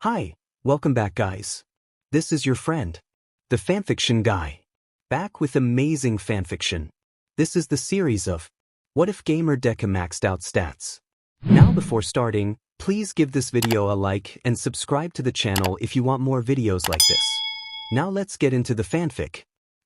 Hi, welcome back guys. This is your friend, the fanfiction guy. Back with amazing fanfiction. This is the series of What If Gamer Deku Maxed Out Stats. Now before starting, please give this video a like and subscribe to the channel if you want more videos like this. Now let's get into the fanfic.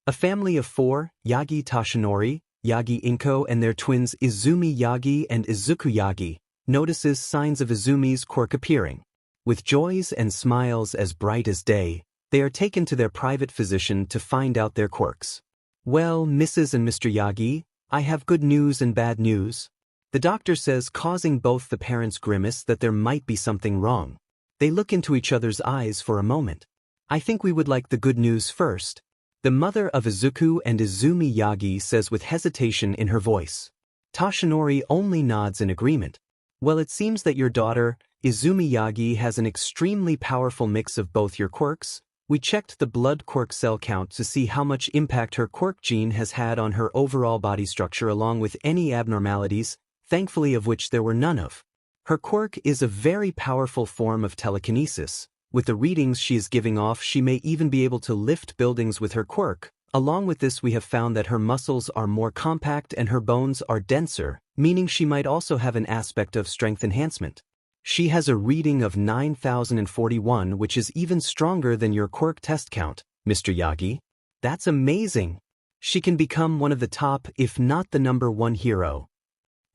A family of 4, Yagi Toshinori, Yagi Inko and their twins Izumi Yagi and Izuku Yagi, notices signs of Izumi's quirk appearing. With joys and smiles as bright as day, they are taken to their private physician to find out their quirks. Well, Mrs. and Mr. Yagi, I have good news and bad news. The doctor says, causing both the parents grimace, that there might be something wrong. They look into each other's eyes for a moment. I think we would like the good news first. The mother of Izuku and Izumi Yagi says with hesitation in her voice. Toshinori only nods in agreement. Well, it seems that your daughter, Izumi Yagi, has an extremely powerful mix of both your quirks. We checked the blood quirk cell count to see how much impact her quirk gene has had on her overall body structure along with any abnormalities, thankfully of which there were none of. Her quirk is a very powerful form of telekinesis. With the readings she is giving off, she may even be able to lift buildings with her quirk. Along with this, we have found that her muscles are more compact and her bones are denser, meaning she might also have an aspect of strength enhancement. She has a reading of 9,041, which is even stronger than your quirk test count, Mr. Yagi. That's amazing. She can become one of the top, if not the #1 hero.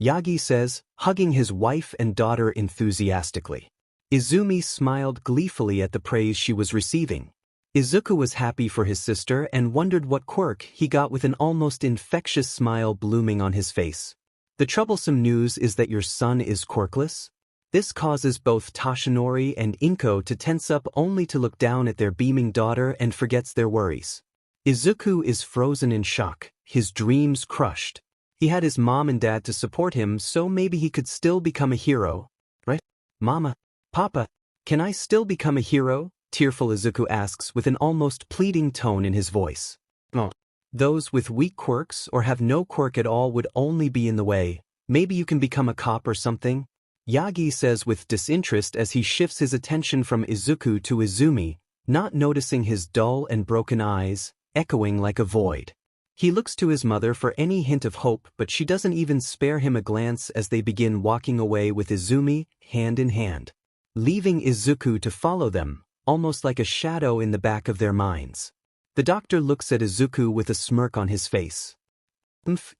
Yagi says, hugging his wife and daughter enthusiastically. Izumi smiled gleefully at the praise she was receiving. Izuku was happy for his sister and wondered what quirk he got with an almost infectious smile blooming on his face. The troublesome news is that your son is quirkless. This causes both Toshinori and Inko to tense up only to look down at their beaming daughter and forgets their worries. Izuku is frozen in shock, his dreams crushed. He had his mom and dad to support him, so maybe he could still become a hero, right? Mama, Papa, can I still become a hero? Tearful Izuku asks with an almost pleading tone in his voice. Oh. Those with weak quirks or have no quirk at all would only be in the way. Maybe you can become a cop or something? Yagi says with disinterest as he shifts his attention from Izuku to Izumi, not noticing his dull and broken eyes, echoing like a void. He looks to his mother for any hint of hope, but she doesn't even spare him a glance as they begin walking away with Izumi, hand in hand, leaving Izuku to follow them, almost like a shadow in the back of their minds. The doctor looks at Izuku with a smirk on his face.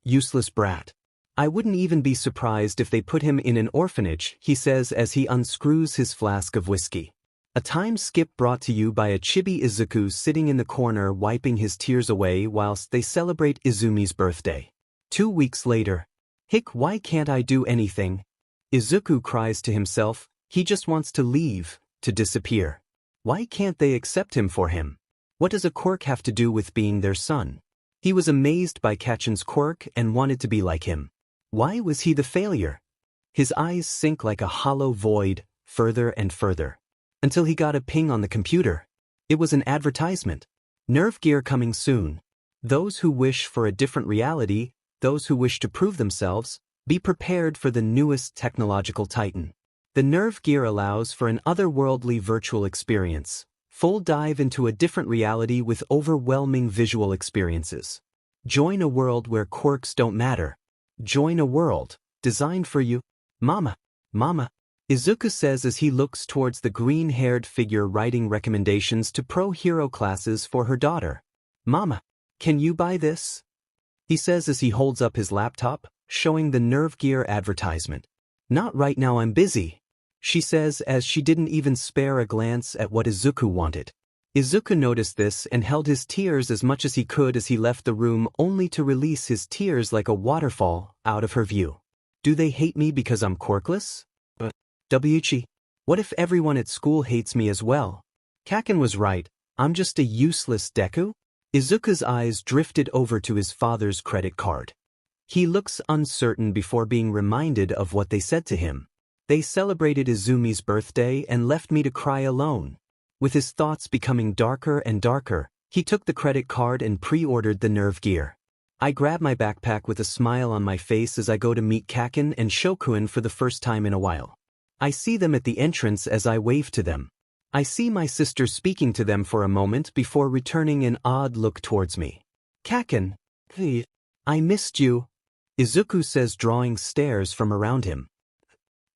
Useless brat. I wouldn't even be surprised if they put him in an orphanage, he says as he unscrews his flask of whiskey. A time skip brought to you by a chibi Izuku sitting in the corner wiping his tears away whilst they celebrate Izumi's birthday. 2 weeks later. Hick, why can't I do anything? Izuku cries to himself, he just wants to leave, to disappear. Why can't they accept him for him? What does a quirk have to do with being their son? He was amazed by Kachan's quirk and wanted to be like him. Why was he the failure? His eyes sink like a hollow void, further and further. Until he got a ping on the computer. It was an advertisement. Nervegear coming soon. Those who wish for a different reality, those who wish to prove themselves, be prepared for the newest technological titan. The Nervegear allows for an otherworldly virtual experience. Full dive into a different reality with overwhelming visual experiences. Join a world where quirks don't matter. Join a world designed for you. Mama, Izuku says as he looks towards the green-haired figure writing recommendations to pro-hero classes for her daughter. Mama, can you buy this? He says as he holds up his laptop, showing the Nervegear advertisement. Not right now, I'm busy, she says as she didn't even spare a glance at what Izuku wanted. Izuku noticed this and held his tears as much as he could as he left the room, only to release his tears like a waterfall out of her view. Do they hate me because I'm quirkless? WG. What if everyone at school hates me as well? Kaken was right, I'm just a useless Deku? Izuku's eyes drifted over to his father's credit card. He looks uncertain before being reminded of what they said to him. They celebrated Izumi's birthday and left me to cry alone. With his thoughts becoming darker and darker, he took the credit card and pre-ordered the Nervegear. I grab my backpack with a smile on my face as I go to meet Kaken and Shokuen for the first time in a while. I see them at the entrance as I wave to them. I see my sister speaking to them for a moment before returning an odd look towards me. Kaken. I missed you. Izuku says, drawing stares from around him.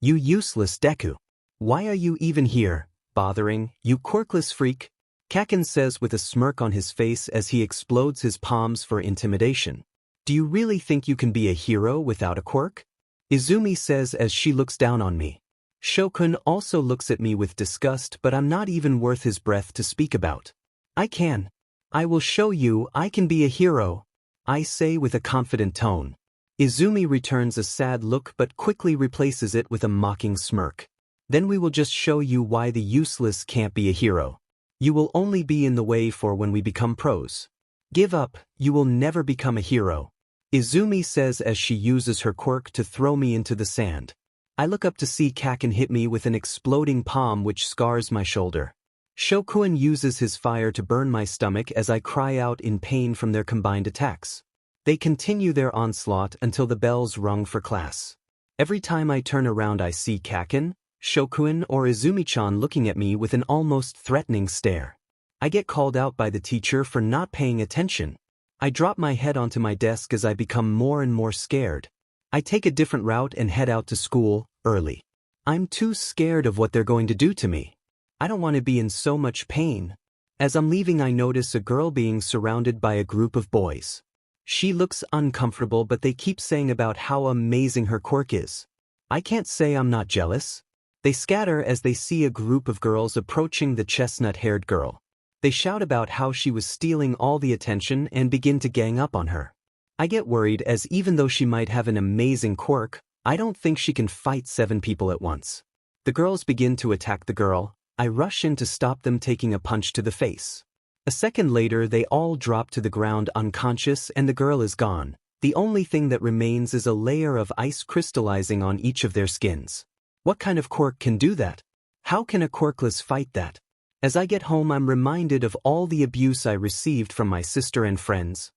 You useless Deku. Why are you even here, bothering, you quirkless freak? Kaken says with a smirk on his face as he explodes his palms for intimidation. Do you really think you can be a hero without a quirk? Izumi says as she looks down on me. Shokun also looks at me with disgust, but I'm not even worth his breath to speak about. I can. I will show you I can be a hero, I say with a confident tone. Izumi returns a sad look but quickly replaces it with a mocking smirk. Then we will just show you why the useless can't be a hero. You will only be in the way for when we become pros. Give up, you will never become a hero, Izumi says as she uses her quirk to throw me into the sand. I look up to see Kaken hit me with an exploding palm which scars my shoulder. Shokun uses his fire to burn my stomach as I cry out in pain from their combined attacks. They continue their onslaught until the bells rung for class. Every time I turn around I see Kaken, Shokun or Izumi-chan looking at me with an almost threatening stare. I get called out by the teacher for not paying attention. I drop my head onto my desk as I become more and more scared. I take a different route and head out to school, early. I'm too scared of what they're going to do to me. I don't want to be in so much pain. As I'm leaving I notice a girl being surrounded by a group of boys. She looks uncomfortable but they keep saying about how amazing her quirk is. I can't say I'm not jealous. They scatter as they see a group of girls approaching the chestnut-haired girl. They shout about how she was stealing all the attention and begin to gang up on her. I get worried as even though she might have an amazing quirk, I don't think she can fight 7 people at once. The girls begin to attack the girl. I rush in to stop them taking a punch to the face. A second later they all drop to the ground unconscious and the girl is gone. The only thing that remains is a layer of ice crystallizing on each of their skins. What kind of quirk can do that? How can a quirkless fight that? As I get home I'm reminded of all the abuse I received from my sister and friends.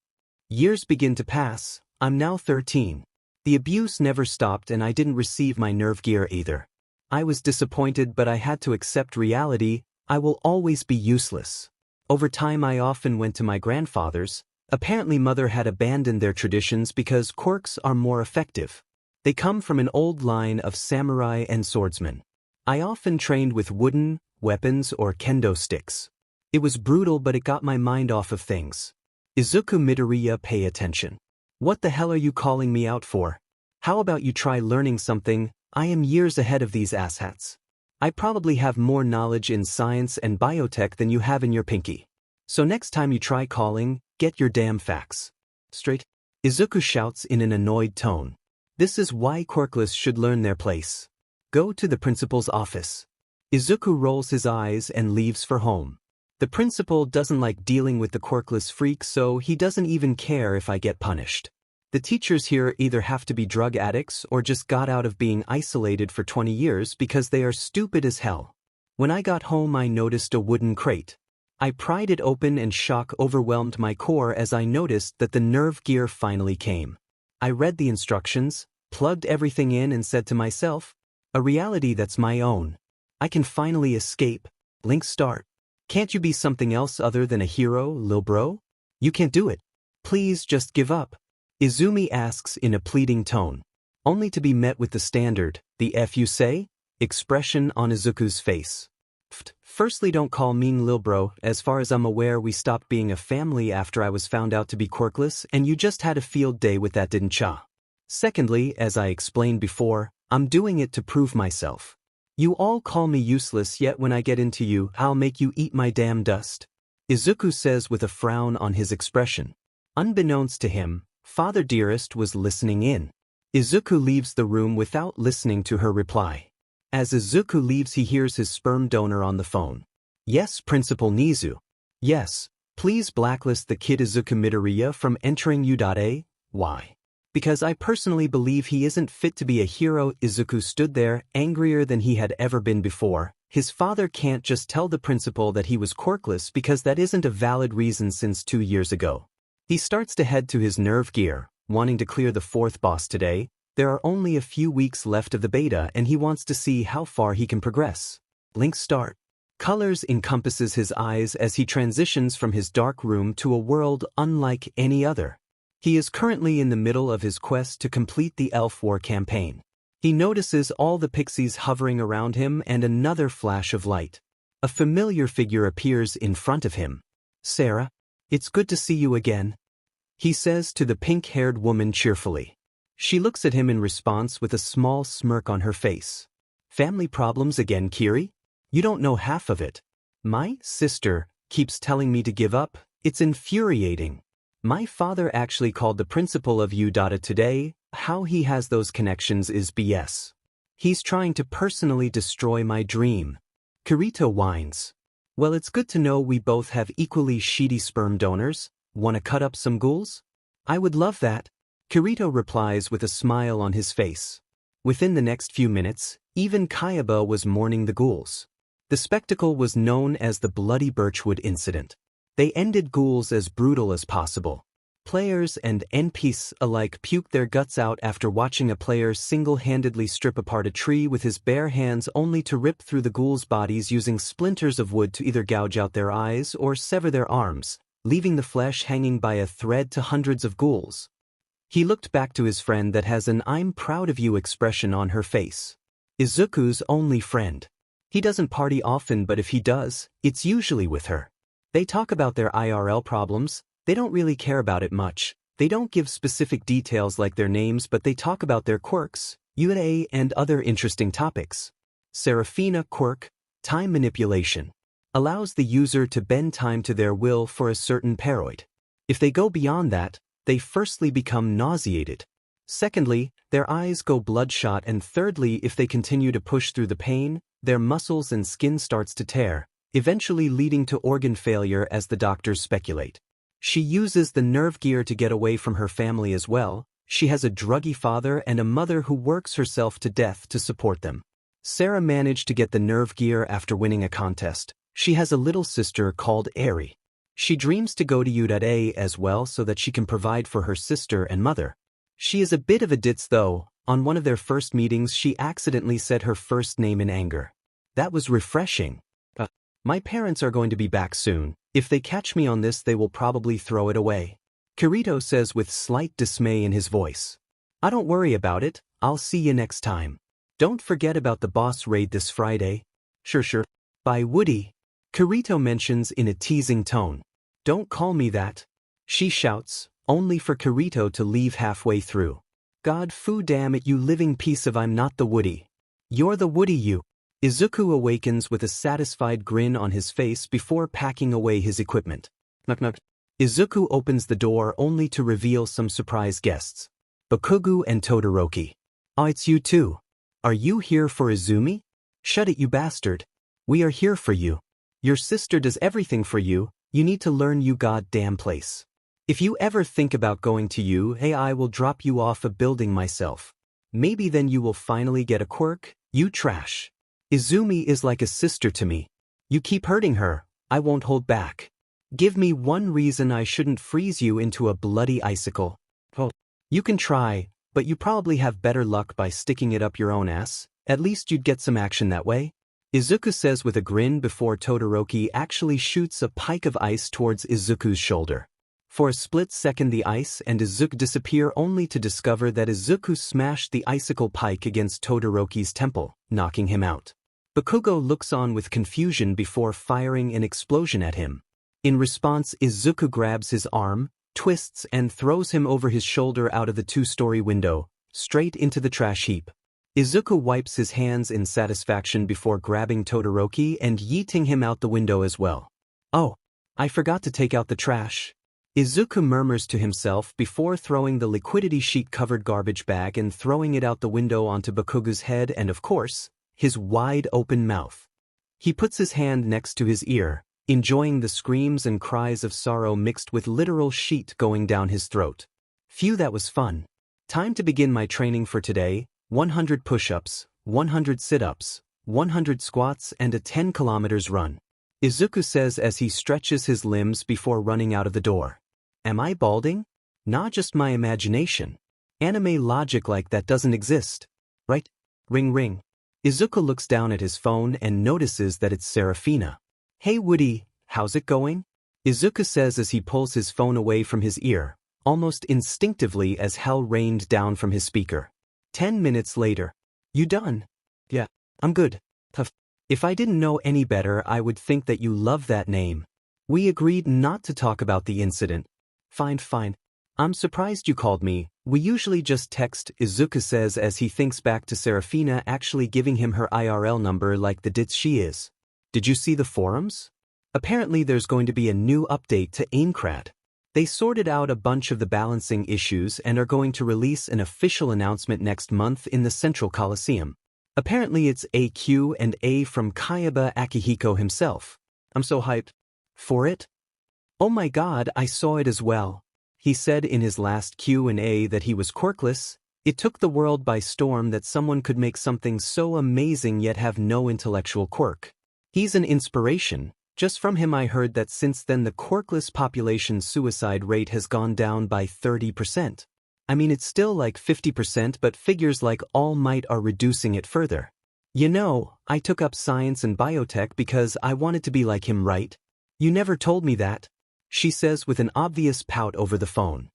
Years begin to pass. I'm now 13. The abuse never stopped and I didn't receive my Nervegear either. I was disappointed but I had to accept reality. I will always be useless. Over time I often went to my grandfather's. Apparently mother had abandoned their traditions because quirks are more effective. They come from an old line of samurai and swordsmen. I often trained with wooden weapons or kendo sticks. It was brutal but it got my mind off of things. Izuku Midoriya, pay attention. What the hell are you calling me out for? How about you try learning something? I am years ahead of these asshats. I probably have more knowledge in science and biotech than you have in your pinky. So next time you try calling, get your damn facts straight. Izuku shouts in an annoyed tone. This is why quirkless should learn their place. Go to the principal's office. Izuku rolls his eyes and leaves for home. The principal doesn't like dealing with the quirkless freak, so he doesn't even care if I get punished. The teachers here either have to be drug addicts or just got out of being isolated for 20 years because they are stupid as hell. When I got home I noticed a wooden crate. I pried it open and shock overwhelmed my core as I noticed that the Nervegear finally came. I read the instructions, plugged everything in and said to myself, a reality that's my own. I can finally escape. Link start. Can't you be something else other than a hero, lil bro? You can't do it. Please just give up. Izumi asks in a pleading tone, only to be met with the standard, the F you say? Expression on Izuku's face. Firstly, don't call me lil bro. As far as I'm aware we stopped being a family after I was found out to be quirkless and you just had a field day with that, didn't ya? Secondly, as I explained before, I'm doing it to prove myself. You all call me useless, yet when I get into you, I'll make you eat my damn dust. Izuku says with a frown on his expression. Unbeknownst to him, Father Dearest was listening in. Izuku leaves the room without listening to her reply. As Izuku leaves he hears his sperm donor on the phone. Yes, Principal Nizu. Yes, please blacklist the kid Izuku Midoriya from entering U.A. Why? Because I personally believe he isn't fit to be a hero. Izuku stood there, angrier than he had ever been before. His father can't just tell the principal that he was quirkless because that isn't a valid reason since 2 years ago. He starts to head to his Nervegear, wanting to clear the 4th boss today. There are only a few weeks left of the beta and he wants to see how far he can progress. Link start. Colors encompasses his eyes as he transitions from his dark room to a world unlike any other. He is currently in the middle of his quest to complete the Elf War campaign. He notices all the pixies hovering around him and another flash of light. A familiar figure appears in front of him. "Sarah, it's good to see you again," he says to the pink-haired woman cheerfully. She looks at him in response with a small smirk on her face. "Family problems again, Kiri? You don't know half of it. My sister keeps telling me to give up. It's infuriating. My father actually called the principal of OOOH today. How he has those connections is BS. He's trying to personally destroy my dream." Kirito whines. "Well, it's good to know we both have equally shitty sperm donors. Wanna cut up some ghouls?" "I would love that," Kirito replies with a smile on his face. Within the next few minutes, even Kayaba was mourning the ghouls. The spectacle was known as the Bloody Birchwood Incident. They ended ghouls as brutal as possible. Players and NPCs alike puked their guts out after watching a player single-handedly strip apart a tree with his bare hands only to rip through the ghouls' bodies using splinters of wood to either gouge out their eyes or sever their arms, leaving the flesh hanging by a thread to hundreds of ghouls. He looked back to his friend that has an "I'm proud of you" expression on her face. Izuku's only friend. He doesn't party often, but if he does, it's usually with her. They talk about their IRL problems. They don't really care about it much. They don't give specific details like their names, but they talk about their quirks, Yui and other interesting topics. Seraphina quirk, time manipulation, allows the user to bend time to their will for a certain paroid. If they go beyond that, they firstly become nauseated. Secondly, their eyes go bloodshot, and thirdly, if they continue to push through the pain, their muscles and skin starts to tear, eventually leading to organ failure as the doctors speculate. She uses the Nervegear to get away from her family as well. She has a druggy father and a mother who works herself to death to support them. Sarah managed to get the Nervegear after winning a contest. She has a little sister called Eri. She dreams to go to OOOH as well so that she can provide for her sister and mother. She is a bit of a ditz though. On one of their first meetings she accidentally said her first name in anger. That was refreshing. My parents are going to be back soon. If they catch me on this, they will probably throw it away," Kirito says with slight dismay in his voice. "I don't worry about it. I'll see you next time. Don't forget about the boss raid this Friday." Sure. By Woody," Kirito mentions in a teasing tone. "Don't call me that," she shouts, only for Kirito to leave halfway through. "God foo damn it, you living piece of I'm not the Woody. You're the Woody you." Izuku awakens with a satisfied grin on his face before packing away his equipment. Knock knock. Izuku opens the door only to reveal some surprise guests. Bakugo and Todoroki. "Oh, it's you too. Are you here for Izumi?" "Shut it, you bastard. We are here for you. Your sister does everything for you. You need to learn, you goddamn place. If you ever think about going to OOOH, I will drop you off a building myself. Maybe then you will finally get a quirk, you trash. Izumi is like a sister to me. You keep hurting her, I won't hold back. Give me one reason I shouldn't freeze you into a bloody icicle." "Oh, you can try, but you probably have better luck by sticking it up your own ass. At least you'd get some action that way," Izuku says with a grin before Todoroki actually shoots a pike of ice towards Izuku's shoulder. For a split second the ice and Izuku disappear only to discover that Izuku smashed the icicle pike against Todoroki's temple, knocking him out. Bakugo looks on with confusion before firing an explosion at him. In response, Izuku grabs his arm, twists and throws him over his shoulder out of the two-story window, straight into the trash heap. Izuku wipes his hands in satisfaction before grabbing Todoroki and yeeting him out the window as well. "Oh, I forgot to take out the trash," Izuku murmurs to himself before throwing the liquidity sheet-covered garbage bag and throwing it out the window onto Bakugo's head and, of course, his wide-open mouth. He puts his hand next to his ear, enjoying the screams and cries of sorrow mixed with literal sheet going down his throat. Phew, that was fun. Time to begin my training for today. 100 push-ups, 100 sit-ups, 100 squats and a 10 kilometers run, Izuku says as he stretches his limbs before running out of the door. Am I balding? Not just my imagination. Anime logic like that doesn't exist. Right? Ring ring. Izuku looks down at his phone and notices that it's Seraphina. Hey Woody, how's it going? Izuku says as he pulls his phone away from his ear, almost instinctively as hell rained down from his speaker. 10 minutes later. You done? Yeah, I'm good. Tough. If I didn't know any better, I would think that you love that name. We agreed not to talk about the incident. Fine. I'm surprised you called me. We usually just text, Izuku says as he thinks back to Seraphina actually giving him her IRL number like the ditz she is. Did you see the forums? Apparently there's going to be a new update to Aincrad. They sorted out a bunch of the balancing issues and are going to release an official announcement next month in the Central Coliseum. Apparently it's a Q&A from Kayaba Akihiko himself. I'm so hyped for it. Oh my god, I saw it as well. He said in his last Q&A that he was quirkless. It took the world by storm that someone could make something so amazing yet have no intellectual quirk. He's an inspiration. Just from him I heard that since then the quirkless population suicide rate has gone down by 30%. I mean it's still like 50% but figures like All Might are reducing it further. You know, I took up science and biotech because I wanted to be like him, right? You never told me that. She says with an obvious pout over the phone.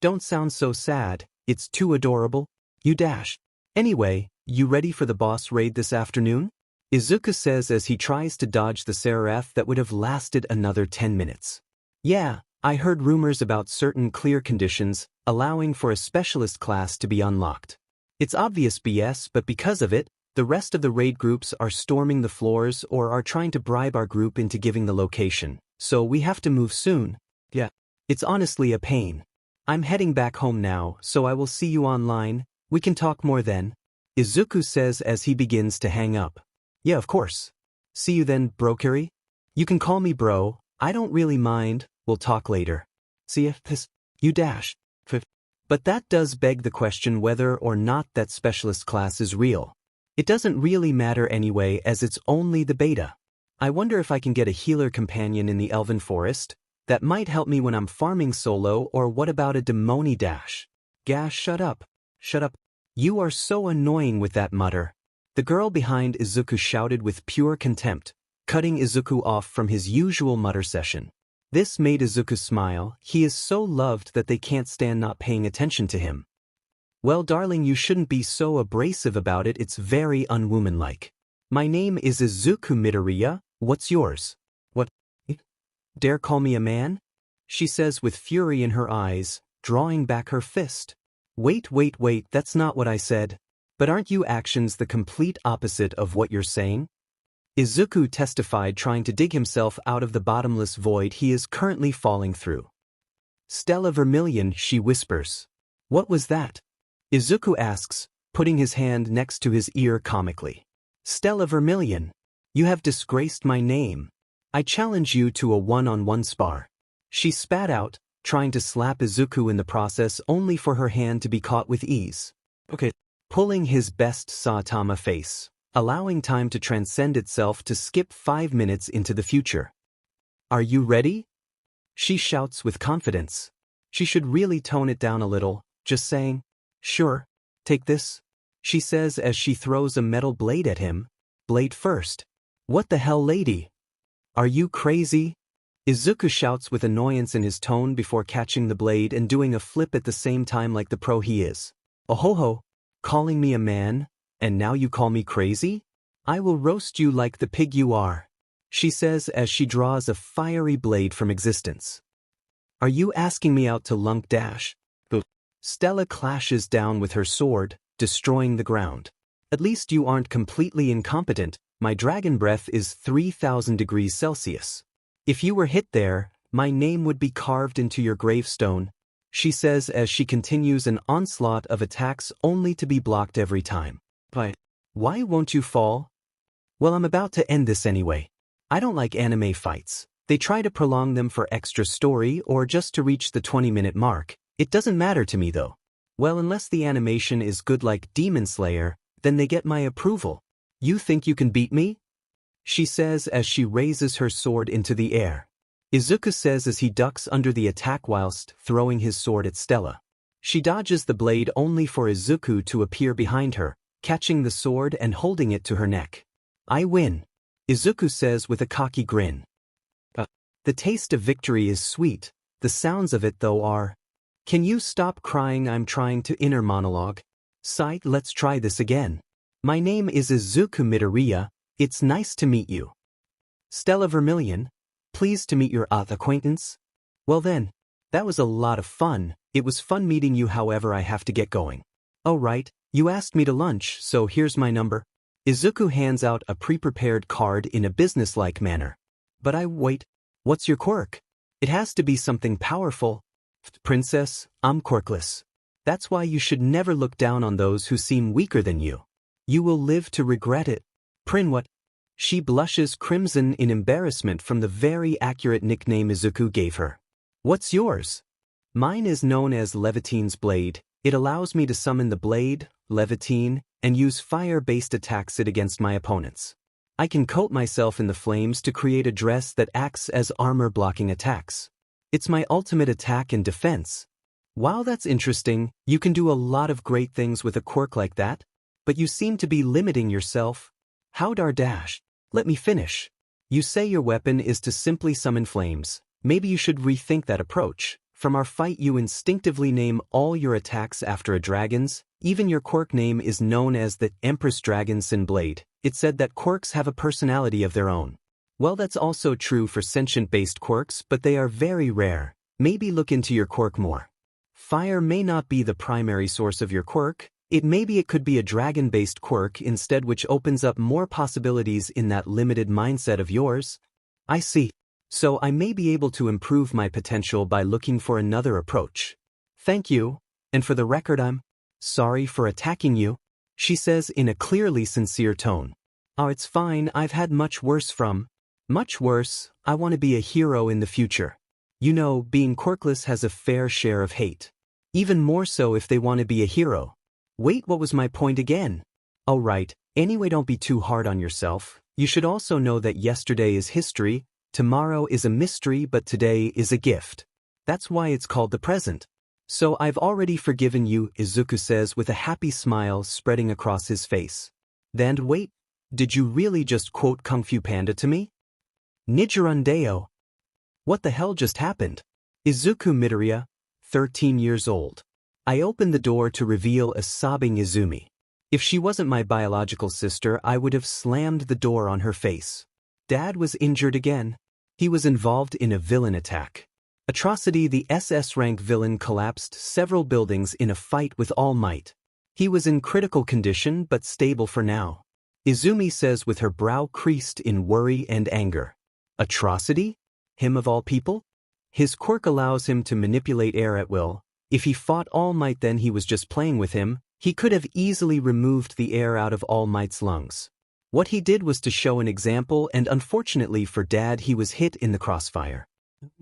Don't sound so sad, it's too adorable. You dash. Anyway, you ready for the boss raid this afternoon? Izuku says as he tries to dodge the seraph that would have lasted another 10 minutes. Yeah, I heard rumors about certain clear conditions, allowing for a specialist class to be unlocked. It's obvious BS, but because of it, the rest of the raid groups are storming the floors or are trying to bribe our group into giving the location, so we have to move soon. Yeah, it's honestly a pain. I'm heading back home now, so I will see you online. We can talk more then. Izuku says as he begins to hang up. Yeah, of course. See you then, brokeri. You can call me bro, I don't really mind, we'll talk later. See ya, you dash. But that does beg the question whether or not that specialist class is real. It doesn't really matter anyway as it's only the beta. I wonder if I can get a healer companion in the Elven Forest. That might help me when I'm farming solo, or what about a demoni dash? Gash, shut up. You are so annoying with that mutter. The girl behind Izuku shouted with pure contempt, cutting Izuku off from his usual mutter session. This made Izuku smile. He is so loved that they can't stand not paying attention to him. Well darling, you shouldn't be so abrasive about it, it's very unwomanlike. My name is Izuku Midoriya, what's yours? What? Dare call me a man? She says with fury in her eyes, drawing back her fist. Wait, that's not what I said. But aren't you actions the complete opposite of what you're saying? Izuku testified, trying to dig himself out of the bottomless void he is currently falling through. Stella Vermilion, she whispers. What was that? Izuku asks, putting his hand next to his ear comically. Stella Vermilion, you have disgraced my name. I challenge you to a one-on-one spar. She spat out, trying to slap Izuku in the process only for her hand to be caught with ease. Okay. Pulling his best Saitama face, allowing time to transcend itself to skip 5 minutes into the future. Are you ready? She shouts with confidence. She should really tone it down a little, just saying, sure, take this, she says as she throws a metal blade at him. Blade first. What the hell, lady? Are you crazy? Izuku shouts with annoyance in his tone before catching the blade and doing a flip at the same time like the pro he is. Oh ho ho. Calling me a man, and now you call me crazy? I will roast you like the pig you are, she says as she draws a fiery blade from existence. Are you asking me out to lunk dash? Stella clashes down with her sword, destroying the ground. At least you aren't completely incompetent, my dragon breath is 3000 degrees Celsius. If you were hit there, my name would be carved into your gravestone, she says as she continues an onslaught of attacks only to be blocked every time. But why won't you fall? Well, I'm about to end this anyway. I don't like anime fights. They try to prolong them for extra story or just to reach the 20-minute mark. It doesn't matter to me though. Well, unless the animation is good like Demon Slayer, then they get my approval. You think you can beat me? She says as she raises her sword into the air. Izuku says as he ducks under the attack whilst throwing his sword at Stella. She dodges the blade only for Izuku to appear behind her, catching the sword and holding it to her neck. I win, Izuku says with a cocky grin. The taste of victory is sweet, the sounds of it though are. Can you stop crying? I'm trying to inner monologue. Sight, let's try this again. My name is Izumi Midoriya, it's nice to meet you. Stella Vermilion, pleased to meet your acquaintance. Well then, that was a lot of fun, it was fun meeting you, however I have to get going. Oh right, you asked me to lunch, so here's my number. Izuku hands out a pre-prepared card in a businesslike manner. But wait, what's your quirk? It has to be something powerful. Princess, I'm quirkless. That's why you should never look down on those who seem weaker than you. You will live to regret it. Prin what? She blushes crimson in embarrassment from the very accurate nickname Izuku gave her. What's yours? Mine is known as Levitine's Blade. It allows me to summon the blade, Levitine, and use fire-based attacks against my opponents. I can coat myself in the flames to create a dress that acts as armor-blocking attacks. It's my ultimate attack and defense. While that's interesting, you can do a lot of great things with a quirk like that, but you seem to be limiting yourself. How dardash. Let me finish. You say your weapon is to simply summon flames. Maybe you should rethink that approach. From our fight you instinctively name all your attacks after a dragon's. Even your quirk name is known as the Empress Dragon Sin Blade. It's said that quirks have a personality of their own. Well, that's also true for sentient-based quirks, but they are very rare. Maybe look into your quirk more. Fire may not be the primary source of your quirk. It could be a dragon-based quirk instead, which opens up more possibilities in that limited mindset of yours. I see. So I may be able to improve my potential by looking for another approach. Thank you, and for the record I'm sorry for attacking you, she says in a clearly sincere tone. Oh, it's fine, I've had much worse. Much worse, I want to be a hero in the future. You know, being quirkless has a fair share of hate. Even more so if they want to be a hero. Wait, what was my point again? Oh right, anyway, don't be too hard on yourself. You should also know that yesterday is history, tomorrow is a mystery, but today is a gift. That's why it's called the present. So I've already forgiven you, Izuku says with a happy smile spreading across his face. Then wait, did you really just quote Kung Fu Panda to me? Nijirundeo. What the hell just happened? Izuku Midoriya, 13 years old. I opened the door to reveal a sobbing Izumi. If she wasn't my biological sister, I would have slammed the door on her face. Dad was injured again. He was involved in a villain attack. Atrocity, the SS-rank villain, collapsed several buildings in a fight with All Might. He was in critical condition but stable for now. Izumi says with her brow creased in worry and anger. Atrocity? Him of all people? His quirk allows him to manipulate air at will. If he fought All Might, then he was just playing with him. He could have easily removed the air out of All Might's lungs. What he did was to show an example, and unfortunately for Dad, he was hit in the crossfire.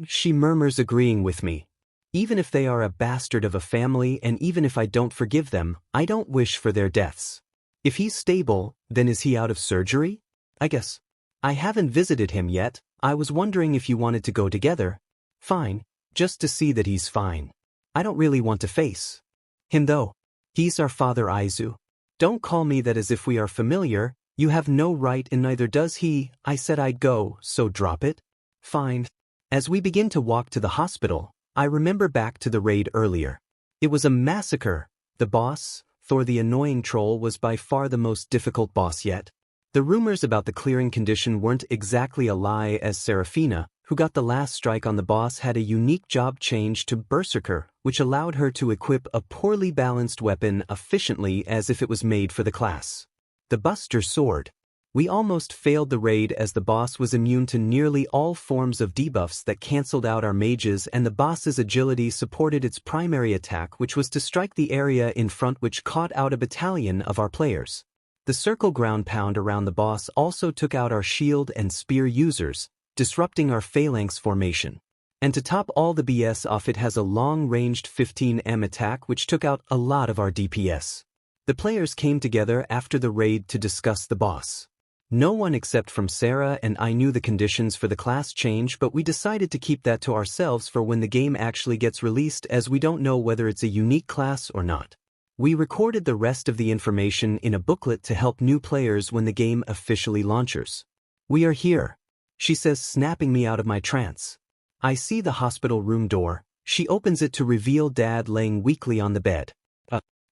She murmurs, agreeing with me. Even if they are a bastard of a family, and even if I don't forgive them, I don't wish for their deaths. If he's stable, then is he out of surgery? I guess. I haven't visited him yet. I was wondering if you wanted to go together. Fine, just to see that he's fine. I don't really want to face him though. He's our father, Izu. Don't call me that as if we are familiar. You have no right, and neither does he. I said I'd go, so drop it. Fine. As we begin to walk to the hospital, I remember back to the raid earlier. It was a massacre. The boss, Thor the annoying troll, was by far the most difficult boss yet. The rumors about the clearing condition weren't exactly a lie, as Seraphina, who got the last strike on the boss, had a unique job change to Berserker, which allowed her to equip a poorly balanced weapon efficiently as if it was made for the class. The Buster Sword. We almost failed the raid as the boss was immune to nearly all forms of debuffs that cancelled out our mages, and the boss's agility supported its primary attack, which was to strike the area in front, which caught out a battalion of our players. The circle ground pound around the boss also took out our shield and spear users, disrupting our phalanx formation. And to top all the BS off, it has a long-ranged 15M attack which took out a lot of our DPS. The players came together after the raid to discuss the boss. No one except from Sarah and I knew the conditions for the class change, but we decided to keep that to ourselves for when the game actually gets released, as we don't know whether it's a unique class or not. We recorded the rest of the information in a booklet to help new players when the game officially launches. We are here, she says, snapping me out of my trance. I see the hospital room door. She opens it to reveal Dad laying weakly on the bed.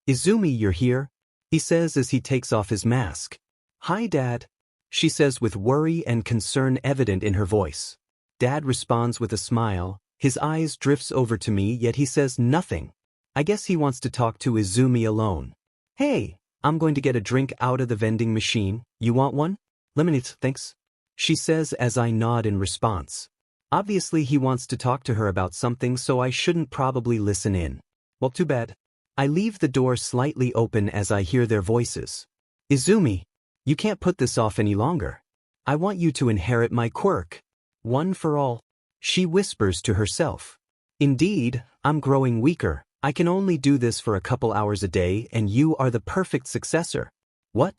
Izumi, you're here? He says as he takes off his mask. Hi, Dad, she says with worry and concern evident in her voice. Dad responds with a smile. His eyes drifts over to me, yet he says nothing. I guess he wants to talk to Izumi alone. Hey, I'm going to get a drink out of the vending machine. You want one? Lemonade, thanks, she says as I nod in response. Obviously he wants to talk to her about something, so I shouldn't probably listen in. Well, too bad. I leave the door slightly open as I hear their voices. Izumi, you can't put this off any longer. I want you to inherit my quirk. One for all, she whispers to herself. Indeed, I'm growing weaker. I can only do this for a couple hours a day, and you are the perfect successor. What?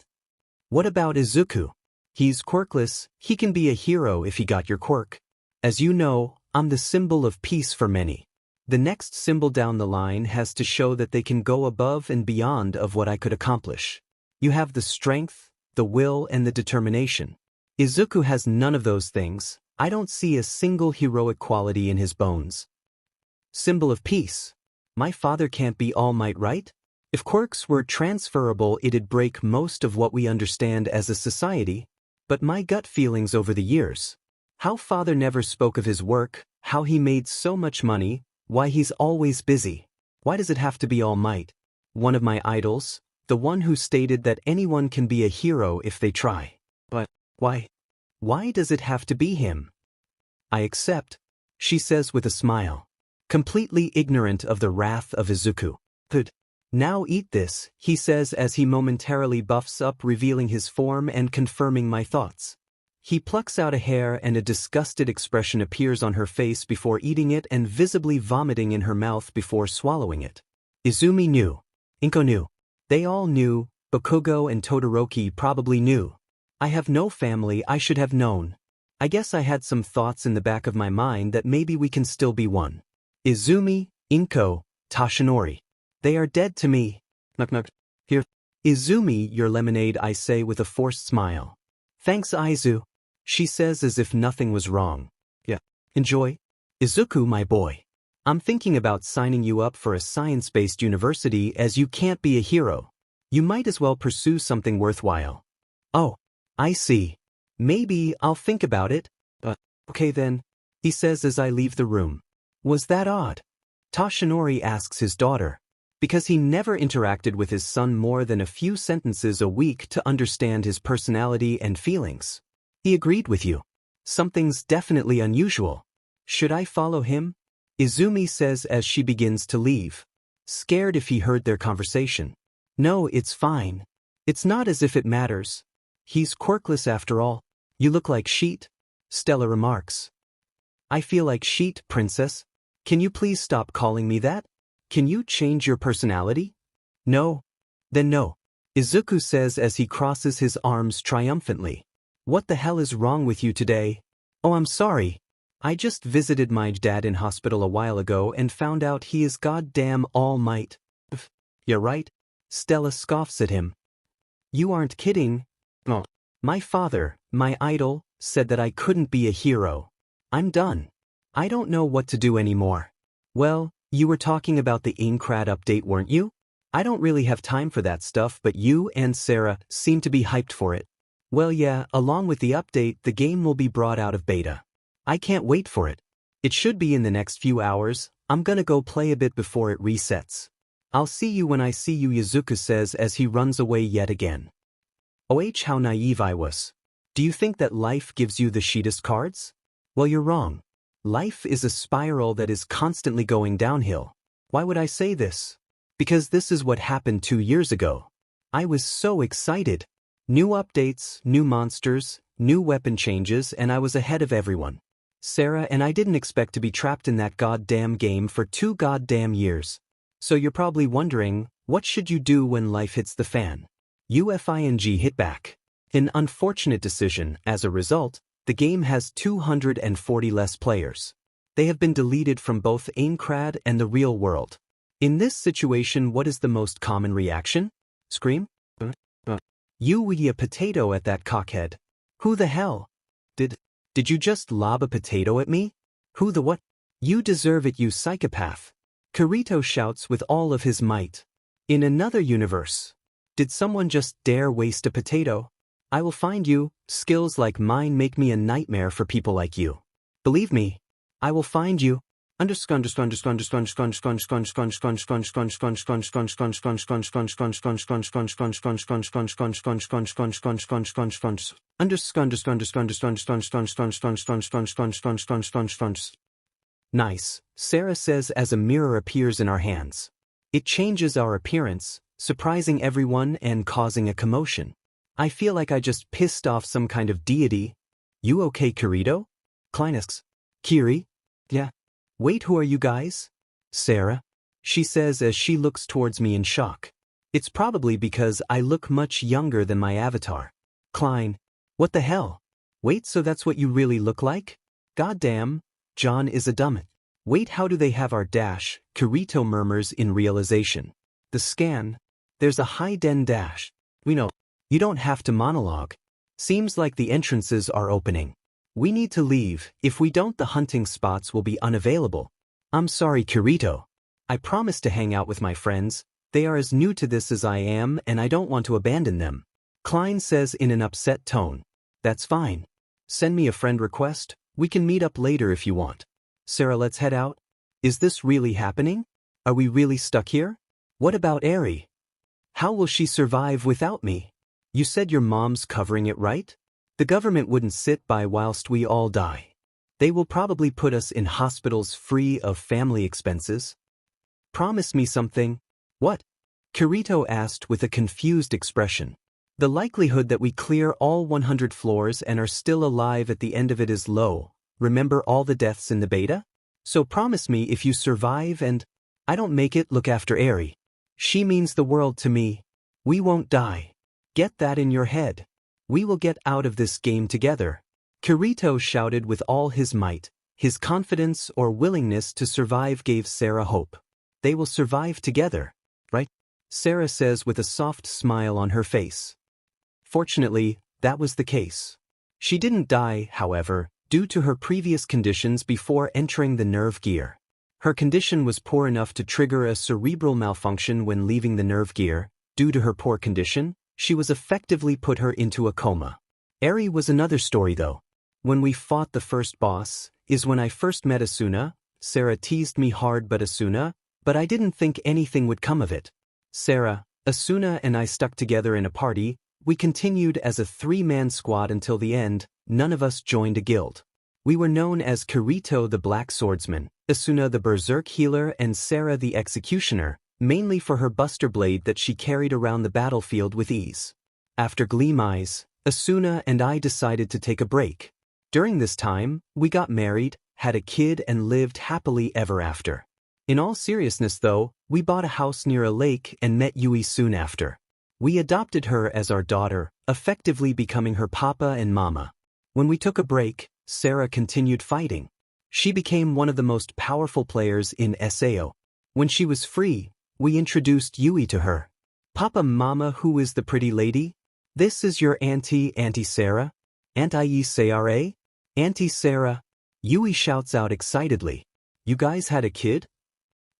What about Izuku? He's quirkless. He can be a hero if he got your quirk. As you know, I'm the symbol of peace for many. The next symbol down the line has to show that they can go above and beyond of what I could accomplish. You have the strength, the will, and the determination. Izuku has none of those things. I don't see a single heroic quality in his bones. Symbol of peace. My father can't be All Might, right? If quirks were transferable, it'd break most of what we understand as a society. But my gut feelings over the years. How father never spoke of his work, how he made so much money, why he's always busy. Why does it have to be All Might? One of my idols, the one who stated that anyone can be a hero if they try. But why? Why does it have to be him? I accept, she says with a smile. Completely ignorant of the wrath of Izuku. Good. Now eat this, he says as he momentarily buffs up, revealing his form and confirming my thoughts. He plucks out a hair and a disgusted expression appears on her face before eating it and visibly vomiting in her mouth before swallowing it. Izumi knew. Inko knew. They all knew. Bakugo and Todoroki probably knew. I have no family. I should have known. I guess I had some thoughts in the back of my mind that maybe we can still be one. Izumi, Inko, Toshinori. They are dead to me. Knock knock. Here. Izumi, your lemonade, I say with a forced smile. Thanks, Izu, she says as if nothing was wrong. Yeah. Enjoy. Izuku, my boy. I'm thinking about signing you up for a science-based university as you can't be a hero. You might as well pursue something worthwhile. Oh, I see. Maybe I'll think about it. Okay then, he says as I leave the room. Was that odd? Toshinori asks his daughter. Because he never interacted with his son more than a few sentences a week to understand his personality and feelings. He agreed with you. Something's definitely unusual. Should I follow him? Izumi says as she begins to leave. Scared if he heard their conversation. No, it's fine. It's not as if it matters. He's quirkless after all. You look like sheet, Stella remarks. I feel like sheet, princess. Can you please stop calling me that? Can you change your personality? No. Then no. Izuku says as he crosses his arms triumphantly. What the hell is wrong with you today? Oh, I'm sorry. I just visited my dad in hospital a while ago and found out he is goddamn All Might. You're right. Stella scoffs at him. You aren't kidding. Oh. My father, my idol, said that I couldn't be a hero. I'm done. I don't know what to do anymore. Well, you were talking about the Aincrad update, weren't you? I don't really have time for that stuff, but you and Sarah seem to be hyped for it. Well, yeah, along with the update, the game will be brought out of beta. I can't wait for it. It should be in the next few hours. I'm gonna go play a bit before it resets. I'll see you when I see you, Izuku says as he runs away yet again. OOOH, how naive I was. Do you think that life gives you the shittiest cards? Well, you're wrong. Life is a spiral that is constantly going downhill. Why would I say this? Because this is what happened 2 years ago. I was so excited. New updates, new monsters, new weapon changes, and I was ahead of everyone. Sarah and I didn't expect to be trapped in that goddamn game for 2 goddamn years. So you're probably wondering, what should you do when life hits the fan? UFING hit back. An unfortunate decision. As a result, the game has 240 less players. They have been deleted from both Aincrad and the real world. In this situation, what is the most common reaction? Scream? You eat a potato at that cockhead. Who the hell? Did you just lob a potato at me? Who the what? You deserve it, you psychopath. Kirito shouts with all of his might. In another universe, did someone just dare waste a potato? I will find you. Skills like mine make me a nightmare for people like you. Believe me, I will find you. Nice, Sarah says as a mirror appears in our hands. It changes our appearance, surprising everyone and causing a commotion. I feel like I just pissed off some kind of deity. You okay, Kirito? Klein asks. Kiri? Yeah. Wait, who are you guys? Sarah? She says as she looks towards me in shock. It's probably because I look much younger than my avatar. Klein. What the hell? Wait, so that's what you really look like? Goddamn, John is a dumbit. Wait, how do they have our dash? Kirito murmurs in realization. The scan. There's a high-den dash. We know. You don't have to monologue. Seems like the entrances are opening. We need to leave. If we don't, the hunting spots will be unavailable. I'm sorry, Kirito. I promise to hang out with my friends. They are as new to this as I am, and I don't want to abandon them. Klein says in an upset tone. That's fine. Send me a friend request. We can meet up later if you want. Sarah, let's head out. Is this really happening? Are we really stuck here? What about Eri? How will she survive without me? You said your mom's covering it, right? The government wouldn't sit by whilst we all die. They will probably put us in hospitals free of family expenses. Promise me something. What? Kirito asked with a confused expression. The likelihood that we clear all 100 floors and are still alive at the end of it is low. Remember all the deaths in the beta? So promise me if you survive and I don't make it, look after Eri. She means the world to me. We won't die. Get that in your head. We will get out of this game together. Kirito shouted with all his might. His confidence or willingness to survive gave Sarah hope. They will survive together, right? Sarah says with a soft smile on her face. Fortunately, that was the case. She didn't die, however, due to her previous conditions before entering the Nervegear. Her condition was poor enough to trigger a cerebral malfunction when leaving the Nervegear. Due to her poor condition, she was effectively put her into a coma. Eri was another story though. When we fought the first boss, is when I first met Asuna. Sarah teased me hard but I didn't think anything would come of it. Sarah, Asuna and I stuck together in a party. We continued as a 3-man squad until the end. None of us joined a guild. We were known as Kirito the Black Swordsman, Asuna the Berserk Healer and Sarah the Executioner, mainly for her buster blade that she carried around the battlefield with ease. After Gleam Eyes, Asuna and I decided to take a break. During this time, we got married, had a kid and lived happily ever after. In all seriousness though, we bought a house near a lake and met Yui soon after. We adopted her as our daughter, effectively becoming her papa and mama. When we took a break, Sarah continued fighting. She became one of the most powerful players in SAO. When she was free, we introduced Yui to her. Papa Mama, who is the pretty lady? This is your Auntie Sarah? Auntie Sarah? Auntie Sarah? Yui shouts out excitedly. You guys had a kid?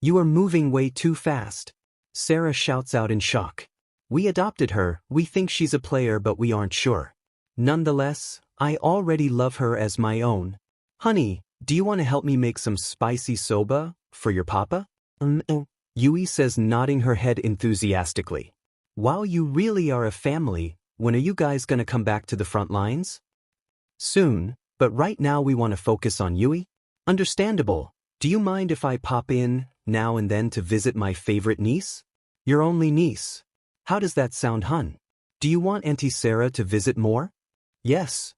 You are moving way too fast. Sarah shouts out in shock. We adopted her, we think she's a player but we aren't sure. Nonetheless, I already love her as my own. Honey, do you want to help me make some spicy soba for your papa? Yui says, nodding her head enthusiastically. Wow, you really are a family. When are you guys gonna come back to the front lines? Soon, but right now we want to focus on Yui. Understandable. Do you mind if I pop in now and then to visit my favorite niece? Your only niece. How does that sound, hun? Do you want Auntie Sarah to visit more? Yes.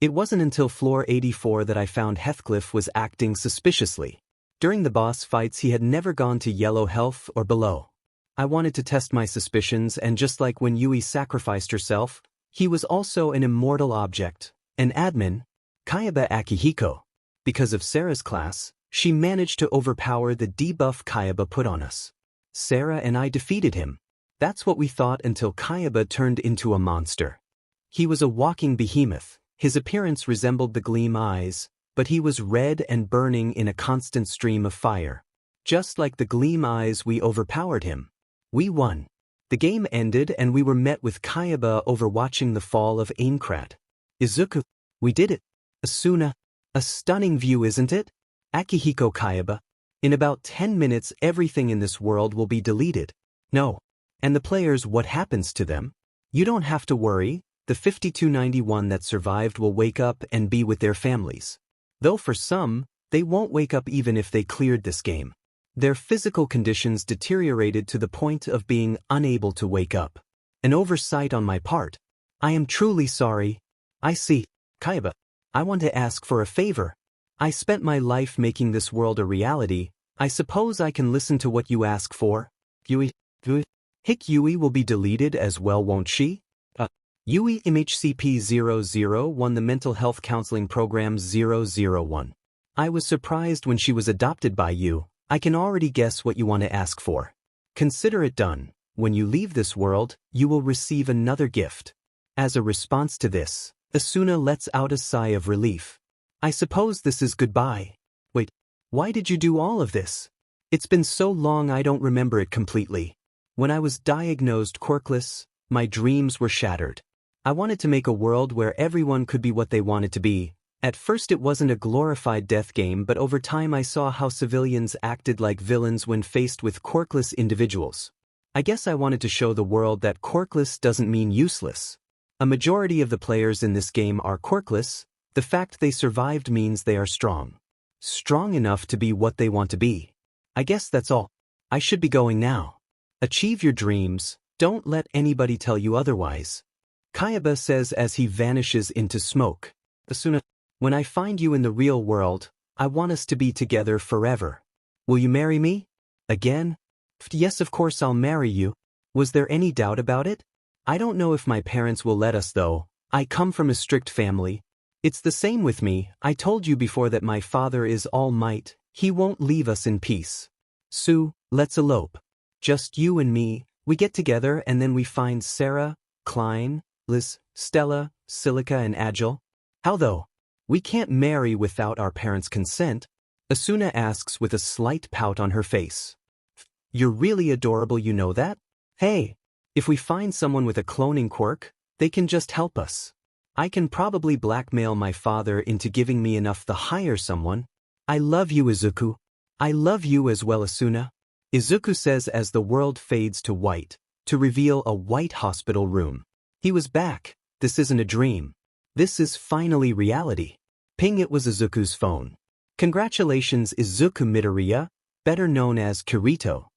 It wasn't until floor 84 that I found Heathcliff was acting suspiciously. During the boss fights he had never gone to yellow health or below. I wanted to test my suspicions, and just like when Yui sacrificed herself, he was also an immortal object, an admin, Kayaba Akihiko. Because of Sarah's class, She managed to overpower the debuff Kayaba put on us. Sarah and I defeated him. That's what we thought until Kayaba turned into a monster. He was a walking behemoth. His appearance resembled the gleam eyes, but he was red and burning in a constant stream of fire. Just like the gleam eyes, we overpowered him. We won. The game ended and we were met with Kayaba overwatching the fall of Aincrad. Izuku, we did it. Asuna, a stunning view, isn't it? Akihiko Kayaba. In about 10 minutes everything in this world will be deleted. No. And the players, what happens to them? You don't have to worry, the 5291 that survived will wake up and be with their families. Though for some, they won't wake up even if they cleared this game. Their physical conditions deteriorated to the point of being unable to wake up. An oversight on my part. I am truly sorry. I see. Kayaba, I want to ask for a favor. I spent my life making this world a reality. I suppose I can listen to what you ask for. Yui. Yui will be deleted as well, won't she? Yui MHCP-00 the mental health counseling program 001. I was surprised when she was adopted by you. I can already guess what you want to ask for. Consider it done. When you leave this world, you will receive another gift. As a response to this, Asuna lets out a sigh of relief. I suppose this is goodbye. Wait, why did you do all of this? It's been so long I don't remember it completely. When I was diagnosed quirkless, my dreams were shattered. I wanted to make a world where everyone could be what they wanted to be. At first it wasn't a glorified death game, but over time I saw how civilians acted like villains when faced with quirkless individuals. I guess I wanted to show the world that quirkless doesn't mean useless. A majority of the players in this game are quirkless. The fact they survived means they are strong. Strong enough to be what they want to be. I guess that's all. I should be going now. Achieve your dreams, don't let anybody tell you otherwise. Kayaba says as he vanishes into smoke. Asuna, when I find you in the real world, I want us to be together forever. Will you marry me? Again? Yes, of course I'll marry you. Was there any doubt about it? I don't know if my parents will let us though. I come from a strict family. It's the same with me. I told you before that my father is all might. He won't leave us in peace. Sue, let's elope. Just you and me. We get together and then we find Sarah, Klein, Liz, Stella, Silica and Agile. How though? We can't marry without our parents' consent. Asuna asks with a slight pout on her face. You're really adorable, you know that? Hey, if we find someone with a cloning quirk, they can just help us. I can probably blackmail my father into giving me enough to hire someone. I love you, Izuku. I love you as well, Asuna. Izuku says as the world fades to white, to reveal a white hospital room. He was back. This isn't a dream. This is finally reality. Ping, it was Izuku's phone. Congratulations, Izumi Midoriya, better known as Kirito.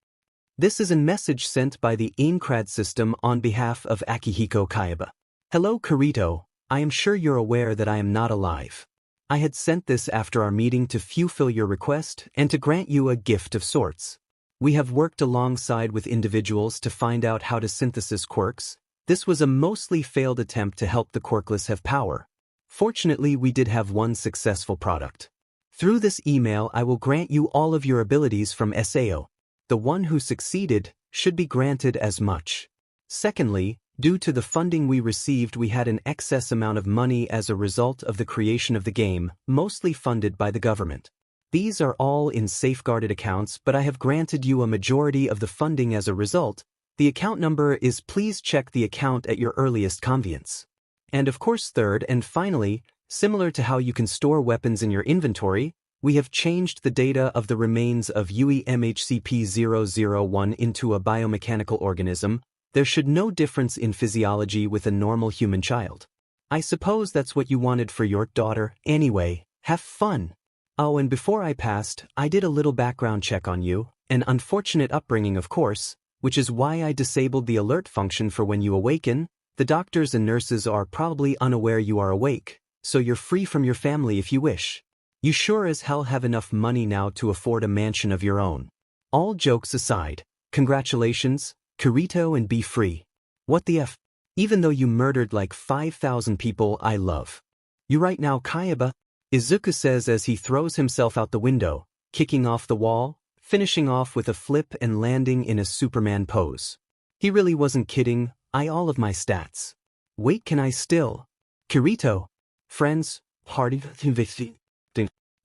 This is a message sent by the Aincrad system on behalf of Akihiko Kayaba. Hello, Kirito. I am sure you're aware that I am not alive. I had sent this after our meeting to fulfill your request and to grant you a gift of sorts. We have worked alongside with individuals to find out how to synthesize quirks. This was a mostly failed attempt to help the quirkless have power. Fortunately, we did have one successful product. Through this email, I will grant you all of your abilities from SAO. The one who succeeded should be granted as much. Secondly, due to the funding we received, we had an excess amount of money as a result of the creation of the game, mostly funded by the government. These are all in safeguarded accounts, but I have granted you a majority of the funding as a result. The account number is, please check the account at your earliest convenience. And of course, third and finally, similar to how you can store weapons in your inventory, we have changed the data of the remains of Yui MHCP-001 into a biomechanical organism. There should no difference in physiology with a normal human child. I suppose that's what you wanted for your daughter. Anyway, have fun. Oh, and before I passed, I did a little background check on you, an unfortunate upbringing of course, which is why I disabled the alert function for when you awaken. The doctors and nurses are probably unaware you are awake, so you're free from your family if you wish. You sure as hell have enough money now to afford a mansion of your own. All jokes aside, congratulations, Kirito, and be free. What the F? Even though you murdered like 5,000 people I love. You right now, Kayaba? Izuku says as he throws himself out the window. kicking off the wall, finishing off with a flip and landing in a Superman pose. He really wasn't kidding, all of my stats. Wait, can I still? Kirito? Friends, party,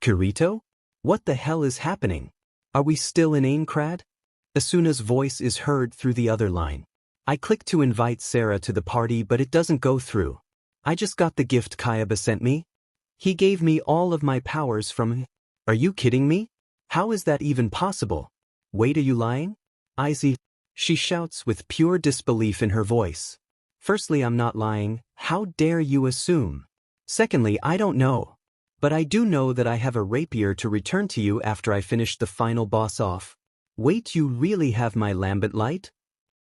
Kirito? What the hell is happening? Are we still in Aincrad? Asuna's voice is heard through the other line. I click to invite Sarah to the party but it doesn't go through. I just got the gift Kayaba sent me. He gave me all of my powers from... Are you kidding me? How is that even possible? Wait, are you lying? Izzy, she shouts with pure disbelief in her voice. Firstly, I'm not lying, how dare you assume? Secondly, I don't know. But I do know that I have a rapier to return to you after I finish the final boss off. Wait, you really have my lambent light?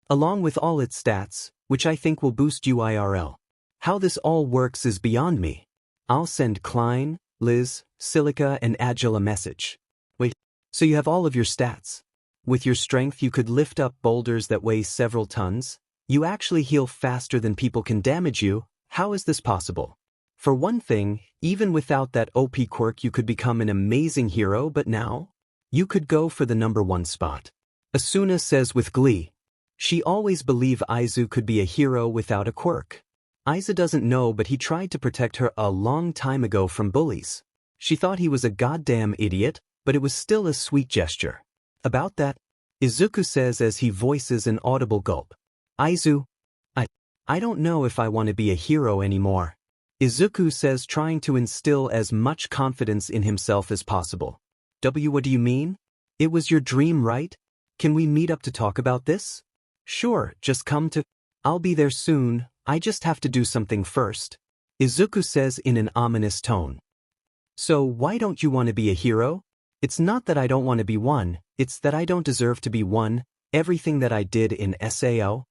Along with all its stats, which I think will boost you IRL. How this all works is beyond me. I'll send Klein, Liz, Silica and Agile a message. Wait, so you have all of your stats? With your strength you could lift up boulders that weigh several tons? You actually heal faster than people can damage you, how is this possible? For one thing, even without that OP quirk you could become an amazing hero, but now? You could go for the #1 spot. Asuna says with glee. She always believed Izuku could be a hero without a quirk. Iza doesn't know, but he tried to protect her a long time ago from bullies. She thought he was a goddamn idiot, but it was still a sweet gesture. About that, Izuku says as he voices an audible gulp. Izu, I don't know if I want to be a hero anymore. Izuku says, trying to instill as much confidence in himself as possible. What do you mean? It was your dream, right? Can we meet up to talk about this? Sure, just come to... I'll be there soon, I just have to do something first. Izuku says in an ominous tone. So why don't you want to be a hero? It's not that I don't want to be one, it's that I don't deserve to be one. Everything that I did in SAO,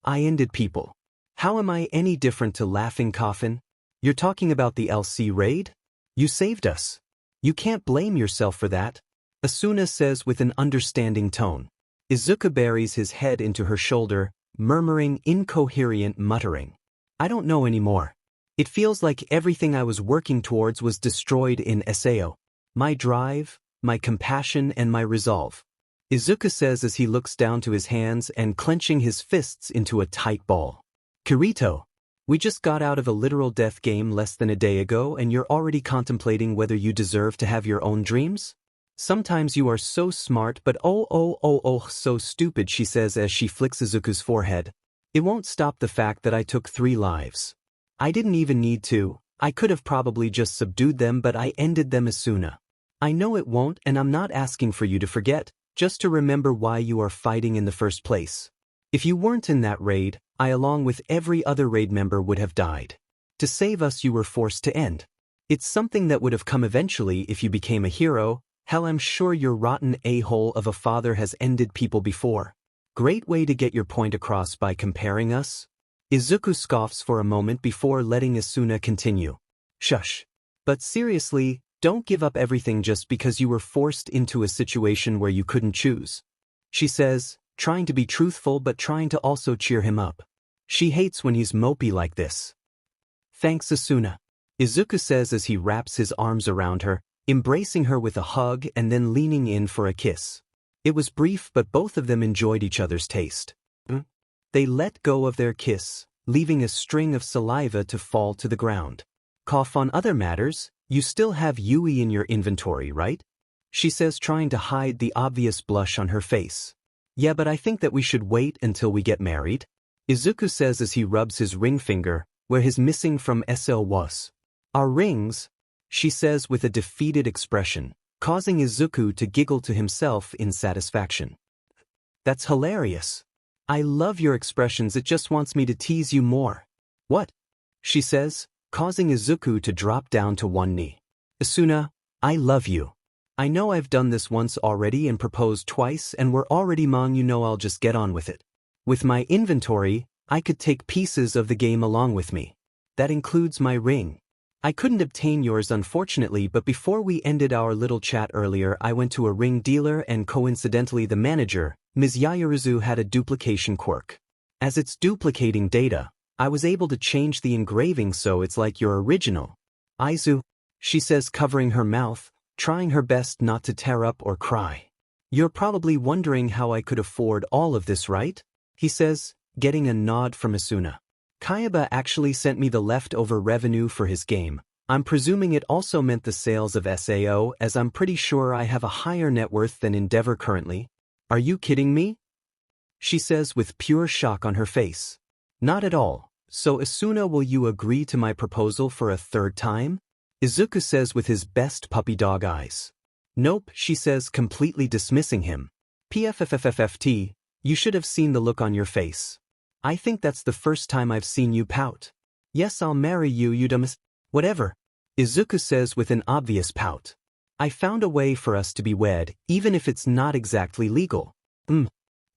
I ended people. How am I any different to Laughing Coffin? You're talking about the LC raid? You saved us. You can't blame yourself for that. Asuna says with an understanding tone. Izuku buries his head into her shoulder, murmuring incoherent muttering. I don't know anymore. It feels like everything I was working towards was destroyed in SAO. My drive, my compassion and my resolve. Izuku says as he looks down to his hands and clenching his fists into a tight ball. Kirito, we just got out of a literal death game less than a day ago and you're already contemplating whether you deserve to have your own dreams? Sometimes you are so smart but so stupid, she says as she flicks Izuku's forehead. It won't stop the fact that I took 3 lives. I didn't even need to, I could have probably just subdued them but I ended them Asuna. I know it won't and I'm not asking for you to forget, just to remember why you are fighting in the first place. If you weren't in that raid, I along with every other raid member would have died. To save us you were forced to end. It's something that would have come eventually if you became a hero. Hell, I'm sure your rotten a-hole of a father has ended people before. Great way to get your point across by comparing us. Izuku scoffs for a moment before letting Asuna continue. Shush. But seriously, don't give up everything just because you were forced into a situation where you couldn't choose. She says, trying to be truthful but trying to also cheer him up. She hates when he's mopey like this. Thanks Asuna. Izuku says as he wraps his arms around her, embracing her with a hug and then leaning in for a kiss. It was brief but both of them enjoyed each other's taste. They let go of their kiss, leaving a string of saliva to fall to the ground. Cough on other matters, you still have Yui in your inventory, right? She says, trying to hide the obvious blush on her face. Yeah, but I think that we should wait until we get married. Izuku says as he rubs his ring finger, where his missing from SL was. Our rings, she says with a defeated expression, causing Izuku to giggle to himself in satisfaction. That's hilarious. I love your expressions, it just wants me to tease you more. What? She says, causing Izuku to drop down to one knee. Asuna, I love you. I know I've done this once already and proposed twice and we're already mong, you know I'll just get on with it. With my inventory, I could take pieces of the game along with me. That includes my ring. I couldn't obtain yours unfortunately, but before we ended our little chat earlier I went to a ring dealer and coincidentally the manager, Ms. Yaoyorozu, had a duplication quirk. As it's duplicating data, I was able to change the engraving so it's like your original. Izu, she says, covering her mouth, trying her best not to tear up or cry. You're probably wondering how I could afford all of this, right? He says, getting a nod from Asuna. Kayaba actually sent me the leftover revenue for his game. I'm presuming it also meant the sales of SAO, as I'm pretty sure I have a higher net worth than Endeavor currently. Are you kidding me? She says with pure shock on her face. Not at all. So Asuna, will you agree to my proposal for a third time? Izuku says with his best puppy dog eyes. Nope, she says, completely dismissing him. PFFFFT, you should have seen the look on your face. I think that's the first time I've seen you pout. Yes, I'll marry you, you dumbass. Whatever. Izuku says with an obvious pout. I found a way for us to be wed, even if it's not exactly legal.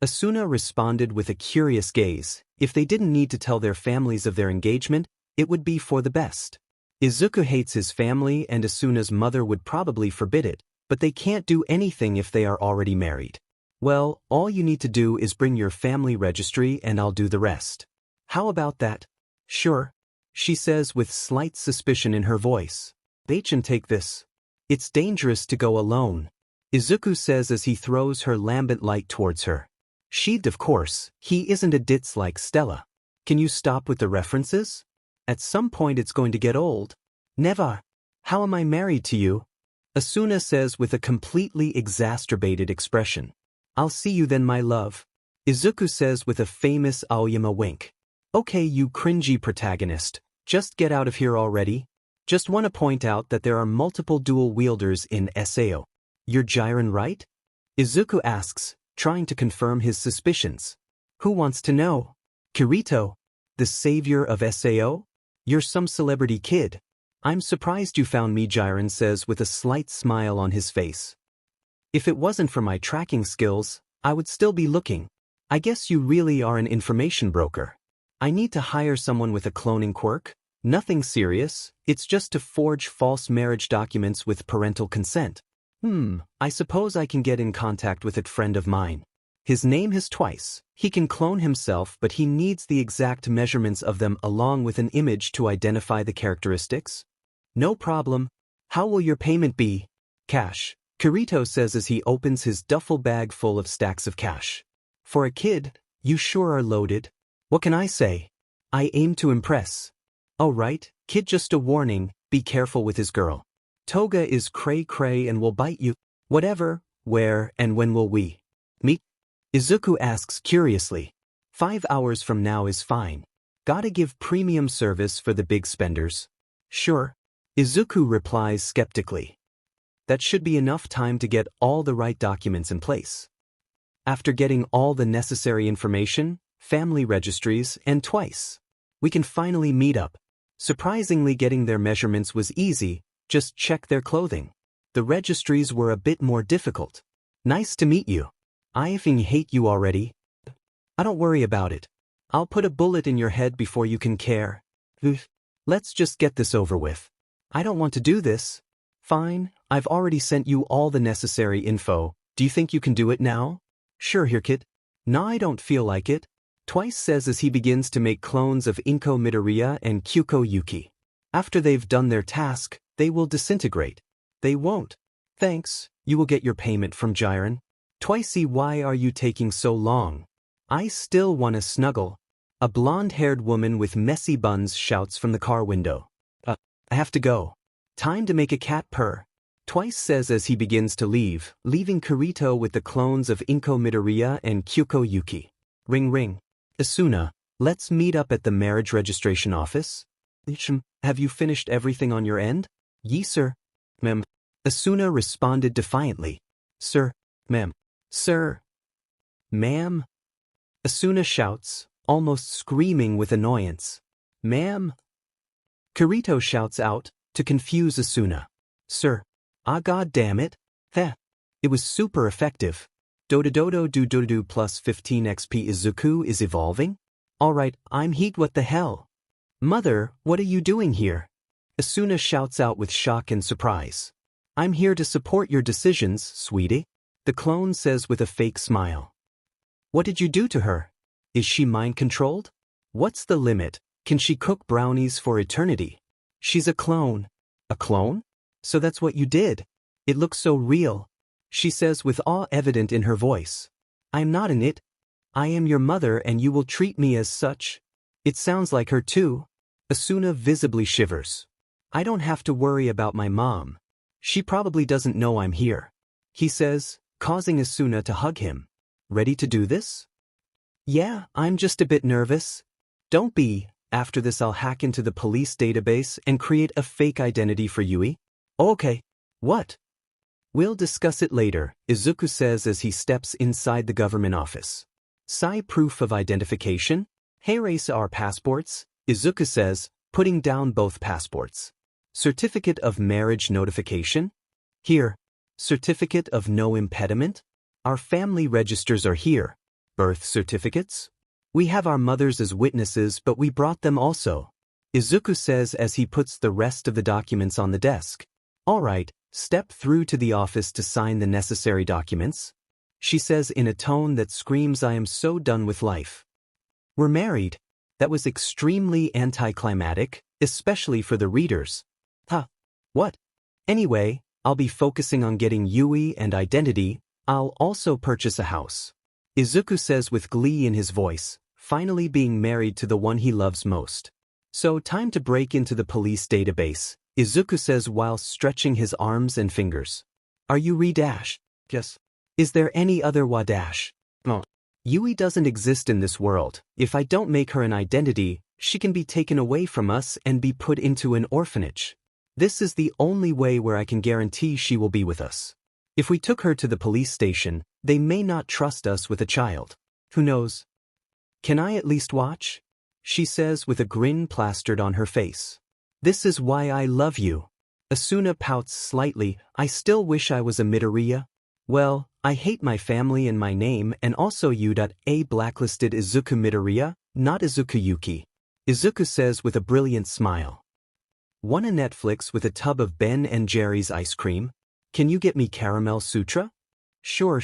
Asuna responded with a curious gaze. If they didn't need to tell their families of their engagement, it would be for the best. Izuku hates his family and Asuna's mother would probably forbid it, but they can't do anything if they are already married. Well, all you need to do is bring your family registry and I'll do the rest. How about that? Sure, she says with slight suspicion in her voice. They can take this. It's dangerous to go alone, Izuku says as he throws her lambent light towards her. Sheathed, of course, he isn't a ditz like Stella. Can you stop with the references? At some point it's going to get old. Never. How am I married to you? Asuna says with a completely exacerbated expression. I'll see you then, my love. Izuku says with a famous Aoyama wink. Okay, you cringy protagonist, just get out of here already. Just want to point out that there are multiple dual wielders in SAO. You're Jiren, right? Izuku asks, trying to confirm his suspicions. Who wants to know? Kirito, the savior of SAO? You're some celebrity kid. I'm surprised you found me, Jiren says with a slight smile on his face. If it wasn't for my tracking skills, I would still be looking. I guess you really are an information broker. I need to hire someone with a cloning quirk. Nothing serious, it's just to forge false marriage documents with parental consent. I suppose I can get in contact with a friend of mine. His name is Twice. He can clone himself, but he needs the exact measurements of them along with an image to identify the characteristics. No problem. How will your payment be? Cash, Kirito says as he opens his duffel bag full of stacks of cash. For a kid, you sure are loaded. What can I say? I aim to impress. Oh right, kid, just a warning, be careful with his girl. Toga is cray-cray and will bite you. Whatever, where and when will we meet? Izuku asks curiously. 5 hours from now is fine. Gotta give premium service for the big spenders. Sure. Izuku replies skeptically. That should be enough time to get all the right documents in place. After getting all the necessary information, family registries, and Twice, we can finally meet up. Surprisingly, getting their measurements was easy, just check their clothing. The registries were a bit more difficult. Nice to meet you. I effing hate you already. I don't worry about it. I'll put a bullet in your head before you can care. Let's just get this over with. I don't want to do this. Fine, I've already sent you all the necessary info. Do you think you can do it now? Sure, here, kid. Nah, I don't feel like it. Twice says as he begins to make clones of Inko Midoriya and Kyuko Yuki. After they've done their task, they will disintegrate. They won't. Thanks, you will get your payment from Jiren. Twicey, why are you taking so long? I still want to snuggle. A blonde-haired woman with messy buns shouts from the car window. I have to go. Time to make a cat purr. Twice says as he begins to leave, leaving Kirito with the clones of Inko Midoriya and Kyuko Yuki. Ring ring. Asuna, let's meet up at the marriage registration office. Have you finished everything on your end? Ye, sir. Ma'am. Asuna responded defiantly. Sir. Ma'am. Sir. Ma'am. Asuna shouts, almost screaming with annoyance. Ma'am. Kirito shouts out, to confuse Asuna. Sir. Ah, god damn it. Heh. It was super effective. Dodododo do dodo plus 15 XP. Izuku is evolving? Alright, I'm heat, what the hell? Mother, what are you doing here? Asuna shouts out with shock and surprise. I'm here to support your decisions, sweetie. The clone says with a fake smile. What did you do to her? Is she mind-controlled? What's the limit? Can she cook brownies for eternity? She's a clone. A clone? So that's what you did. It looks so real, she says with awe evident in her voice. I'm not an it. I am your mother and you will treat me as such. It sounds like her too. Asuna visibly shivers. I don't have to worry about my mom. She probably doesn't know I'm here, he says, causing Asuna to hug him. Ready to do this? Yeah, I'm just a bit nervous. Don't be. After this I'll hack into the police database and create a fake identity for Yui. Okay. What? We'll discuss it later, Izuku says as he steps inside the government office. Sai proof of identification? Here are passports, Izuku says, putting down both passports. Certificate of marriage notification? Here. Certificate of no impediment? Our family registers are here. Birth certificates? We have our mothers as witnesses, but we brought them also, Izuku says as he puts the rest of the documents on the desk. All right, step through to the office to sign the necessary documents, she says in a tone that screams I am so done with life. We're married. That was extremely anticlimactic, especially for the readers. Huh. What? Anyway, I'll be focusing on getting Yui and identity. I'll also purchase a house, Izuku says with glee in his voice, finally being married to the one he loves most. So time to break into the police database, Izuku says while stretching his arms and fingers. Are you re-dash? Yes. Is there any other wa-dash? No. Yui doesn't exist in this world. If I don't make her an identity, she can be taken away from us and be put into an orphanage. This is the only way where I can guarantee she will be with us. If we took her to the police station, they may not trust us with a child. Who knows? Can I at least watch? She says with a grin plastered on her face. This is why I love you. Asuna pouts slightly. I still wish I was a Midoriya. Well, I hate my family and my name and also you.A blacklisted Izuku Midoriya, not Izuku Yuki. Izuku says with a brilliant smile. Want a Netflix with a tub of Ben and Jerry's ice cream? Can you get me Caramel Sutra? Sure.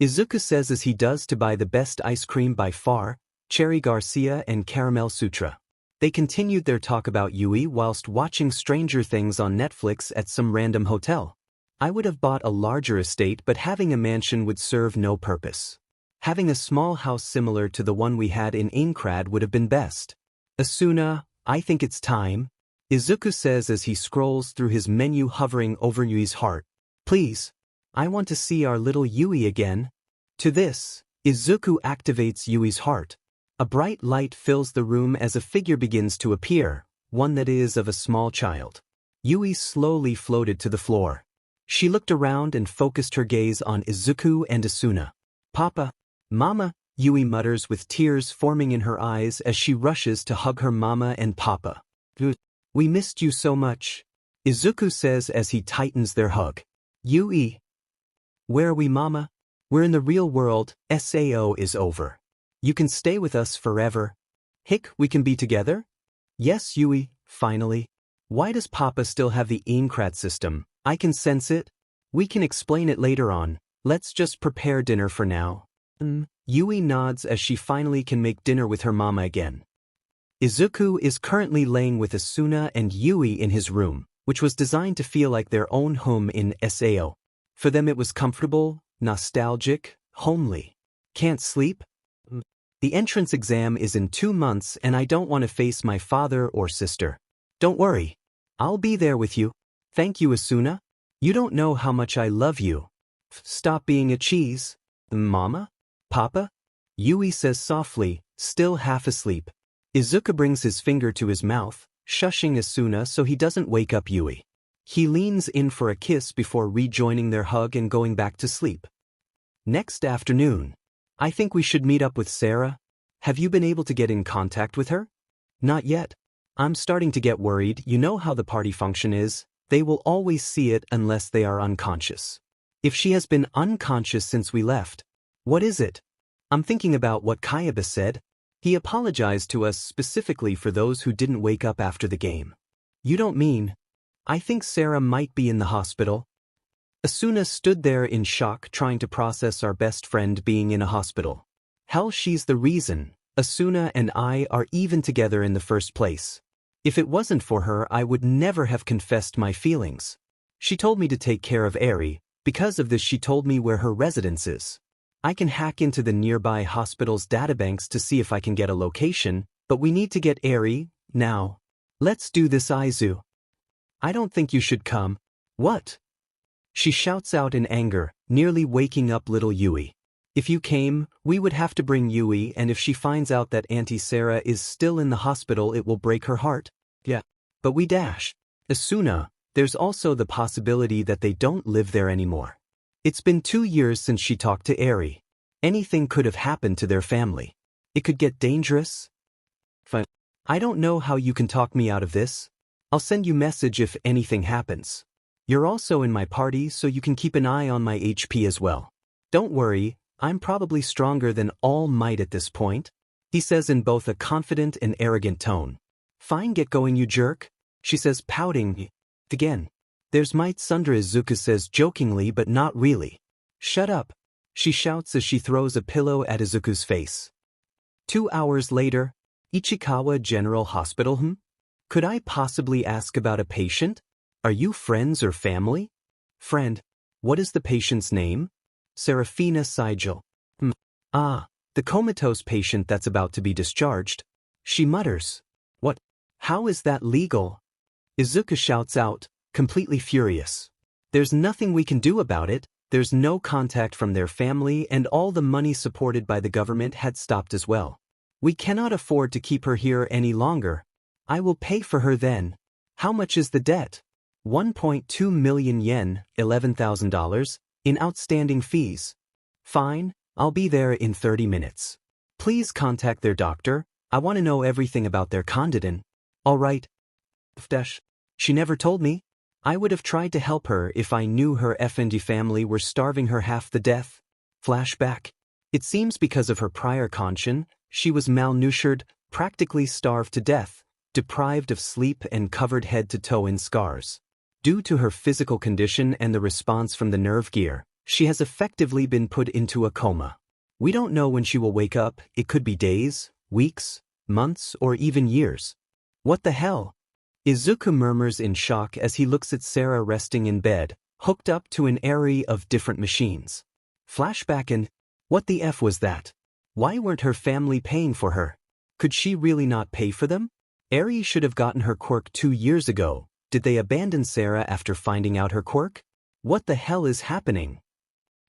Izuku says as he does to buy the best ice cream by far, Cherry Garcia and Caramel Sutra. They continued their talk about Yui whilst watching Stranger Things on Netflix at some random hotel. I would have bought a larger estate, but having a mansion would serve no purpose. Having a small house similar to the one we had in Inkrad would have been best. Asuna, I think it's time, Izuku says as he scrolls through his menu hovering over Yui's heart. Please. I want to see our little Yui again. To this, Izuku activates Yui's heart. A bright light fills the room as a figure begins to appear, one that is of a small child. Yui slowly floated to the floor. She looked around and focused her gaze on Izuku and Asuna. Papa, Mama, Yui mutters with tears forming in her eyes as she rushes to hug her mama and papa. We missed you so much, Izuku says as he tightens their hug. Yui. Where are we, Mama? We're in the real world. SAO is over. You can stay with us forever. Hick, we can be together? Yes, Yui, finally. Why does Papa still have the Aincrad system? I can sense it. We can explain it later on. Let's just prepare dinner for now. Yui nods as she finally can make dinner with her mama again. Izuku is currently laying with Asuna and Yui in his room, which was designed to feel like their own home in SAO. For them it was comfortable, nostalgic, homely. Can't sleep? The entrance exam is in 2 months and I don't want to face my father or sister. Don't worry. I'll be there with you. Thank you, Asuna. You don't know how much I love you. Stop being a cheese. Mama? Papa? Yui says softly, still half asleep. Izuku brings his finger to his mouth, shushing Asuna so he doesn't wake up Yui. He leans in for a kiss before rejoining their hug and going back to sleep. Next afternoon. I think we should meet up with Sarah. Have you been able to get in contact with her? Not yet. I'm starting to get worried. You know how the party function is. They will always see it unless they are unconscious. If she has been unconscious since we left, what is it? I'm thinking about what Kayaba said. He apologized to us specifically for those who didn't wake up after the game. You don't mean? I think Sarah might be in the hospital. Asuna stood there in shock trying to process our best friend being in a hospital. Hell, she's the reason Asuna and I are even together in the first place. If it wasn't for her, I would never have confessed my feelings. She told me to take care of Eri. Because of this, she told me where her residence is. I can hack into the nearby hospital's databanks to see if I can get a location, but we need to get Eri, now. Let's do this, Izu. I don't think you should come. What? She shouts out in anger, nearly waking up little Yui. If you came, we would have to bring Yui, and if she finds out that Auntie Sarah is still in the hospital, it will break her heart. Yeah. But we dash. Asuna, there's also the possibility that they don't live there anymore. It's been 2 years since she talked to Eri. Anything could have happened to their family. It could get dangerous. Fine. I don't know how you can talk me out of this. I'll send you message if anything happens. You're also in my party, so you can keep an eye on my HP as well. Don't worry, I'm probably stronger than All Might at this point, he says in both a confident and arrogant tone. Fine, get going, you jerk, she says, pouting. Again. There's might Sundra, Izuku says jokingly but not really. Shut up, she shouts as she throws a pillow at Izuku's face. 2 hours later, Ichikawa General Hospital. Could I possibly ask about a patient? Are you friends or family? Friend. What is the patient's name? Serafina Sigil. Ah, the comatose patient that's about to be discharged. She mutters. What? How is that legal? Izuku shouts out, completely furious. There's nothing we can do about it. There's no contact from their family, and all the money supported by the government had stopped as well. We cannot afford to keep her here any longer. I will pay for her then. How much is the debt? 1.2 million yen, $11,000, in outstanding fees. Fine, I'll be there in 30 minutes. Please contact their doctor. I want to know everything about their condition. All right. She never told me. I would have tried to help her if I knew her FND family were starving her half to death. Flashback. It seems because of her prior condition, she was malnourished, practically starved to death, deprived of sleep and covered head to toe in scars. Due to her physical condition and the response from the Nervegear, she has effectively been put into a coma. We don't know when she will wake up. It could be days, weeks, months, or even years. What the hell? Izuku murmurs in shock as he looks at Sarah resting in bed, hooked up to an array of different machines. Flashback and, what the F was that? Why weren't her family paying for her? Could she really not pay for them? Eri should have gotten her quirk 2 years ago. Did they abandon Sarah after finding out her quirk? What the hell is happening?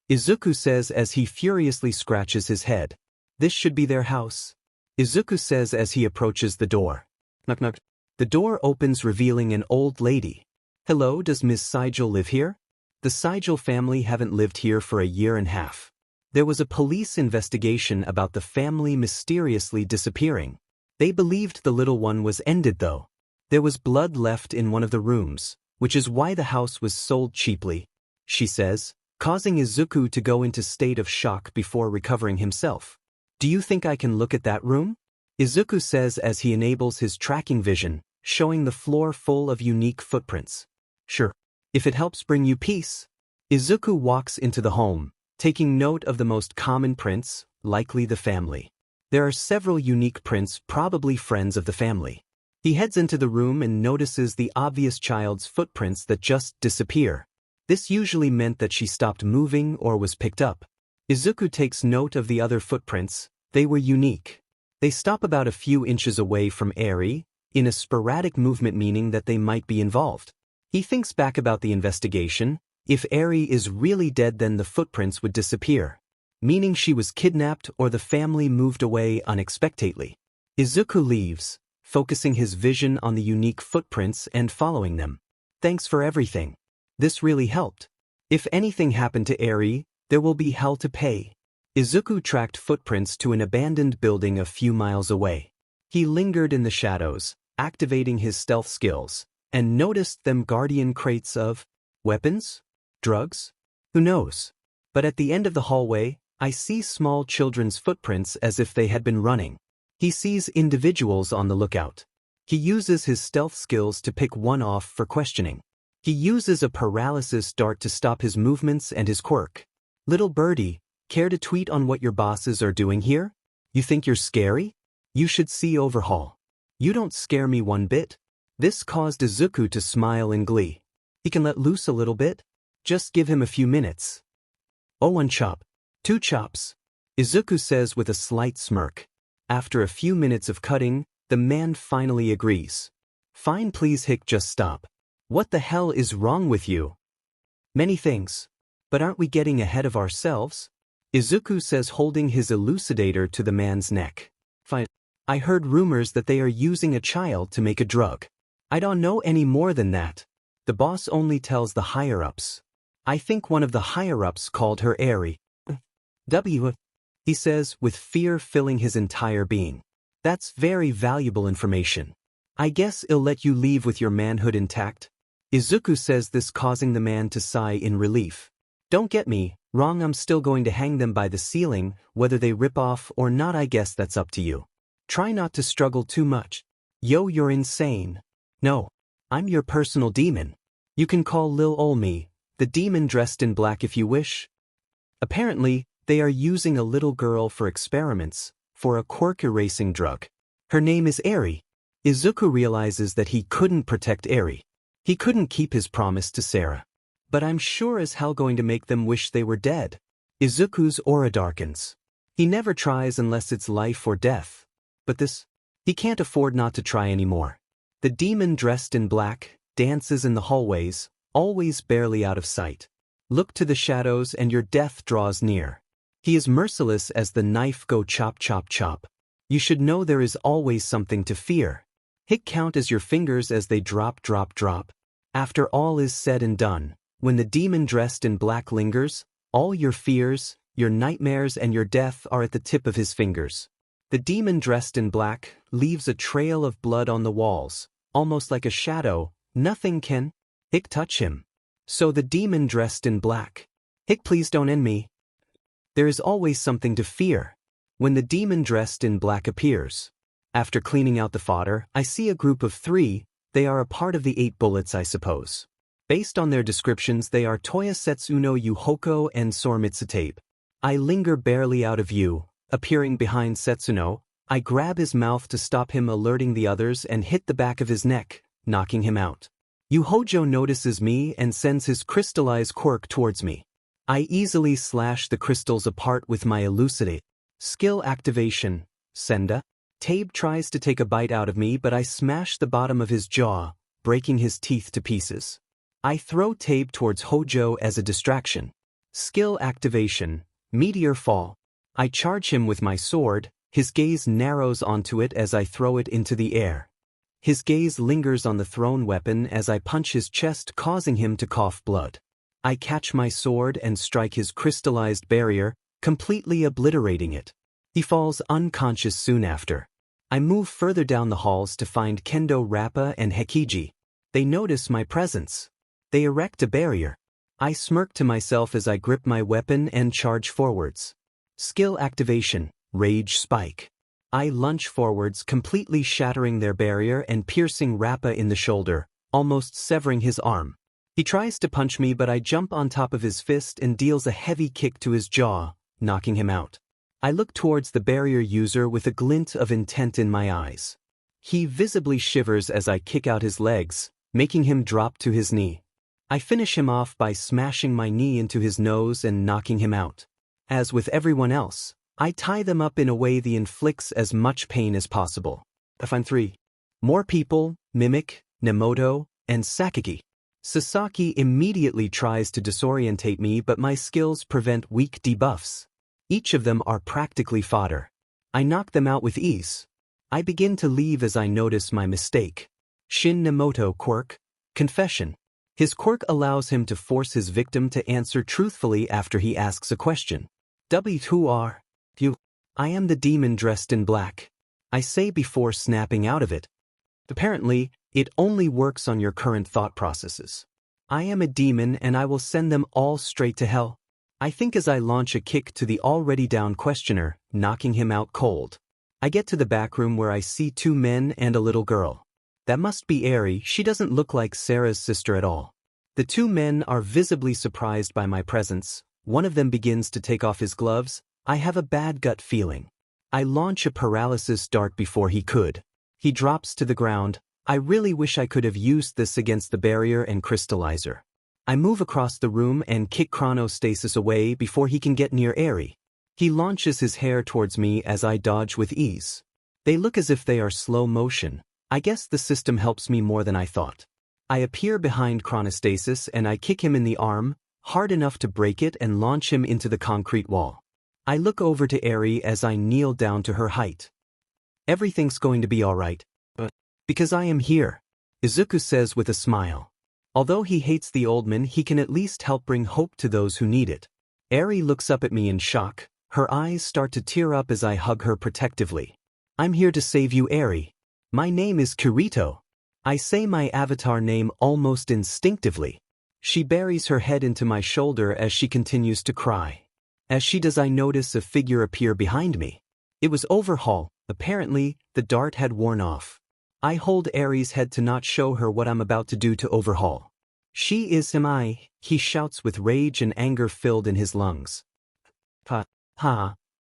Izuku says as he furiously scratches his head. This should be their house. Izuku says as he approaches the door. Knock knock. The door opens, revealing an old lady. Hello, does Ms. Sigil live here? The Sigil family haven't lived here for a year and a half. There was a police investigation about the family mysteriously disappearing. They believed the little one was ended though. There was blood left in one of the rooms, which is why the house was sold cheaply, she says, causing Izuku to go into state of shock before recovering himself. Do you think I can look at that room? Izuku says as he enables his tracking vision, showing the floor full of unique footprints. Sure. If it helps bring you peace. Izuku walks into the home, taking note of the most common prints, likely the family. There are several unique prints, probably friends of the family. He heads into the room and notices the obvious child's footprints that just disappear. This usually meant that she stopped moving or was picked up. Izuku takes note of the other footprints. They were unique. They stop about a few inches away from Eri, in a sporadic movement, meaning that they might be involved. He thinks back about the investigation. If Eri is really dead, then the footprints would disappear, meaning she was kidnapped or the family moved away unexpectedly. Izuku leaves, focusing his vision on the unique footprints and following them. Thanks for everything. This really helped. If anything happened to Eri, there will be hell to pay. Izuku tracked footprints to an abandoned building a few miles away. He lingered in the shadows, activating his stealth skills, and noticed them guardian crates of weapons? Drugs? Who knows? But at the end of the hallway, I see small children's footprints as if they had been running. He sees individuals on the lookout. He uses his stealth skills to pick one off for questioning. He uses a paralysis dart to stop his movements and his quirk. Little birdie, care to tweet on what your bosses are doing here? You think you're scary? You should see Overhaul. You don't scare me one bit. This caused Izuku to smile in glee. He can let loose a little bit. Just give him a few minutes. Oh, 1 chop. 2 chops. Izuku says with a slight smirk. After a few minutes of cutting, the man finally agrees. Fine, please Hick, just stop. What the hell is wrong with you? Many things. But aren't we getting ahead of ourselves? Izuku says, holding his elucidator to the man's neck. Fine. I heard rumors that they are using a child to make a drug. I don't know any more than that. The boss only tells the higher-ups. I think one of the higher-ups called her Eri. He says, with fear filling his entire being. That's very valuable information. I guess I'll let you leave with your manhood intact. Izuku says, this causing the man to sigh in relief. Don't get me wrong, I'm still going to hang them by the ceiling, whether they rip off or not. I guess that's up to you. Try not to struggle too much. Yo, you're insane. No. I'm your personal demon. You can call Lil Ol me, the demon dressed in black if you wish. Apparently, they are using a little girl for experiments, for a quirk erasing drug. Her name is Eri. Izuku realizes that he couldn't protect Eri. He couldn't keep his promise to Sarah. But I'm sure as hell going to make them wish they were dead. Izuku's aura darkens. He never tries unless it's life or death. But this, he can't afford not to try anymore. The demon dressed in black dances in the hallways, always barely out of sight. Look to the shadows and your death draws near. He is merciless as the knife go chop chop chop. You should know there is always something to fear. Hit count as your fingers as they drop drop drop. After all is said and done, when the demon dressed in black lingers, all your fears, your nightmares and your death are at the tip of his fingers. The demon dressed in black leaves a trail of blood on the walls, almost like a shadow. Nothing can Hick touch him. So the demon dressed in black. Hick, please don't end me. There is always something to fear. When the demon dressed in black appears. After cleaning out the fodder, I see a group of 3, they are a part of the 8 bullets I suppose. Based on their descriptions they are Toya Setsuno Yuhoko and Sormitsutabe. I linger barely out of view, appearing behind Setsuno, I grab his mouth to stop him alerting the others and hit the back of his neck, knocking him out. Yuhojo notices me and sends his crystallized quirk towards me. I easily slash the crystals apart with my elucidate. Skill activation, Senda. Tabe tries to take a bite out of me but I smash the bottom of his jaw, breaking his teeth to pieces. I throw Tabe towards Hojo as a distraction. Skill activation, Meteor Fall. I charge him with my sword, his gaze narrows onto it as I throw it into the air. His gaze lingers on the thrown weapon as I punch his chest causing him to cough blood. I catch my sword and strike his crystallized barrier, completely obliterating it. He falls unconscious soon after. I move further down the halls to find Kendo Rappa and Hekiji. They notice my presence. They erect a barrier. I smirk to myself as I grip my weapon and charge forwards. Skill activation, Rage Spike. I lunge forwards, completely shattering their barrier and piercing Rappa in the shoulder, almost severing his arm. He tries to punch me but I jump on top of his fist and deals a heavy kick to his jaw, knocking him out. I look towards the barrier user with a glint of intent in my eyes. He visibly shivers as I kick out his legs, making him drop to his knee. I finish him off by smashing my knee into his nose and knocking him out. As with everyone else, I tie them up in a way that inflicts as much pain as possible. I find 3 more people, Mimic, Nemoto, and Sakagi. Sasaki immediately tries to disorientate me but my skills prevent weak debuffs. Each of them are practically fodder. I knock them out with ease. I begin to leave as I notice my mistake. Shin Nemoto quirk, Confession. His quirk allows him to force his victim to answer truthfully after he asks a question. Who are you? I am the demon dressed in black. I say before snapping out of it. Apparently, it only works on your current thought processes. I am a demon and I will send them all straight to hell. I think as I launch a kick to the already down questioner, knocking him out cold. I get to the back room where I see 2 men and a little girl. That must be Eri, she doesn't look like Sarah's sister at all. The 2 men are visibly surprised by my presence. One of them begins to take off his gloves. I have a bad gut feeling. I launch a paralysis dart before he could. He drops to the ground. I really wish I could have used this against the barrier and crystallizer. I move across the room and kick chronostasis away before he can get near Eri. He launches his hair towards me as I dodge with ease. They look as if they are slow motion. I guess the system helps me more than I thought. I appear behind chronostasis and I kick him in the arm, hard enough to break it and launch him into the concrete wall. I look over to Eri as I kneel down to her height. Everything's going to be alright. Because I am here, Izuku says with a smile. Although he hates the old man, he can at least help bring hope to those who need it. Eri looks up at me in shock. Her eyes start to tear up as I hug her protectively. I'm here to save you, Eri. My name is Kirito. I say my avatar name almost instinctively. She buries her head into my shoulder as she continues to cry. As she does, I notice a figure appear behind me. It was Overhaul. Apparently, the dart had worn off. I hold Eri's head to not show her what I'm about to do to Overhaul. She is him, he shouts with rage and anger filled in his lungs.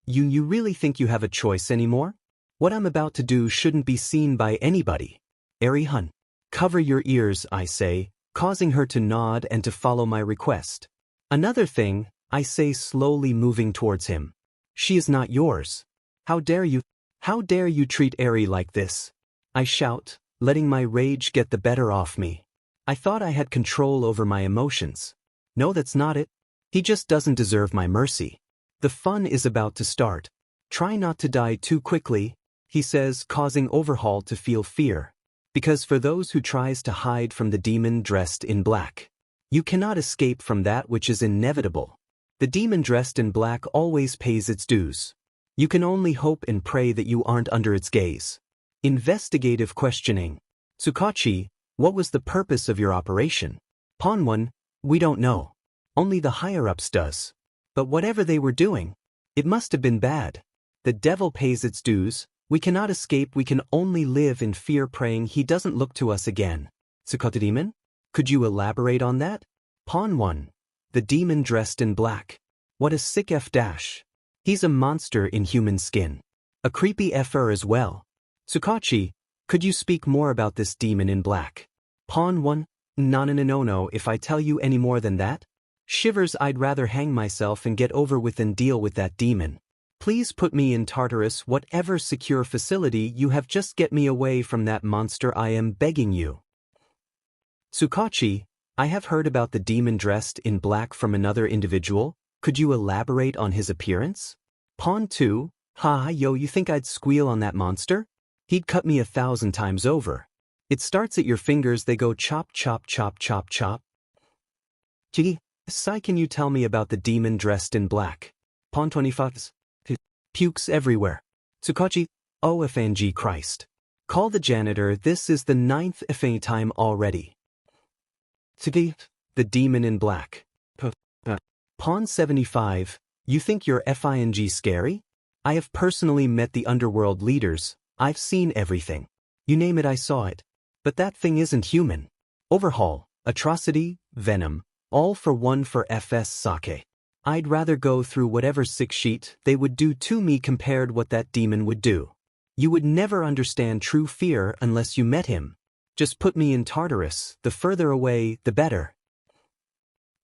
You really think you have a choice anymore? What I'm about to do shouldn't be seen by anybody. Eri-hun, cover your ears, I say, causing her to nod and to follow my request. Another thing, I say slowly moving towards him. She is not yours. How dare you treat Eri like this? I shout, letting my rage get the better of me. I thought I had control over my emotions. No, that's not it. He just doesn't deserve my mercy. The fun is about to start. Try not to die too quickly, he says, causing Overhaul to feel fear. Because for those who tries to hide from the demon dressed in black, you cannot escape from that which is inevitable. The demon dressed in black always pays its dues. You can only hope and pray that you aren't under its gaze. Investigative questioning. Tsukachi, what was the purpose of your operation? Pawn 1, we don't know. Only the higher-ups does. But whatever they were doing, it must have been bad. The devil pays its dues. We cannot escape, we can only live in fear, praying he doesn't look to us again. Tsukata demon? Could you elaborate on that? Pawn 1. The demon dressed in black. What a sick F-dash. He's a monster in human skin. A creepy F-er as well. Tsukachi, could you speak more about this demon in black? Pawn 1. No, if I tell you any more than that? Shivers, I'd rather hang myself and get over with than deal with that demon. Please put me in Tartarus, whatever secure facility you have, just get me away from that monster, I am begging you. Tsukachi, I have heard about the demon dressed in black from another individual. Could you elaborate on his appearance? Pawn 2. Yo, you think I'd squeal on that monster? He'd cut me 1,000 times over. It starts at your fingers, they go chop chop chop chop chop. Gee, Sai, can you tell me about the demon dressed in black? Pawn 25. Pukes everywhere. Tsukachi, OFNG Christ. Call the janitor, this is the 9th FA time already. Tsuki, the demon in black. Pawn 75, you think you're FING scary? I have personally met the underworld leaders, I've seen everything. You name it, I saw it. But that thing isn't human. Overhaul, atrocity, venom, all for one for FS sake. I'd rather go through whatever sick sheet they would do to me compared what that demon would do. You would never understand true fear unless you met him. Just put me in Tartarus, the further away, the better.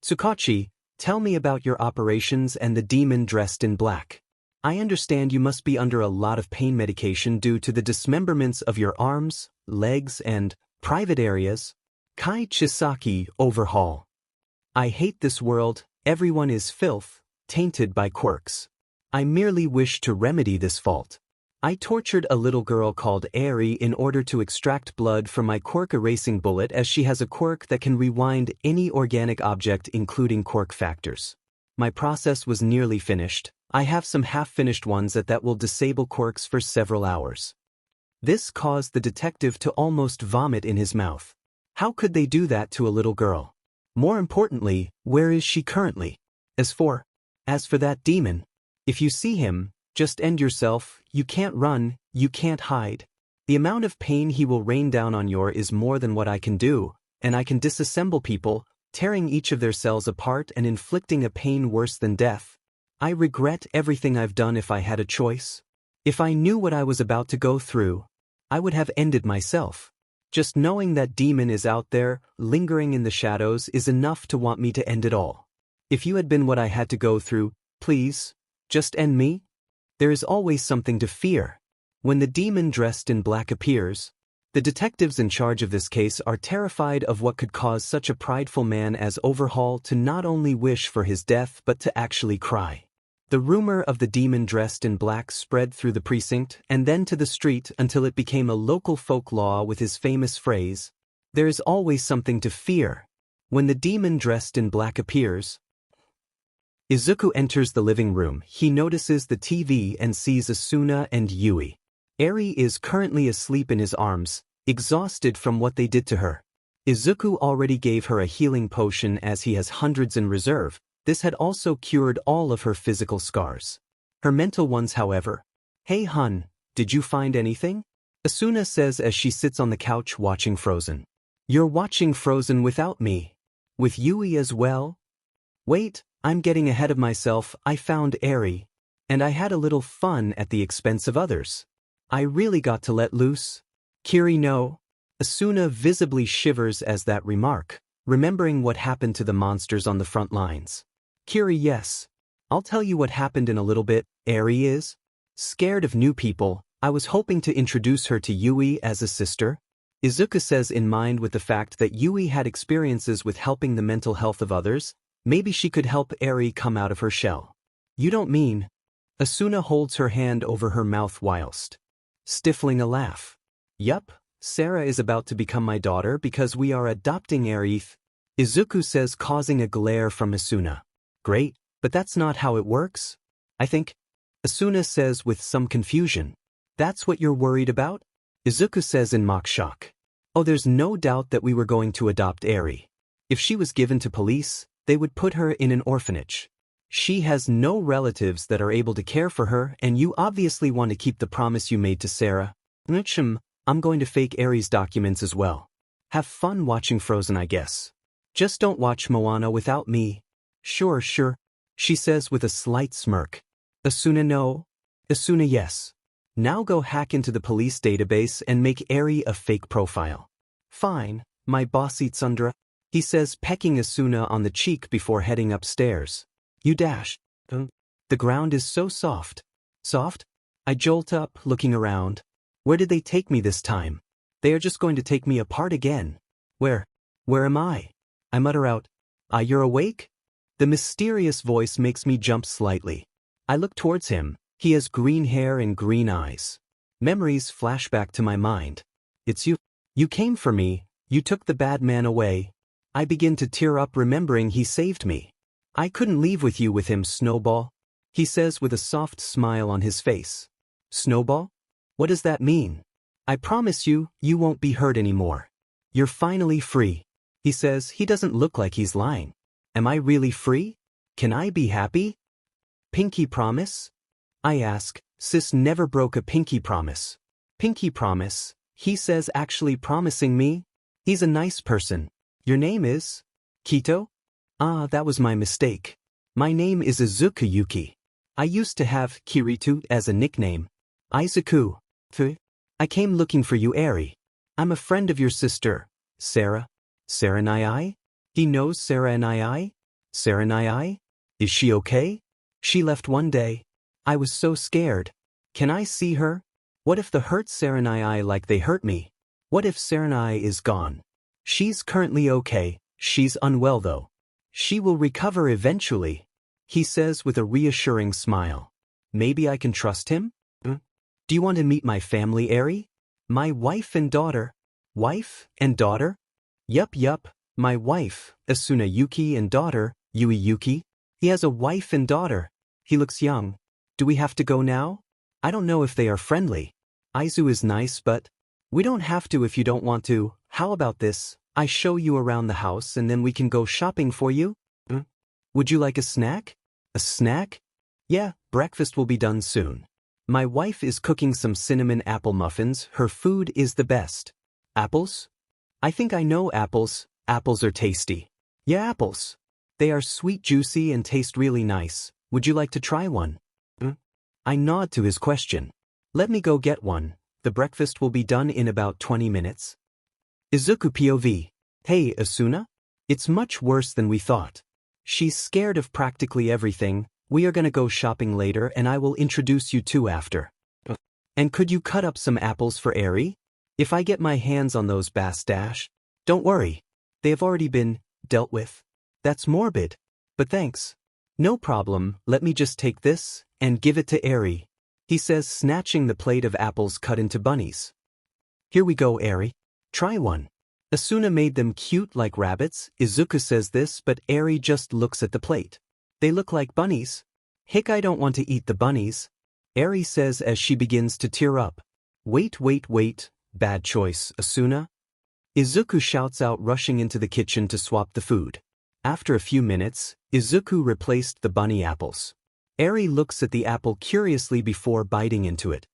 Tsukachi, tell me about your operations and the demon dressed in black. I understand you must be under a lot of pain medication due to the dismemberments of your arms, legs, and private areas. Kai Chisaki, Overhaul. I hate this world. Everyone is filth, tainted by quirks. I merely wish to remedy this fault. I tortured a little girl called Eri in order to extract blood from my quirk erasing bullet, as she has a quirk that can rewind any organic object including quirk factors. My process was nearly finished. I have some half-finished ones that will disable quirks for several hours. This caused the detective to almost vomit in his mouth. How could they do that to a little girl? More importantly, where is she currently? As for that demon, if you see him, just end yourself. You can't run, you can't hide. The amount of pain he will rain down on you is more than what I can do, and I can disassemble people, tearing each of their cells apart and inflicting a pain worse than death. I regret everything I've done. If I had a choice, if I knew what I was about to go through, I would have ended myself. Just knowing that demon is out there, lingering in the shadows, is enough to want me to end it all. If you had been what I had to go through, please, just end me? There is always something to fear. When the demon dressed in black appears, the detectives in charge of this case are terrified of what could cause such a prideful man as Overhaul to not only wish for his death but to actually cry. The rumor of the demon dressed in black spread through the precinct and then to the street until it became a local folklore with his famous phrase, "There is always something to fear." When the demon dressed in black appears, Izuku enters the living room. He notices the TV and sees Asuna and Yui. Eri is currently asleep in his arms, exhausted from what they did to her. Izuku already gave her a healing potion as he has hundreds in reserve. This had also cured all of her physical scars. Her mental ones, however. "Hey hun, did you find anything?" Asuna says as she sits on the couch watching Frozen. "You're watching Frozen without me. With Yui as well?" "Wait, I'm getting ahead of myself. I found Eri. And I had a little fun at the expense of others. I really got to let loose." "Kiri no." Asuna visibly shivers as that remark, remembering what happened to the monsters on the front lines. "Kiri, yes. I'll tell you what happened in a little bit." Eri is scared of new people. "I was hoping to introduce her to Yui as a sister." Izuku says, in mind with the fact that Yui had experiences with helping the mental health of others, maybe she could help Eri come out of her shell. "You don't mean..." Asuna holds her hand over her mouth whilst stifling a laugh. "Yup, Sarah is about to become my daughter because we are adopting Eri," Izuku says, causing a glare from Asuna. "Great, but that's not how it works, I think," Asuna says with some confusion. "That's what you're worried about?" Izuku says in mock shock. "Oh, there's no doubt that we were going to adopt Eri. If she was given to police, they would put her in an orphanage. She has no relatives that are able to care for her, and you obviously want to keep the promise you made to Sarah." "I'm going to fake Eri's documents as well. Have fun watching Frozen, I guess. Just don't watch Moana without me." Sure, she says with a slight smirk. "Asuna no." "Asuna yes. Now go hack into the police database and make Eri a fake profile." "Fine, my bossy Tsundra," he says, pecking Asuna on the cheek before heading upstairs. "You dash." The ground is so soft." "Soft?" I jolt up, looking around. Where did they take me this time? They are just going to take me apart again. Where am I?" I mutter out, "You're awake?" The mysterious voice makes me jump slightly. I look towards him. He has green hair and green eyes. Memories flash back to my mind. "It's you. You came for me. You took the bad man away." I begin to tear up remembering he saved me. "I couldn't leave with you with him, Snowball," he says with a soft smile on his face. "Snowball? What does that mean?" "I promise you, you won't be hurt anymore. You're finally free," he says. He doesn't look like he's lying. Am I really free? Can I be happy? "Pinky promise?" I ask. Sis never broke a pinky promise. "Pinky promise," he says, actually promising me. He's a nice person. "Your name is Kito?" "Ah, that was my mistake. My name is Izuku Yuki. I used to have Kiritu as a nickname. Izuku. I came looking for you, Eri. I'm a friend of your sister, Sarah." "Sarah Nai?" He knows Sarah Nai? "Sarah Nai? Is she okay?" "She left one day. I was so scared. Can I see her? What if the hurt Sarah Nai like they hurt me? What if Sarah Nai is gone?" "She's currently okay. She's unwell though. She will recover eventually," he says with a reassuring smile. "Maybe I can trust him?" "Do you want to meet my family, Eri? My wife and daughter." "Wife and daughter?" Yup. My wife, Asuna Yuki, and daughter, Yui Yuki. He has a wife and daughter. He looks young. "Do we have to go now?" "I don't know if they are friendly. Izu is nice, but..." "We don't have to if you don't want to. How about this? I show you around the house and then we can go shopping for you?" "Would you like a snack?" "A snack?" "Yeah, breakfast will be done soon. My wife is cooking some cinnamon apple muffins. Her food is the best." "Apples?" "I think I know apples. Apples are tasty." "Yeah, apples. They are sweet, juicy, and taste really nice. Would you like to try one?" I nod to his question. "Let me go get one. The breakfast will be done in about 20 minutes. Izuku POV. Hey, Asuna? It's much worse than we thought. She's scared of practically everything. We are gonna go shopping later and I will introduce you two after. And could you cut up some apples for Eri? If I get my hands on those bastache? Don't worry. They have already been dealt with. That's morbid. But thanks. No problem, let me just take this and give it to Eri, he says, snatching the plate of apples cut into bunnies. Here we go, Eri. Try one. Asuna made them cute like rabbits. Izuku says this, but Eri just looks at the plate. They look like bunnies. Hick, I don't want to eat the bunnies, Eri says as she begins to tear up. Wait, bad choice, Asuna. Izuku shouts out, rushing into the kitchen to swap the food. After a few minutes, Izuku replaced the bunny apples. Eri looks at the apple curiously before biting into it.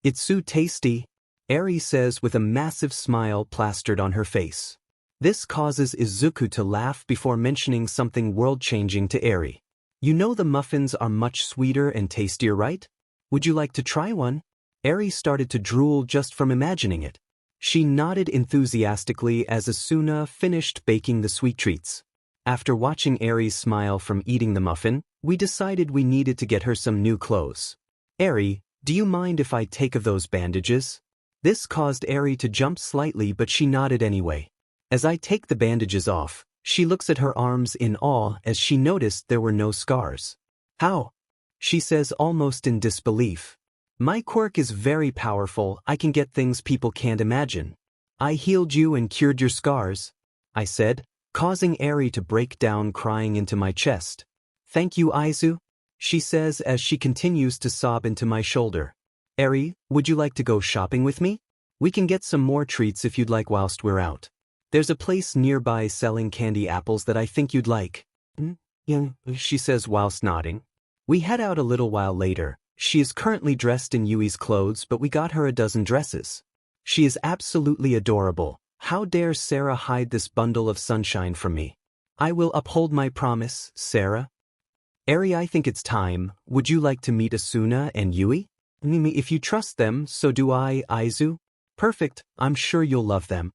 It's so tasty, Eri says with a massive smile plastered on her face. This causes Izuku to laugh before mentioning something world-changing to Eri. You know the muffins are much sweeter and tastier, right? Would you like to try one? Eri started to drool just from imagining it. She nodded enthusiastically as Asuna finished baking the sweet treats. After watching Eri's smile from eating the muffin, we decided we needed to get her some new clothes. Eri, do you mind if I take of those bandages? This caused Eri to jump slightly, but she nodded anyway. As I take the bandages off, she looks at her arms in awe as she noticed there were no scars. How? She says, almost in disbelief. My quirk is very powerful. I can get things people can't imagine. I healed you and cured your scars, I said, causing Eri to break down crying into my chest. Thank you, Izu, she says as she continues to sob into my shoulder. Eri, would you like to go shopping with me? We can get some more treats if you'd like whilst we're out. There's a place nearby selling candy apples that I think you'd like. Yeah, she says whilst nodding. We head out a little while later. She is currently dressed in Yui's clothes, but we got her a dozen dresses. She is absolutely adorable. How dare Sarah hide this bundle of sunshine from me? I will uphold my promise, Sarah. Eri, I think it's time. Would you like to meet Asuna and Yui? If you trust them, so do I, Izu. Perfect, I'm sure you'll love them.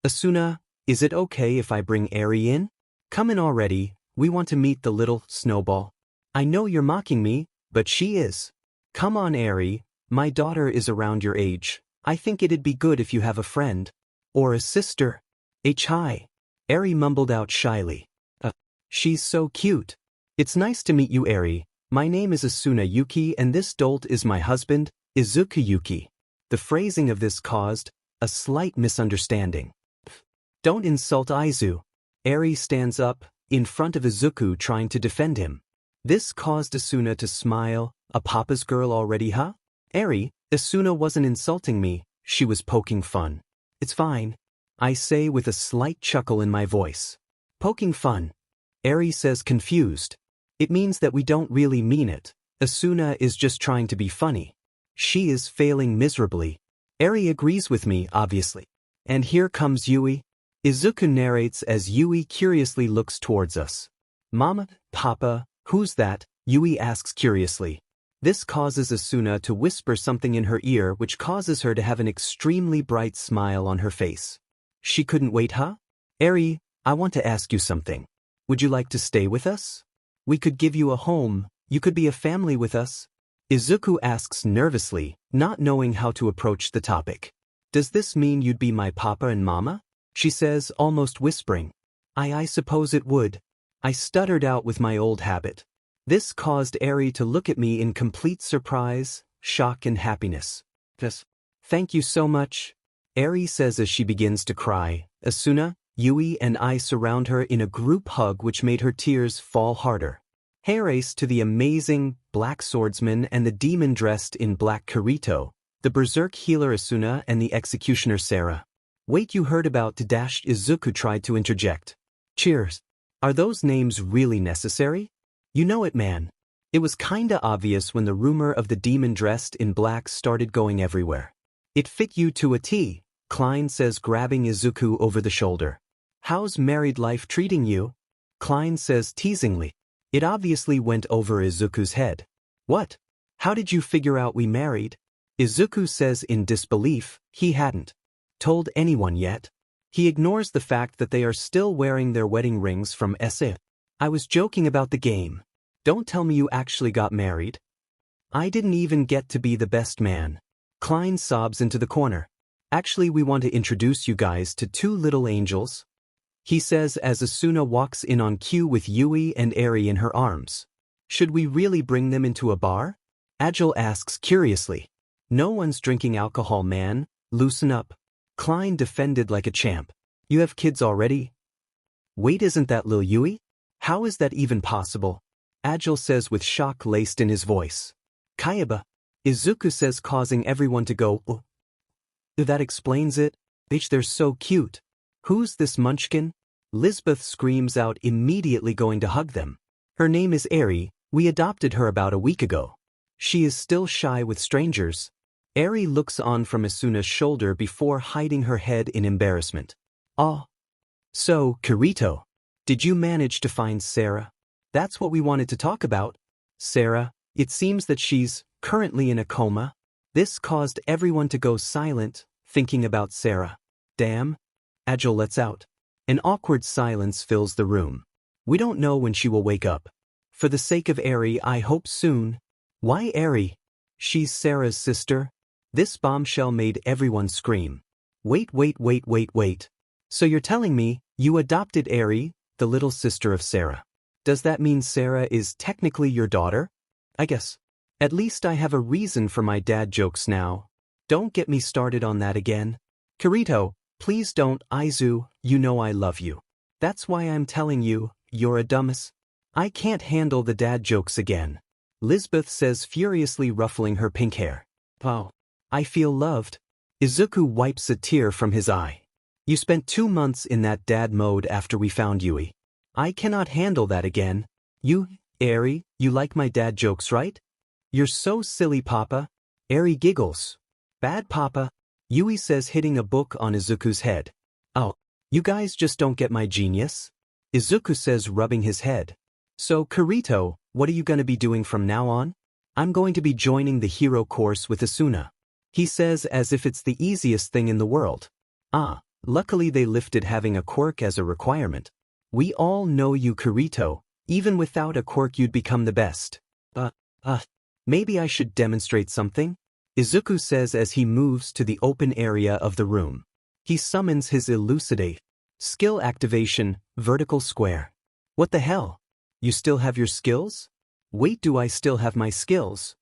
Asuna, is it okay if I bring Eri in? Come in already, we want to meet the little snowball. I know you're mocking me, but she is. Come on, Eri, my daughter is around your age. I think it'd be good if you have a friend. Or a sister. Hi. Eri mumbled out shyly. She's so cute. It's nice to meet you, Eri. My name is Asuna Yuuki and this dolt is my husband, Izuku Yuki. The phrasing of this caused a slight misunderstanding. Don't insult Izu. Eri stands up, in front of Izuku, trying to defend him. This caused Asuna to smile. A papa's girl already, huh? Eri, Asuna wasn't insulting me, she was poking fun. It's fine, I say with a slight chuckle in my voice. Poking fun? Eri says, confused. It means that we don't really mean it. Asuna is just trying to be funny. She is failing miserably. Eri agrees with me, obviously. And here comes Yui. Izuku narrates as Yui curiously looks towards us. Mama, Papa, who's that? Yui asks curiously. This causes Asuna to whisper something in her ear, which causes her to have an extremely bright smile on her face. She couldn't wait, huh? Eri, I want to ask you something. Would you like to stay with us? We could give you a home. You could be a family with us. Izuku asks nervously, not knowing how to approach the topic. Does this mean you'd be my papa and mama? She says, almost whispering. I suppose it would. I stuttered out with my old habit. This caused Eri to look at me in complete surprise, shock and happiness. Yes. Thank you so much, Eri says as she begins to cry. Asuna, Yui and I surround her in a group hug which made her tears fall harder. Hair race to the amazing black swordsman and the demon dressed in black Kirito, the berserk healer Asuna and the executioner Sarah. Wait, you heard about Dash? Izuku tried to interject. Cheers. Are those names really necessary? You know it, man. It was kinda obvious when the rumor of the demon dressed in black started going everywhere. It fit you to a T, Klein says, grabbing Izuku over the shoulder. How's married life treating you? Klein says teasingly. It obviously went over Izuku's head. What? How did you figure out we married? Izuku says in disbelief, he hadn't. told anyone yet? He ignores the fact that they are still wearing their wedding rings from SA. I was joking about the game. Don't tell me you actually got married. I didn't even get to be the best man. Klein sobs into the corner. Actually, we want to introduce you guys to two little angels, he says as Asuna walks in on cue with Yui and Eri in her arms. Should we really bring them into a bar? Agile asks curiously. No one's drinking alcohol, man. Loosen up. Klein defended like a champ. You have kids already? Wait, isn't that Lil Yui? How is that even possible? Agile says with shock laced in his voice. Kayaba. Izuku says, causing everyone to go, oh. That explains it. Bitch, they're so cute. Who's this munchkin? Lisbeth screams out, immediately going to hug them. Her name is Eri. We adopted her about a week ago. She is still shy with strangers. Eri looks on from Asuna's shoulder before hiding her head in embarrassment. Oh. So, Kirito, did you manage to find Sarah? That's what we wanted to talk about. Sarah, it seems that she's currently in a coma. This caused everyone to go silent, thinking about Sarah. Damn. Agile lets out. An awkward silence fills the room. We don't know when she will wake up. For the sake of Eri, I hope soon. Why Eri? She's Sarah's sister. This bombshell made everyone scream. Wait. So you're telling me you adopted Eri, the little sister of Sarah? Does that mean Sarah is technically your daughter? I guess. At least I have a reason for my dad jokes now. Don't get me started on that again. Kirito, please don't. Izu, you know I love you. That's why I'm telling you, you're a dumbass. I can't handle the dad jokes again. Lisbeth says, furiously ruffling her pink hair. Oh, I feel loved. Izuku wipes a tear from his eye. You spent 2 months in that dad mode after we found Yui. I cannot handle that again. You, Eri, you like my dad jokes, right? You're so silly, Papa. Eri giggles. Bad Papa. Yui says, hitting a book on Izuku's head. Oh, you guys just don't get my genius? Izuku says, rubbing his head. So, Kirito, what are you going to be doing from now on? I'm going to be joining the hero course with Asuna. He says as if it's the easiest thing in the world. Ah, luckily they lifted having a quirk as a requirement. We all know you, Kirito. Even without a quirk you'd become the best. Maybe I should demonstrate something? Izuku says as he moves to the open area of the room. He summons his elucidate. Skill activation, vertical square. What the hell? You still have your skills? Wait, do I still have my skills?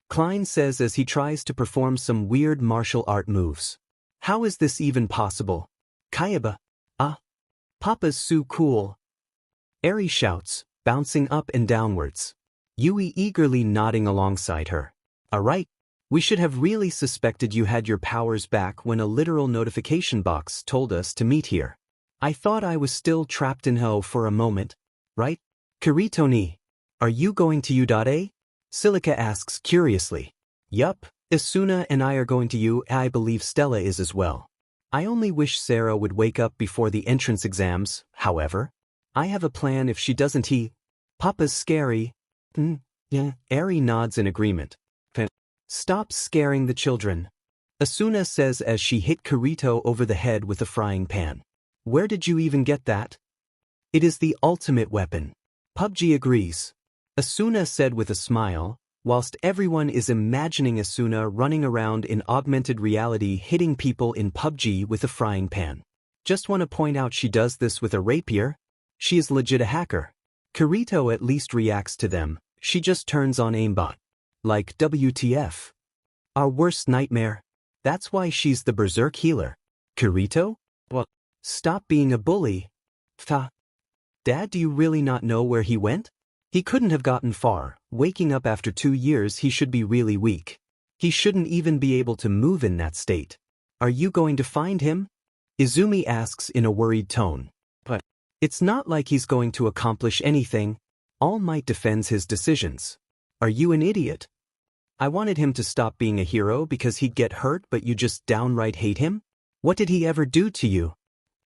Klein says as he tries to perform some weird martial art moves. How is this even possible? Kayaba. Papa's so cool. Eri shouts, bouncing up and downwards. Yui eagerly nodding alongside her. Alright, we should have really suspected you had your powers back when a literal notification box told us to meet here. I thought I was still trapped in hell for a moment, right? Kirito ni, are you going to U.A? Silica asks curiously. Yup, Asuna and I are going to U. I believe Stella is as well. I only wish Sarah would wake up before the entrance exams, however. I have a plan if she doesn't. Papa's scary. Yeah. Eri nods in agreement. Stop scaring the children. Asuna says as she hit Kirito over the head with a frying pan. Where did you even get that? It is the ultimate weapon. PUBG agrees. Asuna said with a smile, whilst everyone is imagining Asuna running around in augmented reality hitting people in PUBG with a frying pan. Just want to point out she does this with a rapier. She is legit a hacker. Kirito at least reacts to them. She just turns on aimbot. Like WTF. Our worst nightmare. That's why she's the berserk healer. Kirito? Well, stop being a bully. Dad, do you really not know where he went? He couldn't have gotten far. Waking up after 2 years, he should be really weak. He shouldn't even be able to move in that state. Are you going to find him? Izumi asks in a worried tone. But it's not like he's going to accomplish anything. All Might defends his decisions. Are you an idiot? I wanted him to stop being a hero because he'd get hurt, but you just downright hate him? What did he ever do to you?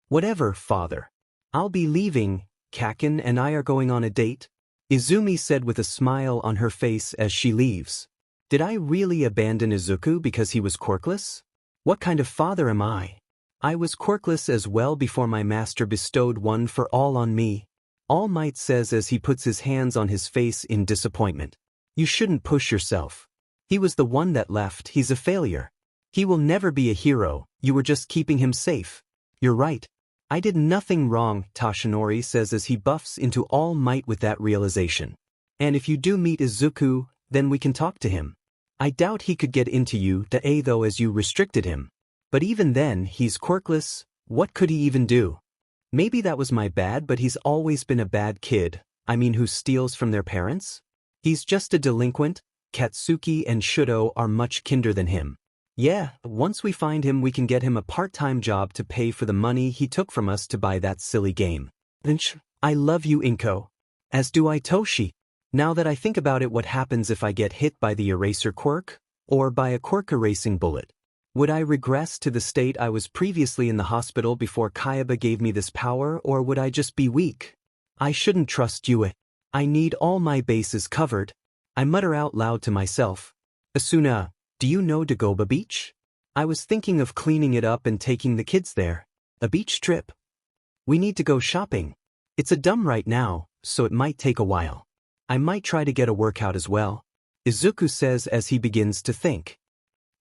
Whatever, father. I'll be leaving. Kaken and I are going on a date. Izumi said with a smile on her face as she leaves. Did I really abandon Izuku because he was quirkless? What kind of father am I? I was quirkless as well before my master bestowed one for all on me. All Might says as he puts his hands on his face in disappointment. You shouldn't push yourself. He was the one that left, he's a failure. He will never be a hero, you were just keeping him safe. You're right. I did nothing wrong, Toshinori says as he buffs into All Might with that realization. And if you do meet Izuku, then we can talk to him. I doubt he could get into you, though, as you restricted him. But even then, he's quirkless, what could he even do? Maybe that was my bad, but he's always been a bad kid, who steals from their parents? He's just a delinquent. Katsuki and Shudo are much kinder than him. Yeah, once we find him we can get him a part-time job to pay for the money he took from us to buy that silly game. I love you, Inko. As do I, Toshi. Now that I think about it, what happens if I get hit by the eraser quirk? Or by a quirk erasing bullet? Would I regress to the state I was previously in the hospital before Kayaba gave me this power, or would I just be weak? I shouldn't trust Yui. I need all my bases covered. I mutter out loud to myself. Asuna, do you know Dagoba Beach? I was thinking of cleaning it up and taking the kids there. A beach trip. We need to go shopping. It's a dumb right now, so it might take a while. I might try to get a workout as well. Izuku says as he begins to think.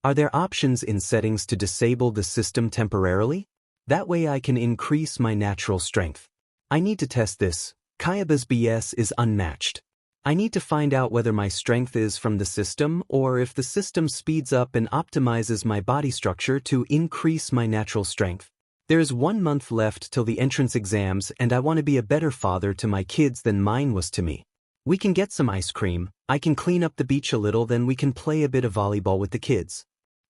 Are there options in settings to disable the system temporarily? That way I can increase my natural strength. I need to test this. Kayaba's BS is unmatched. I need to find out whether my strength is from the system or if the system speeds up and optimizes my body structure to increase my natural strength. There is 1 month left till the entrance exams and I want to be a better father to my kids than mine was to me. We can get some ice cream, I can clean up the beach a little, then we can play a bit of volleyball with the kids.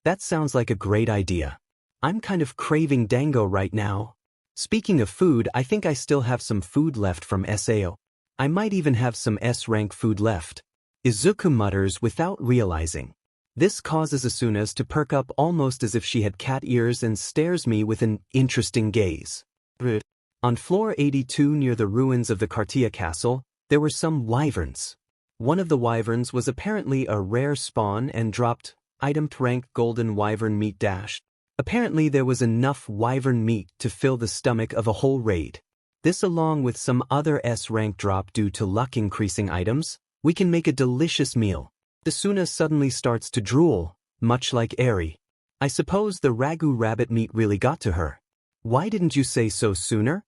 That sounds like a great idea. I'm kind of craving dango right now. Speaking of food, I think I still have some food left from SAO. I might even have some S-rank food left. Izuku mutters without realizing. This causes Asuna's to perk up almost as if she had cat ears and stares me with an interesting gaze. On floor 82 near the ruins of the Cartia castle, there were some wyverns. One of the wyverns was apparently a rare spawn and dropped item rank golden wyvern meat dash. Apparently there was enough wyvern meat to fill the stomach of a whole raid. This along with some other S-rank drop due to luck increasing items, we can make a delicious meal. Asuna suddenly starts to drool, much like Eri. I suppose the ragu rabbit meat really got to her. Why didn't you say so sooner?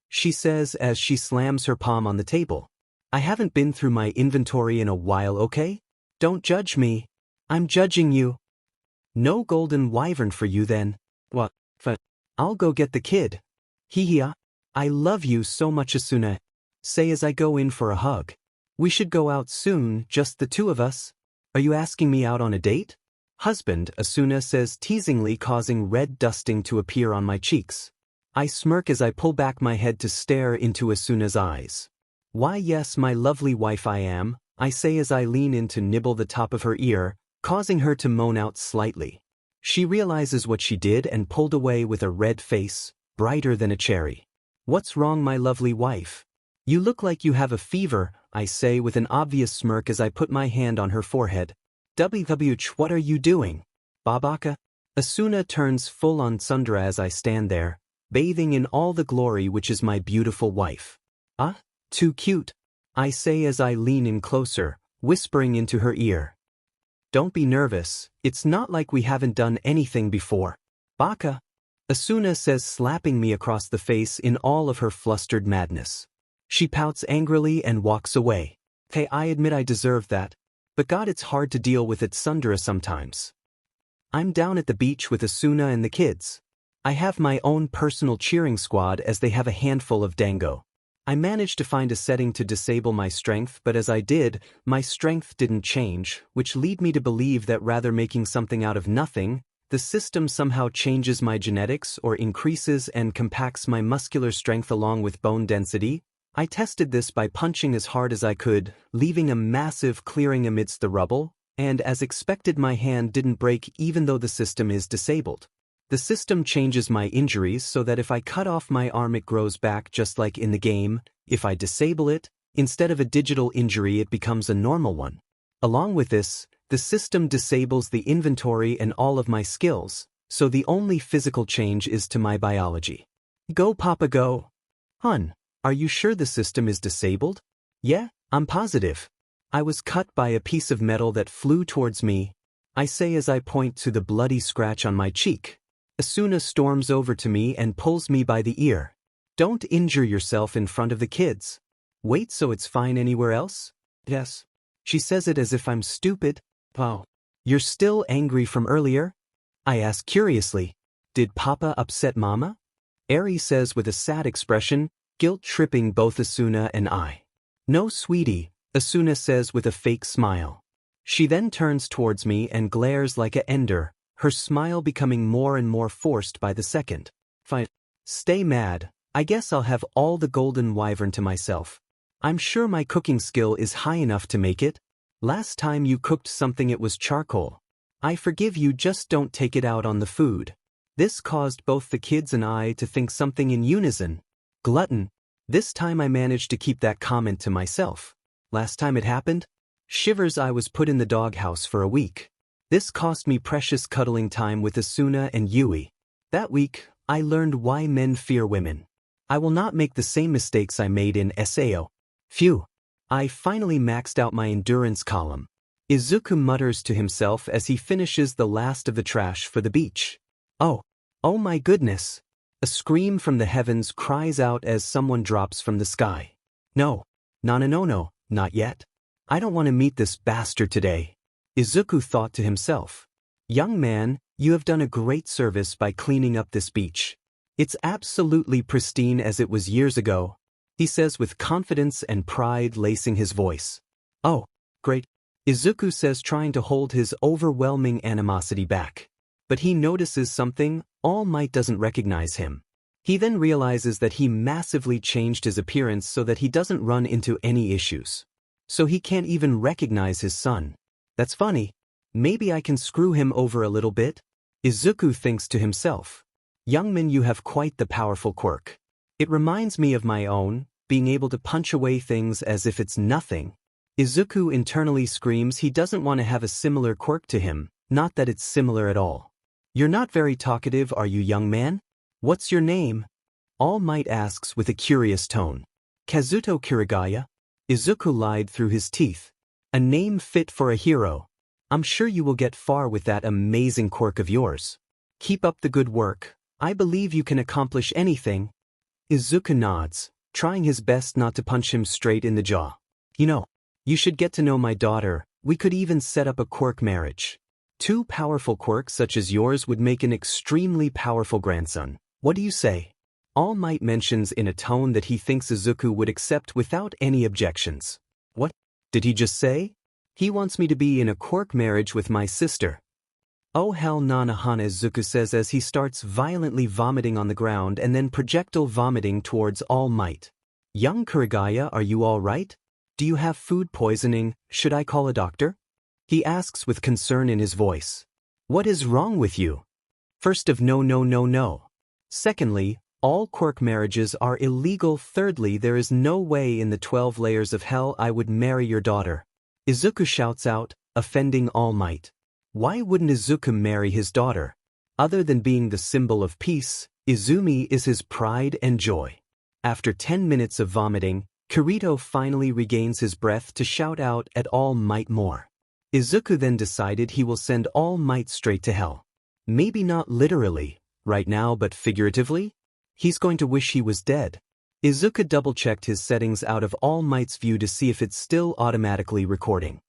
She says as she slams her palm on the table. I haven't been through my inventory in a while, okay? Don't judge me. I'm judging you. No golden wyvern for you then. What? I'll go get the kid. Hee-hee. I love you so much, Asuna. Say as I go in for a hug. We should go out soon, just the two of us. Are you asking me out on a date? Husband, Asuna says teasingly, causing red dusting to appear on my cheeks. I smirk as I pull back my head to stare into Asuna's eyes. Why yes, my lovely wife I am, I say as I lean in to nibble the top of her ear, causing her to moan out slightly. She realizes what she did and pulled away with a red face, brighter than a cherry. What's wrong, my lovely wife? You look like you have a fever, I say with an obvious smirk as I put my hand on her forehead. WWH, what are you doing? Babaka? Asuna turns full on Sundra as I stand there, bathing in all the glory which is my beautiful wife. Too cute, I say as I lean in closer, whispering into her ear. Don't be nervous, it's not like we haven't done anything before. Baka, Asuna says, slapping me across the face in all of her flustered madness. She pouts angrily and walks away. Hey, I admit I deserve that, but God, it's hard to deal with it, Sundara, sometimes. I'm down at the beach with Asuna and the kids. I have my own personal cheering squad as they have a handful of dango. I managed to find a setting to disable my strength, but as I did, my strength didn't change, which lead me to believe that rather making something out of nothing, the system somehow changes my genetics or increases and compacts my muscular strength along with bone density. I tested this by punching as hard as I could, leaving a massive clearing amidst the rubble, and as expected my hand didn't break even though the system is disabled. The system changes my injuries so that if I cut off my arm it grows back just like in the game. If I disable it, instead of a digital injury it becomes a normal one. Along with this, the system disables the inventory and all of my skills, So the only physical change is to my biology. Go Papa go. Hun, are you sure the system is disabled? Yeah, I'm positive. I was cut by a piece of metal that flew towards me, I say as I point to the bloody scratch on my cheek. Asuna storms over to me and pulls me by the ear. Don't injure yourself in front of the kids. Wait, so it's fine anywhere else? Yes. She says it as if I'm stupid. Oh. You're still angry from earlier? I ask curiously. Did Papa upset Mama? Eri says with a sad expression, guilt-tripping both Asuna and I. No, sweetie, Asuna says with a fake smile. She then turns towards me and glares like a ender, her smile becoming more and more forced by the second. Fine. Stay mad, I guess I'll have all the golden wyvern to myself. I'm sure my cooking skill is high enough to make it. Last time you cooked something it was charcoal. I forgive you, just don't take it out on the food. This caused both the kids and I to think something in unison. Glutton. This time I managed to keep that comment to myself. Last time it happened? Shivers, I was put in the doghouse for a week. This cost me precious cuddling time with Asuna and Yui. That week, I learned why men fear women. I will not make the same mistakes I made in SAO. Phew. I finally maxed out my endurance column. Izuku mutters to himself as he finishes the last of the trash for the beach. Oh my goodness. A scream from the heavens cries out as someone drops from the sky. No, not yet. I don't want to meet this bastard today. Izuku thought to himself. Young man, you have done a great service by cleaning up this beach. It's absolutely pristine as it was years ago, he says with confidence and pride lacing his voice. Oh, great, Izuku says, trying to hold his overwhelming animosity back. But he notices something. All Might doesn't recognize him. He then realizes that he massively changed his appearance so that he doesn't run into any issues. So he can't even recognize his son. That's funny. Maybe I can screw him over a little bit? Izuku thinks to himself. Young man, you have quite the powerful quirk. It reminds me of my own, being able to punch away things as if it's nothing. Izuku internally screams he doesn't want to have a similar quirk to him, not that it's similar at all. You're not very talkative, are you, young man? What's your name? All Might asks with a curious tone. Kazuto Kirigaya? Izuku lied through his teeth. A name fit for a hero. I'm sure you will get far with that amazing quirk of yours. Keep up the good work. I believe you can accomplish anything. Izuku nods, trying his best not to punch him straight in the jaw. You should get to know my daughter. We could even set up a quirk marriage. 2 powerful quirks such as yours would make an extremely powerful grandson. What do you say? All Might mentions in a tone that he thinks Izuku would accept without any objections. What did he just say? He wants me to be in a quirk marriage with my sister. Oh hell nah, Izuku says as he starts violently vomiting on the ground and then projectile vomiting towards All Might. Young Kirigaya, are you all right? Do you have food poisoning? Should I call a doctor? He asks with concern in his voice. What is wrong with you? First of no. Secondly, all quirk marriages are illegal. Thirdly, there is no way in the 12 layers of hell I would marry your daughter. Izuku shouts out, offending All Might. Why wouldn't Izuku marry his daughter? Other than being the symbol of peace, Izumi is his pride and joy. After 10 minutes of vomiting, Kirito finally regains his breath to shout out at All Might more. Izuku then decided he will send All Might straight to hell. Maybe not literally, right now, but figuratively? He's going to wish he was dead. Izuku double-checked his settings out of All Might's view to see if it's still automatically recording.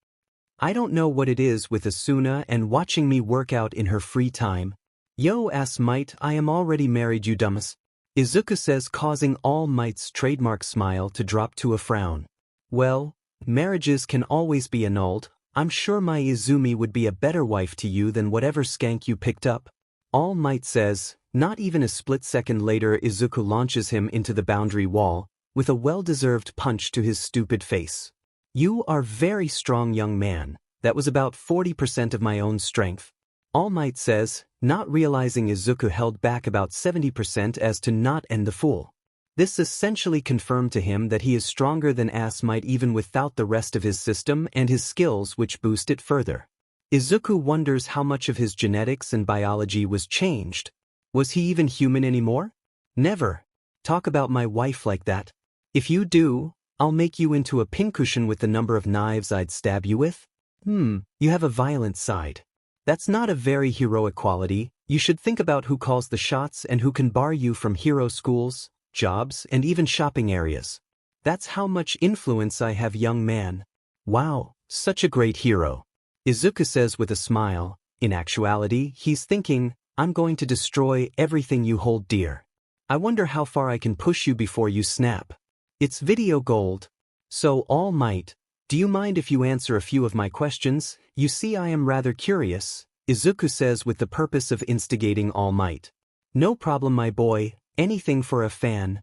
I don't know what it is with Asuna and watching me work out in her free time. Yo ass Might, I am already married, you dumbass. Izuku says, causing All Might's trademark smile to drop to a frown. Well, marriages can always be annulled. I'm sure my Izumi would be a better wife to you than whatever skank you picked up. All Might says. Not even a split second later, Izuku launches him into the boundary wall, with a well-deserved punch to his stupid face. You are very strong, young man. That was about 40% of my own strength. All Might says, not realizing Izuku held back about 70% as to not end the fool. This essentially confirmed to him that he is stronger than Ass Might even without the rest of his system and his skills, which boost it further. Izuku wonders how much of his genetics and biology was changed. Was he even human anymore? Never. Talk about my wife like that. If you do, I'll make you into a pincushion with the number of knives I'd stab you with. You have a violent side. That's not a very heroic quality. You should think about who calls the shots and who can bar you from hero schools, jobs, and even shopping areas. That's how much influence I have, young man. Wow, such a great hero. Izuku says with a smile. In actuality, he's thinking, I'm going to destroy everything you hold dear. I wonder how far I can push you before you snap. It's video gold. So, All Might, do you mind if you answer a few of my questions? You see, I am rather curious, Izuku says with the purpose of instigating All Might. No problem, my boy, anything for a fan.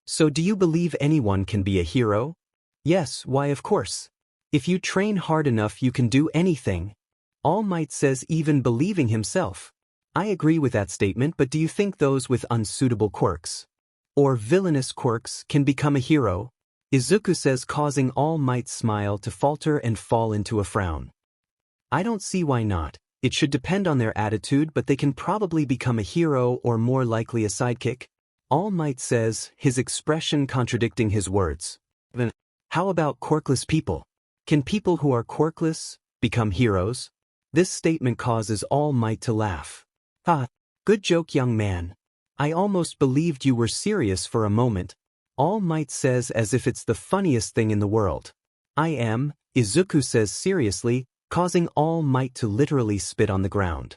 So do you believe anyone can be a hero? Yes, why of course. If you train hard enough you can do anything. All Might says, even believing himself. I agree with that statement, but do you think those with unsuitable quirks or villainous quirks can become a hero? Izuku says, causing All Might's smile to falter and fall into a frown. I don't see why not. It should depend on their attitude, but they can probably become a hero or more likely a sidekick. All Might says, his expression contradicting his words. Then, how about quirkless people? Can people who are quirkless become heroes? This statement causes All Might to laugh. Ha, good joke, young man. I almost believed you were serious for a moment. All Might says as if it's the funniest thing in the world. I am, Izuku says seriously, causing All Might to literally spit on the ground.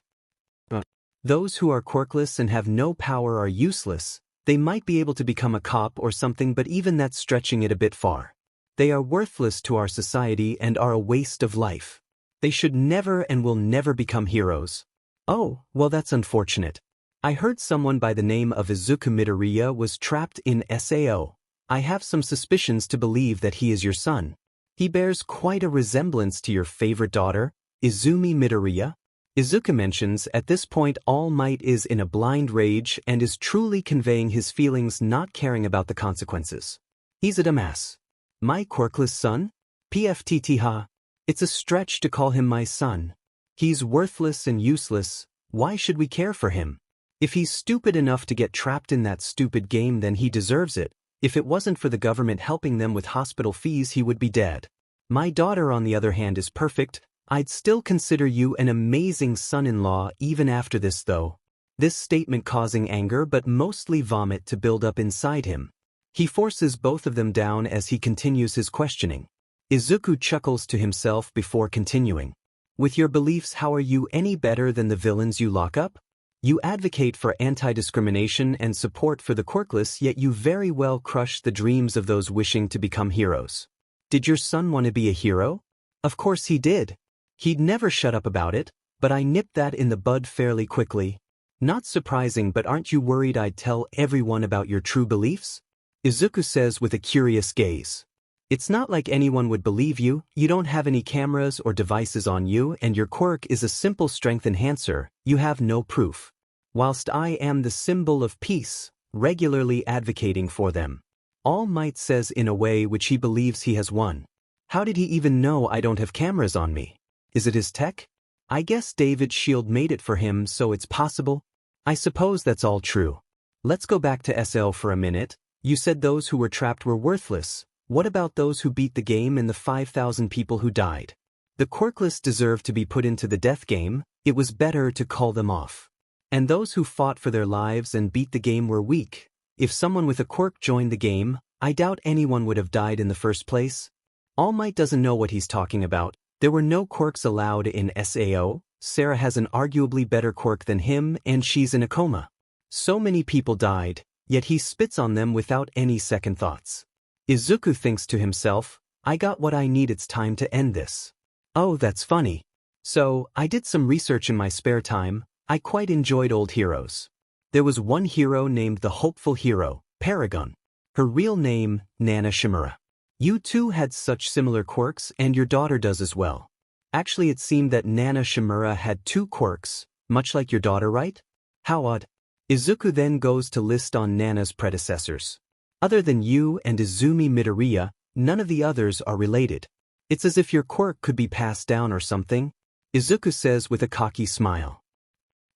Those who are quirkless and have no power are useless. They might be able to become a cop or something, but even that's stretching it a bit far. They are worthless to our society and are a waste of life. They should never and will never become heroes. Oh, well, that's unfortunate. I heard someone by the name of Izumi Midoriya was trapped in SAO. I have some suspicions to believe that he is your son. He bears quite a resemblance to your favorite daughter, Izumi Midoriya. Izuku mentions at this point All Might is in a blind rage and is truly conveying his feelings, not caring about the consequences. He's a dumbass. My quirkless son? PFTT ha. It's a stretch to call him my son. He's worthless and useless. Why should we care for him? If he's stupid enough to get trapped in that stupid game, then he deserves it. If it wasn't for the government helping them with hospital fees, he would be dead. My daughter, on the other hand, is perfect. I'd still consider you an amazing son-in-law even after this, though. This statement causing anger but mostly vomit to build up inside him. He forces both of them down as he continues his questioning. Izuku chuckles to himself before continuing. With your beliefs, how are you any better than the villains you lock up? You advocate for anti-discrimination and support for the quirkless, yet you very well crush the dreams of those wishing to become heroes. Did your son want to be a hero? Of course he did. He'd never shut up about it, but I nipped that in the bud fairly quickly. Not surprising, but aren't you worried I'd tell everyone about your true beliefs? Izuku says with a curious gaze. It's not like anyone would believe you. You don't have any cameras or devices on you, and your quirk is a simple strength enhancer. You have no proof. Whilst I am the symbol of peace, regularly advocating for them. All Might says in a way which he believes he has won. How did he even know I don't have cameras on me? Is it his tech? I guess David's shield made it for him, so it's possible. I suppose that's all true. Let's go back to SL for a minute. You said those who were trapped were worthless. What about those who beat the game and the 5,000 people who died? The quirkless deserve to be put into the death game. It was better to call them off. And those who fought for their lives and beat the game were weak. If someone with a quirk joined the game, I doubt anyone would have died in the first place. All Might doesn't know what he's talking about. There were no quirks allowed in SAO. Sarah has an arguably better quirk than him, and she's in a coma. So many people died, yet he spits on them without any second thoughts. Izuku thinks to himself, I got what I need, it's time to end this. Oh, that's funny. So, I did some research in my spare time. I quite enjoyed old heroes. There was one hero named the Hopeful Hero, Paragon. Her real name, Nana Shimura. You two had such similar quirks, and your daughter does as well. Actually, it seemed that Nana Shimura had two quirks, much like your daughter, right? How odd. Izuku then goes to list on Nana's predecessors. Other than you and Izumi Midoriya, none of the others are related. It's as if your quirk could be passed down or something, Izuku says with a cocky smile.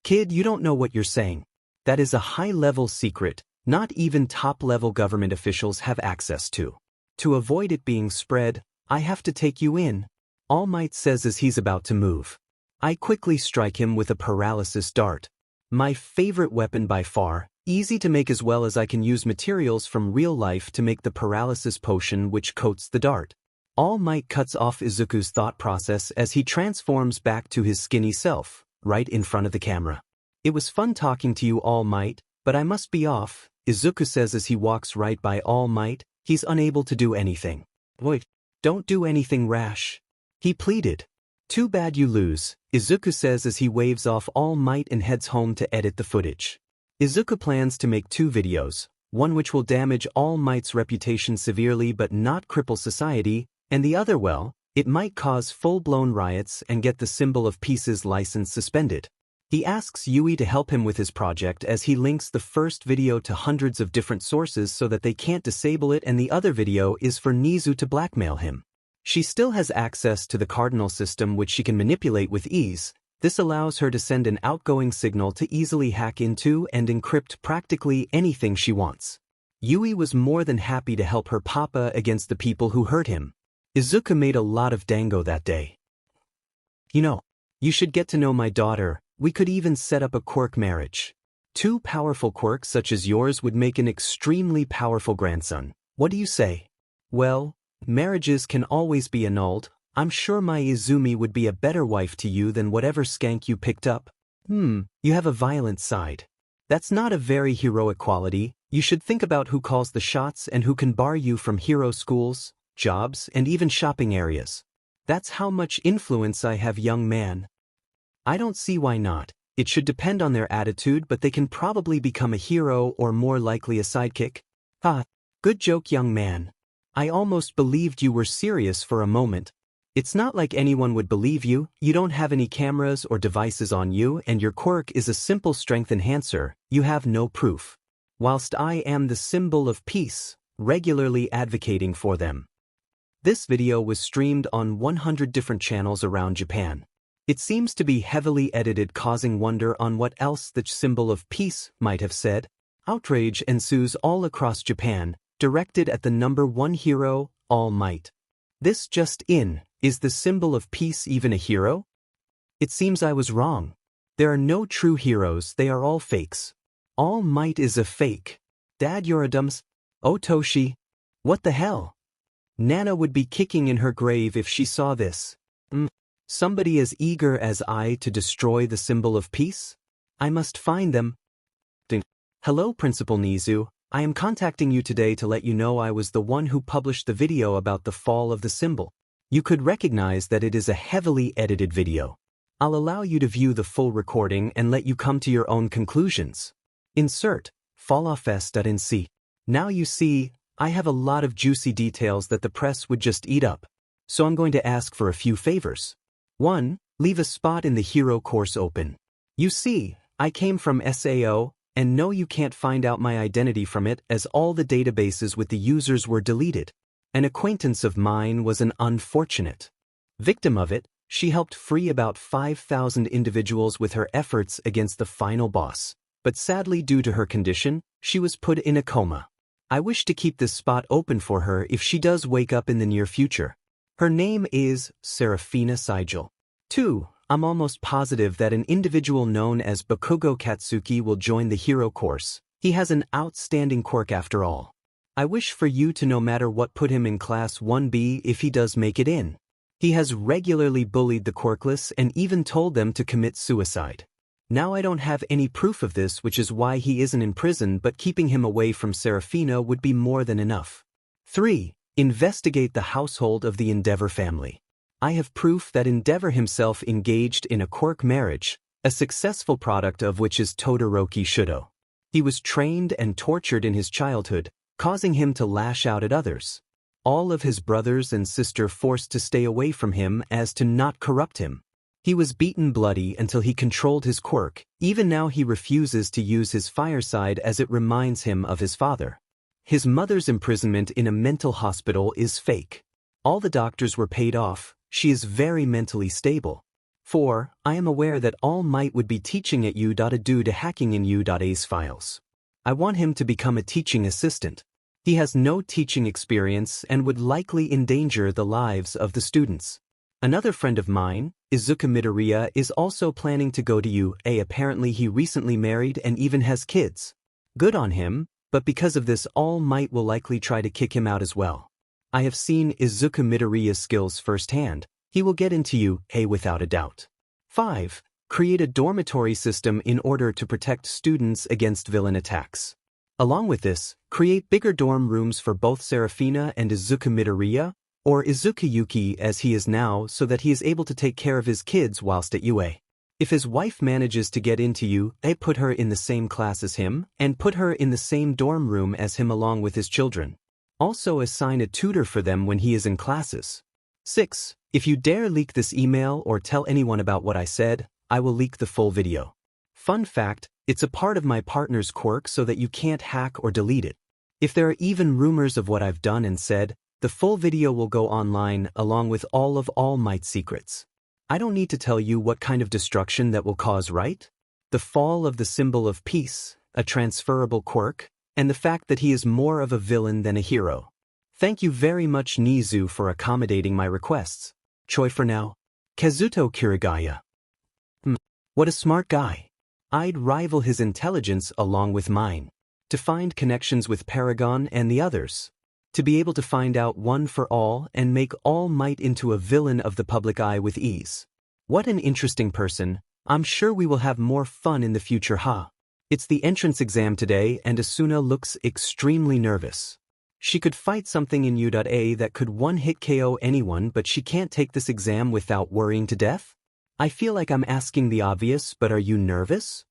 Kid, you don't know what you're saying. That is a high-level secret, not even top-level government officials have access to. To avoid it being spread, I have to take you in, All Might says as he's about to move. I quickly strike him with a paralysis dart. My favorite weapon by far, easy to make as well as I can use materials from real life to make the paralysis potion which coats the dart. All Might cuts off Izuku's thought process as he transforms back to his skinny self, right in front of the camera. It was fun talking to you, All Might, but I must be off, Izuku says as he walks right by All Might. He's unable to do anything. Wait, don't do anything rash, he pleaded. Too bad you lose, Izuku says as he waves off All Might and heads home to edit the footage. Izuku plans to make 2 videos, one which will damage All Might's reputation severely but not cripple society, and the other, well, it might cause full-blown riots and get the Symbol of Peace's license suspended. He asks Yui to help him with his project as he links the first video to hundreds of different sources so that they can't disable it, and the other video is for Nizu to blackmail him. She still has access to the cardinal system which she can manipulate with ease. This allows her to send an outgoing signal to easily hack into and encrypt practically anything she wants. Yui was more than happy to help her papa against the people who hurt him. Izuku made a lot of dango that day. You know, you should get to know my daughter. We could even set up a quirk marriage. 2 powerful quirks such as yours would make an extremely powerful grandson. What do you say? Well, marriages can always be annulled. I'm sure my Izumi would be a better wife to you than whatever skank you picked up. You have a violent side. That's not a very heroic quality. You should think about who calls the shots and who can bar you from hero schools, jobs, and even shopping areas. That's how much influence I have, young man. I don't see why not. It should depend on their attitude, but they can probably become a hero or more likely a sidekick. Good joke, young man. I almost believed you were serious for a moment. It's not like anyone would believe you. You don't have any cameras or devices on you, and your quirk is a simple strength enhancer. You have no proof. Whilst I am the symbol of peace, regularly advocating for them. This video was streamed on 100 different channels around Japan. It seems to be heavily edited, causing wonder on what else the symbol of peace might have said. Outrage ensues all across Japan, directed at the #1 hero, All Might. This just in, is the symbol of peace even a hero? It seems I was wrong. There are no true heroes, they are all fakes. All Might is a fake. Dad, you're a dumb Oh Toshi. What the hell? Nana would be kicking in her grave if she saw this. Somebody as eager as I to destroy the symbol of peace? I must find them. Hello, Principal Nizu. I am contacting you today to let you know I was the one who published the video about the fall of the symbol. You could recognize that it is a heavily edited video. I'll allow you to view the full recording and let you come to your own conclusions. Insert falloffs.nc. Now you see, I have a lot of juicy details that the press would just eat up. So I'm going to ask for a few favors. 1. Leave a spot in the hero course open. You see, I came from SAO, and no, you can't find out my identity from it as all the databases with the users were deleted. An acquaintance of mine was an unfortunate victim of it. She helped free about 5,000 individuals with her efforts against the final boss, but sadly due to her condition, she was put in a coma. I wish to keep this spot open for her if she does wake up in the near future. Her name is Seraphina Sigil. 2. I'm almost positive that an individual known as Bakugo Katsuki will join the hero course. He has an outstanding quirk after all. I wish for you to no matter what put him in class 1B if he does make it in. He has regularly bullied the quirkless and even told them to commit suicide. Now I don't have any proof of this, which is why he isn't in prison, but keeping him away from Seraphina would be more than enough. 3. Investigate the household of the Endeavor family. I have proof that Endeavor himself engaged in a quirk marriage, a successful product of which is Todoroki Shudo. He was trained and tortured in his childhood, causing him to lash out at others. All of his brothers and sister forced to stay away from him as to not corrupt him. He was beaten bloody until he controlled his quirk. Even now he refuses to use his fireside as it reminds him of his father. His mother's imprisonment in a mental hospital is fake. All the doctors were paid off, she is very mentally stable. 4. I am aware that All Might would be teaching at U.A due to hacking in U.A's files. I want him to become a teaching assistant. He has no teaching experience and would likely endanger the lives of the students. Another friend of mine, Izumi Midoriya, is also planning to go to UA. Apparently he recently married and even has kids. Good on him, but because of this All Might will likely try to kick him out as well. I have seen Izumi Midoriya's skills firsthand. He will get into UA without a doubt. 5. Create a dormitory system in order to protect students against villain attacks. Along with this, create bigger dorm rooms for both Serafina and Izumi Midoriya, or Izuku Yuki as he is now, so that he is able to take care of his kids whilst at UA. If his wife manages to get into UA, put her in the same class as him, and put her in the same dorm room as him along with his children. Also assign a tutor for them when he is in classes. 6. If you dare leak this email or tell anyone about what I said, I will leak the full video. Fun fact, it's a part of my partner's quirk so that you can't hack or delete it. If there are even rumors of what I've done and said, the full video will go online along with all of All Might's secrets. I don't need to tell you what kind of destruction that will cause, right? The fall of the symbol of peace, a transferable quirk, and the fact that he is more of a villain than a hero. Thank you very much Nizu for accommodating my requests. Choi for now. Kazuto Kirigaya. What a smart guy. I'd rival his intelligence along with mine. To find connections with Paragon and the others. To be able to find out one for all and make All Might into a villain of the public eye with ease. What an interesting person. I'm sure we will have more fun in the future, huh? It's the entrance exam today and Asuna looks extremely nervous. She could fight something in U.A that could one-hit KO anyone, but she can't take this exam without worrying to death? I feel like I'm asking the obvious, but are you nervous?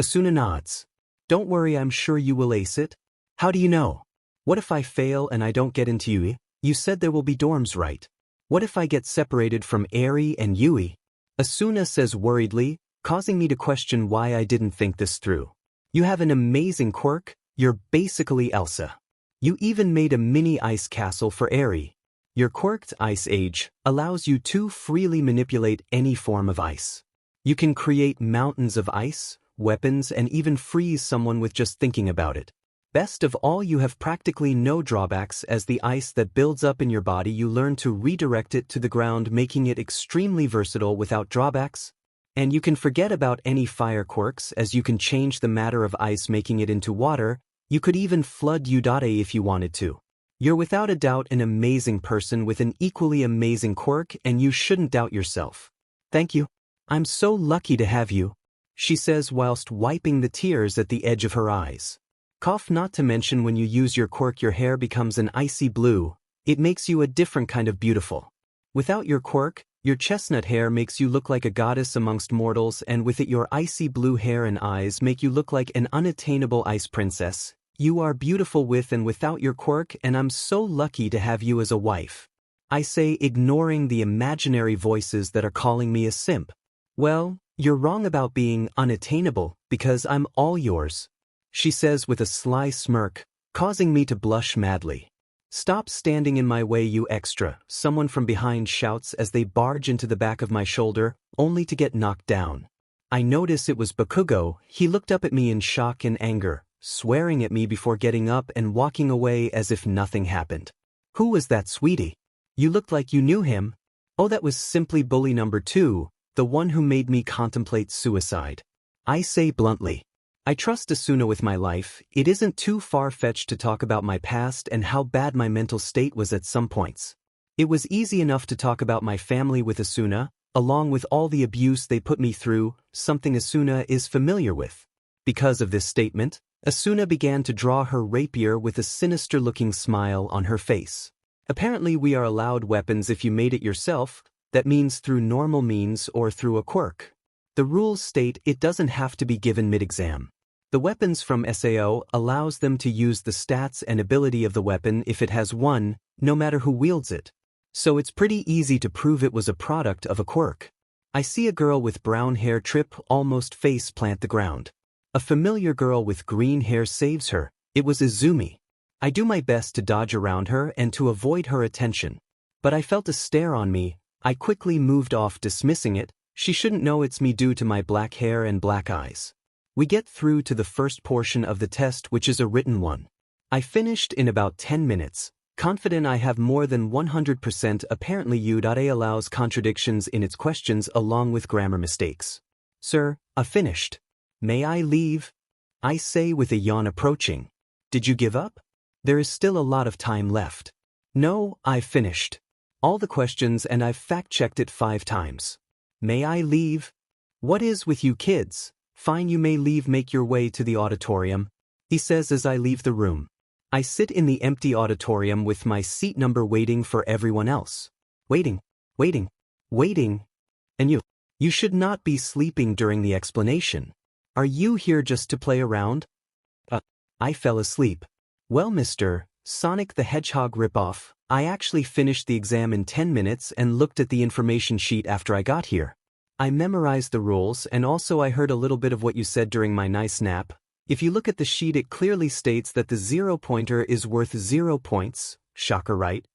Asuna nods. Don't worry, I'm sure you will ace it. How do you know? What if I fail and I don't get into Yui? You said there will be dorms, right? What if I get separated from Eri and Yui? Asuna says worriedly, causing me to question why I didn't think this through. You have an amazing quirk, you're basically Elsa. You even made a mini ice castle for Eri. Your quirked Ice Age allows you to freely manipulate any form of ice. You can create mountains of ice, weapons, and even freeze someone with just thinking about it. Best of all, you have practically no drawbacks as the ice that builds up in your body you learn to redirect it to the ground, making it extremely versatile without drawbacks. And you can forget about any fire quirks as you can change the matter of ice making it into water. You could even flood U.A if you wanted to. You're without a doubt an amazing person with an equally amazing quirk and you shouldn't doubt yourself. Thank you. I'm so lucky to have you, she says whilst wiping the tears at the edge of her eyes. Cough, not to mention when you use your quirk your hair becomes an icy blue. It makes you a different kind of beautiful. Without your quirk, your chestnut hair makes you look like a goddess amongst mortals, and with it your icy blue hair and eyes make you look like an unattainable ice princess. You are beautiful with and without your quirk, and I'm so lucky to have you as a wife. I say, ignoring the imaginary voices that are calling me a simp. Well, you're wrong about being unattainable, because I'm all yours, she says with a sly smirk, causing me to blush madly. Stop standing in my way, you extra, someone from behind shouts as they barge into the back of my shoulder, only to get knocked down. I notice it was Bakugo. He looked up at me in shock and anger, swearing at me before getting up and walking away as if nothing happened. Who was that, sweetie? You looked like you knew him. Oh, that was simply bully number 2, the one who made me contemplate suicide. I say bluntly. I trust Asuna with my life. It isn't too far-fetched to talk about my past and how bad my mental state was at some points. It was easy enough to talk about my family with Asuna, along with all the abuse they put me through, something Asuna is familiar with. Because of this statement, Asuna began to draw her rapier with a sinister-looking smile on her face. Apparently we are allowed weapons if you made it yourself. That means through normal means or through a quirk. The rules state it doesn't have to be given mid-exam. The weapons from SAO allows them to use the stats and ability of the weapon if it has one, no matter who wields it. So it's pretty easy to prove it was a product of a quirk. I see a girl with brown hair trip almost face plant the ground. A familiar girl with green hair saves her. It was Izumi. I do my best to dodge around her and to avoid her attention. But I felt a stare on me. I quickly moved off, dismissing it. She shouldn't know it's me due to my black hair and black eyes. We get through to the first portion of the test, which is a written one. I finished in about 10 minutes, confident I have more than 100%. Apparently U.A allows contradictions in its questions along with grammar mistakes. Sir, finished. May I leave? I say with a yawn approaching. Did you give up? There is still a lot of time left. No, I've finished all the questions and I've fact-checked it 5 times. May I leave? What is with you kids? Fine, you may leave, make your way to the auditorium, he says as I leave the room. I sit in the empty auditorium with my seat number waiting for everyone else. Waiting. And you should not be sleeping during the explanation. Are you here just to play around? I fell asleep. Well, Mr. Sonic the Hedgehog ripoff, I actually finished the exam in 10 minutes and looked at the information sheet after I got here. I memorized the rules and also I heard a little bit of what you said during my nice nap. If you look at the sheet, it clearly states that the 0 pointer is worth 0 points. Shocker, right?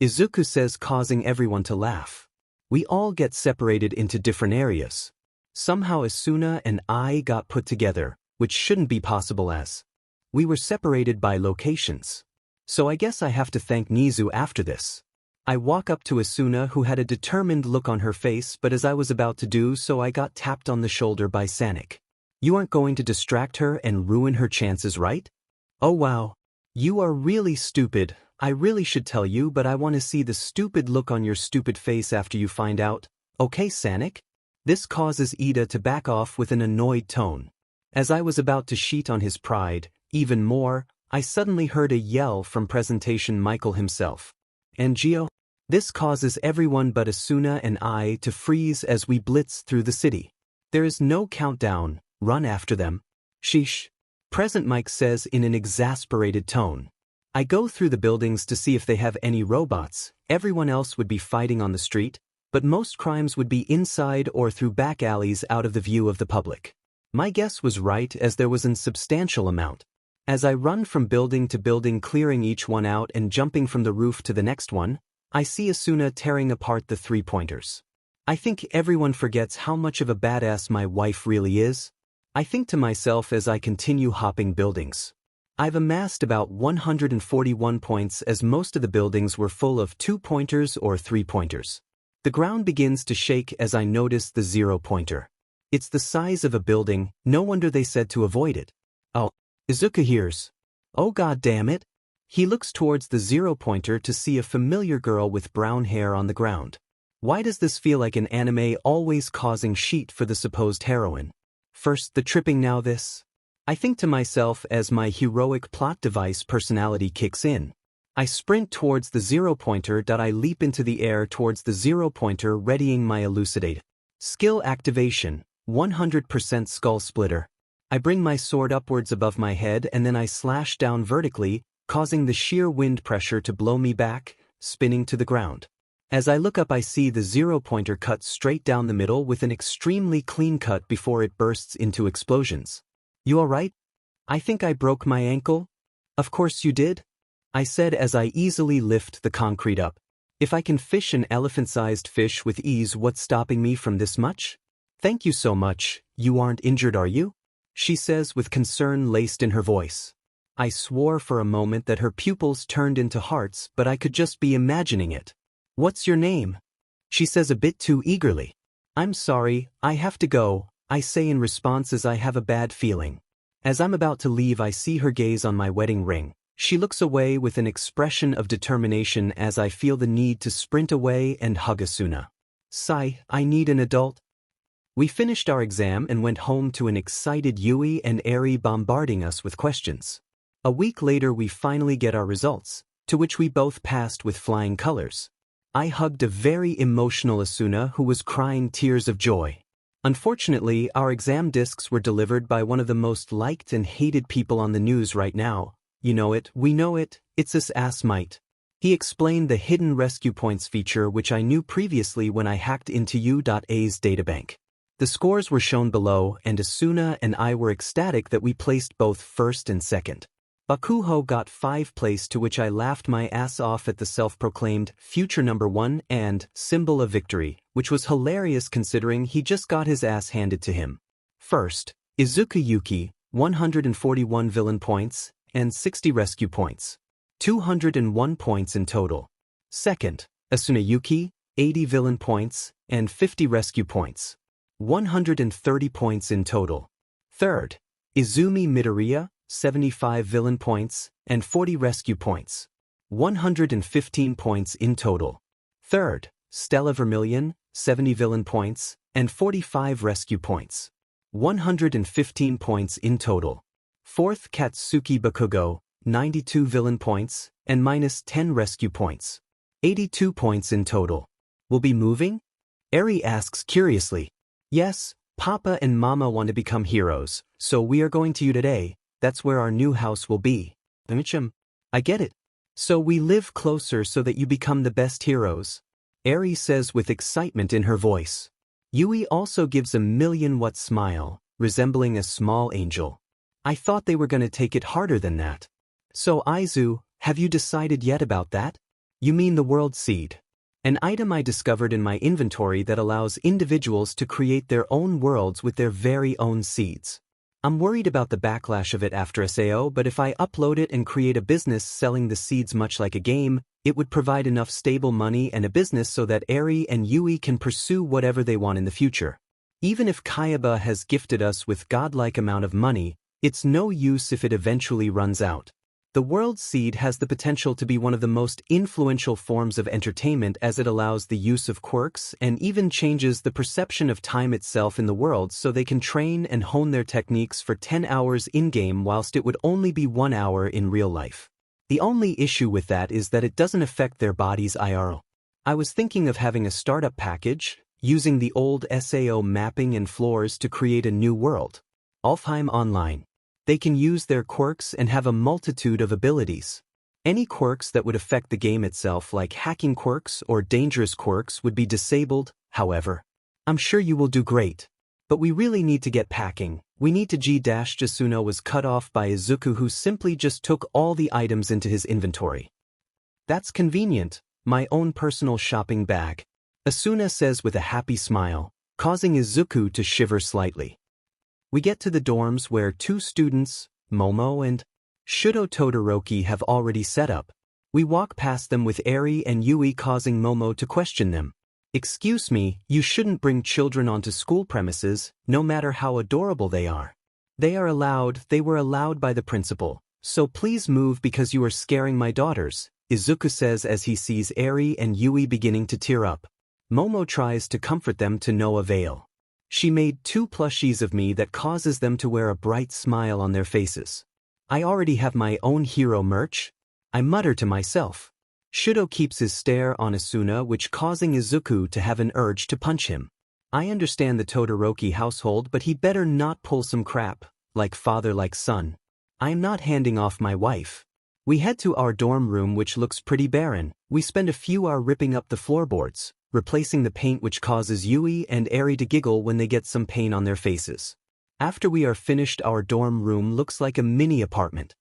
Izuku says, causing everyone to laugh. We all get separated into different areas. Somehow Asuna and I got put together, which shouldn't be possible as we were separated by locations. So I guess I have to thank Nizu after this. I walk up to Asuna, who had a determined look on her face, but as I was about to do so I got tapped on the shoulder by Sonic. You aren't going to distract her and ruin her chances, right? Oh wow. You are really stupid. I really should tell you, but I want to see the stupid look on your stupid face after you find out. Okay, Sonic? This causes Ida to back off with an annoyed tone. As I was about to cheat on his pride, even more, I suddenly heard a yell from Presentation Michael himself. And Gio? This causes everyone but Asuna and I to freeze as we blitz through the city. There is no countdown, run after them. Sheesh. Present Mike says in an exasperated tone. I go through the buildings to see if they have any robots. Everyone else would be fighting on the street, but most crimes would be inside or through back alleys out of the view of the public. My guess was right, as there was a substantial amount. As I run from building to building, clearing each one out and jumping from the roof to the next one, I see Asuna tearing apart the 3-pointers. I think everyone forgets how much of a badass my wife really is. I think to myself as I continue hopping buildings. I've amassed about 141 points, as most of the buildings were full of 2-pointers or 3-pointers. The ground begins to shake as I notice the 0-pointer. It's the size of a building, no wonder they said to avoid it. Oh, Izuku hears. Oh god damn it. He looks towards the 0-pointer to see a familiar girl with brown hair on the ground. Why does this feel like an anime always causing shit for the supposed heroine? First the tripping, now this. I think to myself as my heroic plot device personality kicks in. I sprint towards the 0-pointer. I leap into the air towards the 0-pointer, readying my elucidate. Skill activation, 100% skull splitter. I bring my sword upwards above my head and then I slash down vertically, causing the sheer wind pressure to blow me back, spinning to the ground. As I look up I see the 0-pointer cut straight down the middle with an extremely clean cut before it bursts into explosions. You alright? I think I broke my ankle? Of course you did, I said as I easily lift the concrete up. If I can fish an elephant-sized fish with ease, what's stopping me from this much? Thank you so much. You aren't injured, are you? She says with concern laced in her voice. I swore for a moment that her pupils turned into hearts, but I could just be imagining it. What's your name? She says a bit too eagerly. I'm sorry, I have to go, I say in response as I have a bad feeling. As I'm about to leave I see her gaze on my wedding ring. She looks away with an expression of determination as I feel the need to sprint away and hug Asuna. Sigh, I need an adult. We finished our exam and went home to an excited Yui and Eri bombarding us with questions. A week later we finally get our results, to which we both passed with flying colors. I hugged a very emotional Asuna who was crying tears of joy. Unfortunately, our exam discs were delivered by one of the most liked and hated people on the news right now. You know it, we know it, it's this ass mite. He explained the hidden rescue points feature, which I knew previously when I hacked into U.A's databank. The scores were shown below and Asuna and I were ecstatic that we placed both first and second. Bakuho got 5th place, to which I laughed my ass off at the self-proclaimed future number 1 and symbol of victory, which was hilarious considering he just got his ass handed to him. First, Izuku Yuki, 141 villain points and 60 rescue points. 201 points in total. Second, Asuna Yuki, 80 villain points and 50 rescue points. 130 points in total. Third, Izumi Midoriya, 75 villain points and 40 rescue points. 115 points in total. Third, Stella Vermilion, 70 villain points and 45 rescue points. 115 points in total. Fourth, Katsuki Bakugo, 92 villain points and -10 rescue points. 82 points in total. Will be moving? Eri asks curiously. Yes, Papa and Mama want to become heroes, so we are going to you today. That's where our new house will be. I get it. So we live closer so that you become the best heroes. Eri says with excitement in her voice. Yui also gives a million-watt smile, resembling a small angel. I thought they were going to take it harder than that. So Izu, have you decided yet about that? You mean the world seed? An item I discovered in my inventory that allows individuals to create their own worlds with their very own seeds. I'm worried about the backlash of it after SAO, but if I upload it and create a business selling the seeds much like a game, it would provide enough stable money and a business so that Eri and Yui can pursue whatever they want in the future. Even if Kayaba has gifted us with godlike amount of money, it's no use if it eventually runs out. The world seed has the potential to be one of the most influential forms of entertainment, as it allows the use of quirks and even changes the perception of time itself in the world, so they can train and hone their techniques for 10 hours in-game whilst it would only be 1 hour in real life. The only issue with that is that it doesn't affect their bodies IRL. I was thinking of having a startup package, using the old SAO mapping and floors to create a new world. Alfheim Online. They can use their quirks and have a multitude of abilities. Any quirks that would affect the game itself, like hacking quirks or dangerous quirks, would be disabled, however. I'm sure you will do great. But we really need to get packing. We need to G-Jasuno was cut off by Izuku, who simply just took all the items into his inventory. That's convenient, my own personal shopping bag. Asuna says with a happy smile, causing Izuku to shiver slightly. We get to the dorms where 2 students, Momo and Shudo Todoroki, have already set up. We walk past them with Eri and Yui, causing Momo to question them. Excuse me, you shouldn't bring children onto school premises, no matter how adorable they are. They were allowed by the principal, so please move because you are scaring my daughters, Izuku says as he sees Eri and Yui beginning to tear up. Momo tries to comfort them to no avail. She made 2 plushies of me that causes them to wear a bright smile on their faces. I already have my own hero merch, I mutter to myself. Shudo keeps his stare on Asuna, which causing Izuku to have an urge to punch him. I understand the Todoroki household, but he better not pull some crap, like father like son. I am not handing off my wife. We head to our dorm room, which looks pretty barren. We spend a few hours ripping up the floorboards, replacing the paint, which causes Yui and Eri to giggle when they get some paint on their faces. After we are finished, our dorm room looks like a mini apartment.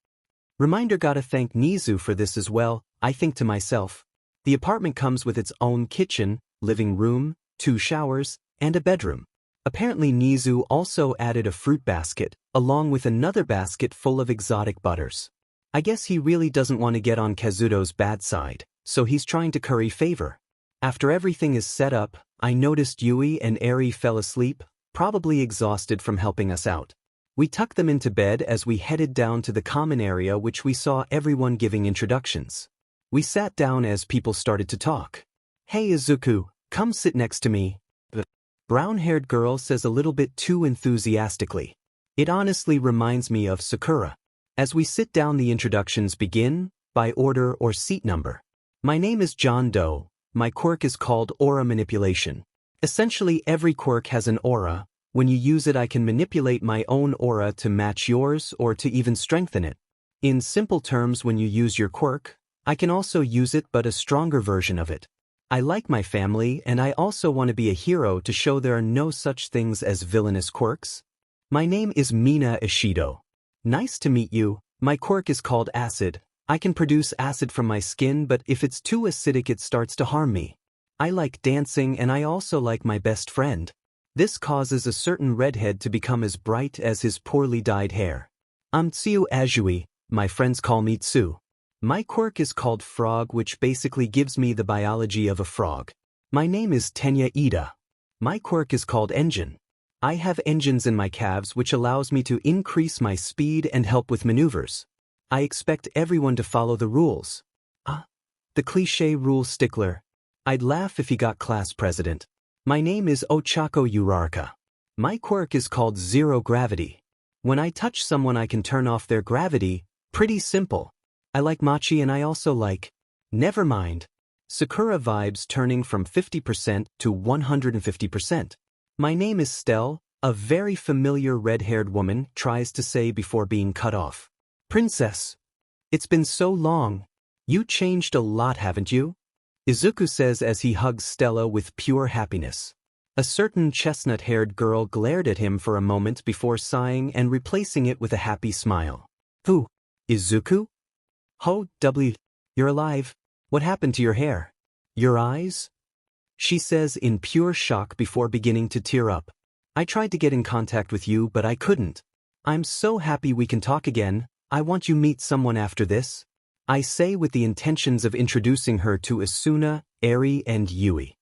Reminder, gotta thank Nizu for this as well, I think to myself. The apartment comes with its own kitchen, living room, 2 showers, and a bedroom. Apparently Nizu also added a fruit basket, along with another basket full of exotic butters. I guess he really doesn't want to get on Kazuto's bad side, so he's trying to curry favor. After everything is set up, I noticed Yui and Eri fell asleep, probably exhausted from helping us out. We tucked them into bed as we headed down to the common area, which we saw everyone giving introductions. We sat down as people started to talk. Hey Izuku, come sit next to me, the brown-haired girl says a little bit too enthusiastically. It honestly reminds me of Sakura. As we sit down, the introductions begin, by order or seat number. My name is John Doe. My quirk is called aura manipulation. Essentially, every quirk has an aura. When you use it, I can manipulate my own aura to match yours or to even strengthen it. In simple terms, when you use your quirk, I can also use it, but a stronger version of it. I like my family, and I also want to be a hero to show there are no such things as villainous quirks. My name is Mina Ishido. Nice to meet you, My quirk is called acid. I can produce acid from my skin, but if it's too acidic it starts to harm me. I like dancing and I also like my best friend. This causes a certain redhead to become as bright as his poorly dyed hair. I'm Tsu Ajui, my friends call me Tsu. My quirk is called frog, which basically gives me the biology of a frog. My name is Tenya Ida. My quirk is called engine. I have engines in my calves which allows me to increase my speed and help with maneuvers. I expect everyone to follow the rules. The cliché rule stickler. I'd laugh if he got class president. My name is Ochako Uraraka. My quirk is called zero gravity. When I touch someone I can turn off their gravity. Pretty simple. I like matcha and I also like, never mind, Sakura vibes turning from 50% to 150%. My name is Stell, a very familiar red-haired woman tries to say before being cut off. Princess. It's been so long. You changed a lot, haven't you? Izuku says as he hugs Stella with pure happiness. A certain chestnut-haired girl glared at him for a moment before sighing and replacing it with a happy smile. Who? Izuku? Ho, W. You're alive. What happened to your hair? Your eyes? She says in pure shock before beginning to tear up. I tried to get in contact with you but I couldn't. I'm so happy we can talk again. I want you meet someone after this. I say with the intentions of introducing her to Asuna, Eri and Yui.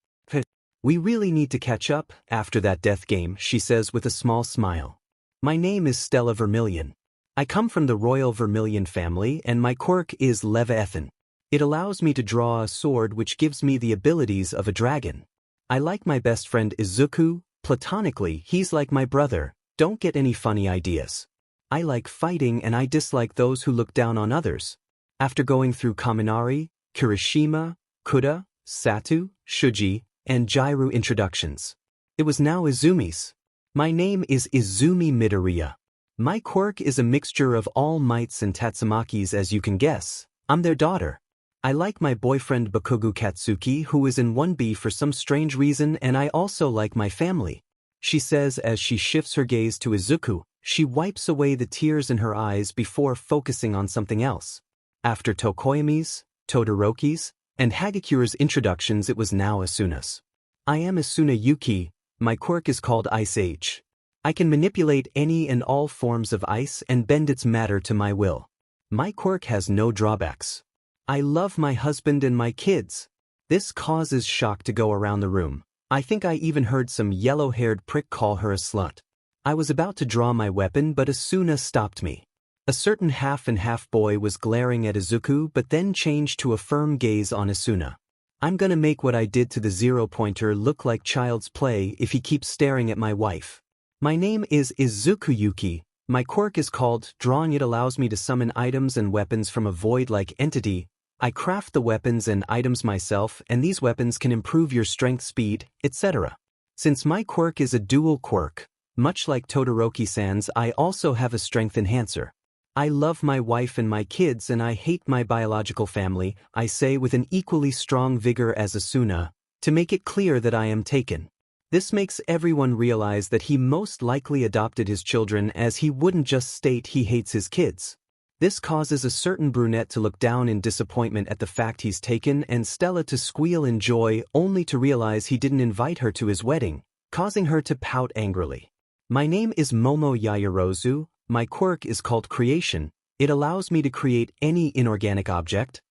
We really need to catch up after that death game, she says with a small smile. My name is Stella Vermilion. I come from the royal Vermilion family and my quirk is Leviathan. It allows me to draw a sword which gives me the abilities of a dragon. I like my best friend Izuku. Platonically, he's like my brother. Don't get any funny ideas. I like fighting and I dislike those who look down on others. After going through Kaminari, Kirishima, Kuda, Satu, Shuji, and Jairu introductions, it was now Izumi's. My name is Izumi Midoriya. My quirk is a mixture of all mites and tatsumakis, as you can guess. I'm their daughter. I like my boyfriend Bakugu Katsuki, who is in 1B for some strange reason, and I also like my family. She says as she shifts her gaze to Izuku. She wipes away the tears in her eyes before focusing on something else. After Tokoyami's, Todoroki's, and Hagakura's introductions, it was now Asuna's. I am Asuna Yuuki. My quirk is called Ice Age. I can manipulate any and all forms of ice and bend its matter to my will. My quirk has no drawbacks. I love my husband and my kids. This causes shock to go around the room. I think I even heard some yellow-haired prick call her a slut. I was about to draw my weapon but Asuna stopped me. A certain half-and-half boy was glaring at Izuku but then changed to a firm gaze on Asuna. I'm gonna make what I did to the zero-pointer look like child's play if he keeps staring at my wife. My name is Izuku Yuki. My quirk is called Drawing. It allows me to summon items and weapons from a void-like entity. I craft the weapons and items myself, and these weapons can improve your strength, speed, etc. Since my quirk is a dual quirk, much like Todoroki-san's, I also have a strength enhancer. I love my wife and my kids and I hate my biological family, I say with an equally strong vigor as Asuna, to make it clear that I am taken. This makes everyone realize that he most likely adopted his children, as he wouldn't just state he hates his kids. This causes a certain brunette to look down in disappointment at the fact he's taken and Stella to squeal in joy only to realize he didn't invite her to his wedding, causing her to pout angrily. My name is Momo Yayarozu. My quirk is called Creation. It allows me to create any inorganic object.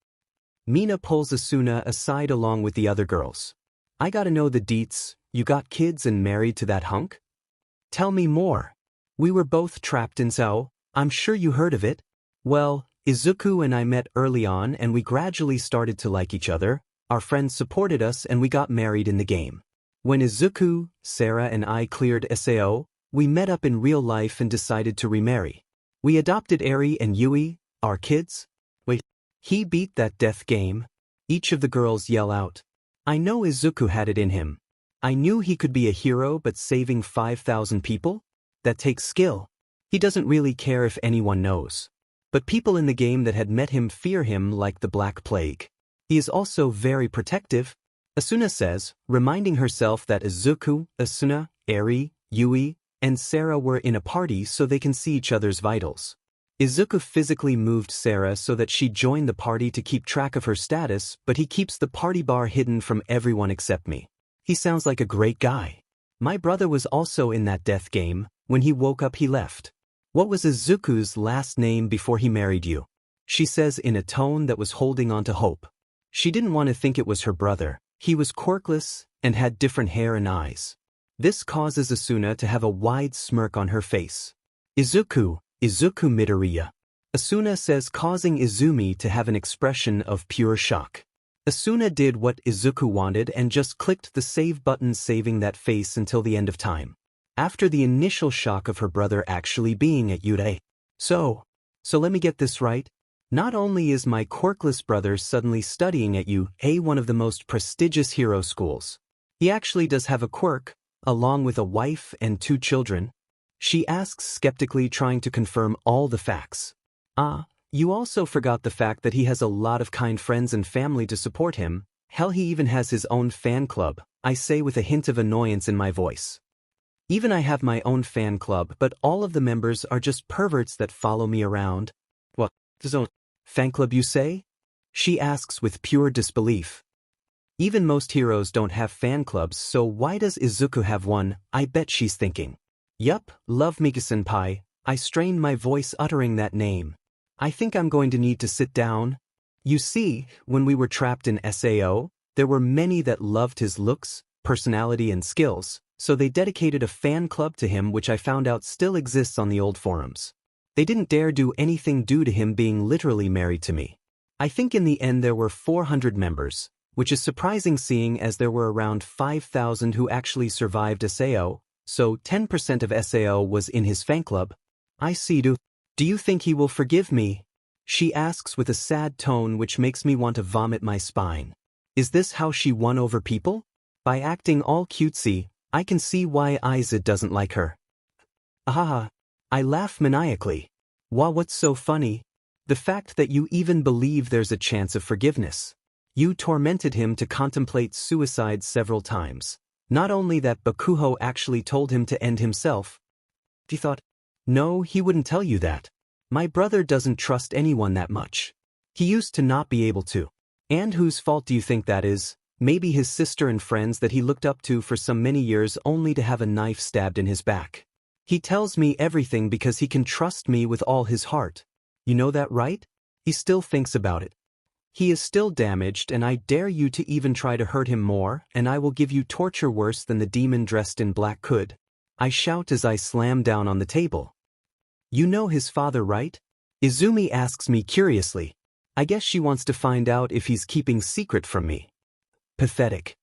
Mina pulls Asuna aside along with the other girls. I gotta know the deets. You got kids and married to that hunk? Tell me more. We were both trapped in Sao. I'm sure you heard of it. Well, Izuku and I met early on and we gradually started to like each other. Our friends supported us and we got married in the game. When Izuku, Sarah and I cleared SAO, we met up in real life and decided to remarry. We adopted Eri and Yui, our kids. Wait, he beat that death game? Each of the girls yell out. I know Izuku had it in him. I knew he could be a hero, but saving 5,000 people? That takes skill. He doesn't really care if anyone knows. But people in the game that had met him fear him like the Black Plague. He is also very protective, Asuna says, reminding herself that Izuku, Asuna, Eri, Yui, and Sarah were in a party so they can see each other's vitals. Izuku physically moved Sarah so that she joined the party to keep track of her status, but he keeps the party bar hidden from everyone except me. He sounds like a great guy. My brother was also in that death game. When he woke up he left. What was Izuku's last name before he married you? She says in a tone that was holding on to hope. She didn't want to think it was her brother. He was quirkless and had different hair and eyes. This causes Asuna to have a wide smirk on her face. Izuku Midoriya. Asuna says, causing Izumi to have an expression of pure shock. Asuna did what Izuku wanted and just clicked the save button, saving that face until the end of time. After the initial shock of her brother actually being at Yurei. So let me get this right. Not only is my quirkless brother suddenly studying at Yaoi, one of the most prestigious hero schools, he actually does have a quirk, along with a wife and 2 children. She asks skeptically, trying to confirm all the facts. You also forgot the fact that he has a lot of kind friends and family to support him. Hell, he even has his own fan club, I say with a hint of annoyance in my voice. Even I have my own fan club, but all of the members are just perverts that follow me around. What? His own fan club, you say? She asks with pure disbelief. Even most heroes don't have fan clubs, so why does Izuku have one? I bet she's thinking. Yup, love Mika-senpai. I strained my voice uttering that name. I think I'm going to need to sit down. You see, when we were trapped in SAO, there were many that loved his looks, personality and skills, so they dedicated a fan club to him, which I found out still exists on the old forums. They didn't dare do anything due to him being literally married to me. I think in the end there were 400 members, which is surprising seeing as there were around 5,000 who actually survived SAO, so 10% of SAO was in his fan club. I see. Do you think he will forgive me? She asks with a sad tone which makes me want to vomit my spine. Is this how she won over people? By acting all cutesy, I can see why Iza doesn't like her. Ahaha. I laugh maniacally. Wow, what's so funny? The fact that you even believe there's a chance of forgiveness. You tormented him to contemplate suicide several times. Not only that, Bakuho actually told him to end himself. You thought, no, he wouldn't tell you that. My brother doesn't trust anyone that much. He used to not be able to. And whose fault do you think that is? Maybe his sister and friends that he looked up to for so many years, only to have a knife stabbed in his back. He tells me everything because he can trust me with all his heart. You know that, right? He still thinks about it. He is still damaged, and I dare you to even try to hurt him more, and I will give you torture worse than the demon dressed in black could. I shout as I slam down on the table. You know his father, right? Izumi asks me curiously. I guess she wants to find out if he's keeping secret from me. Pathetic.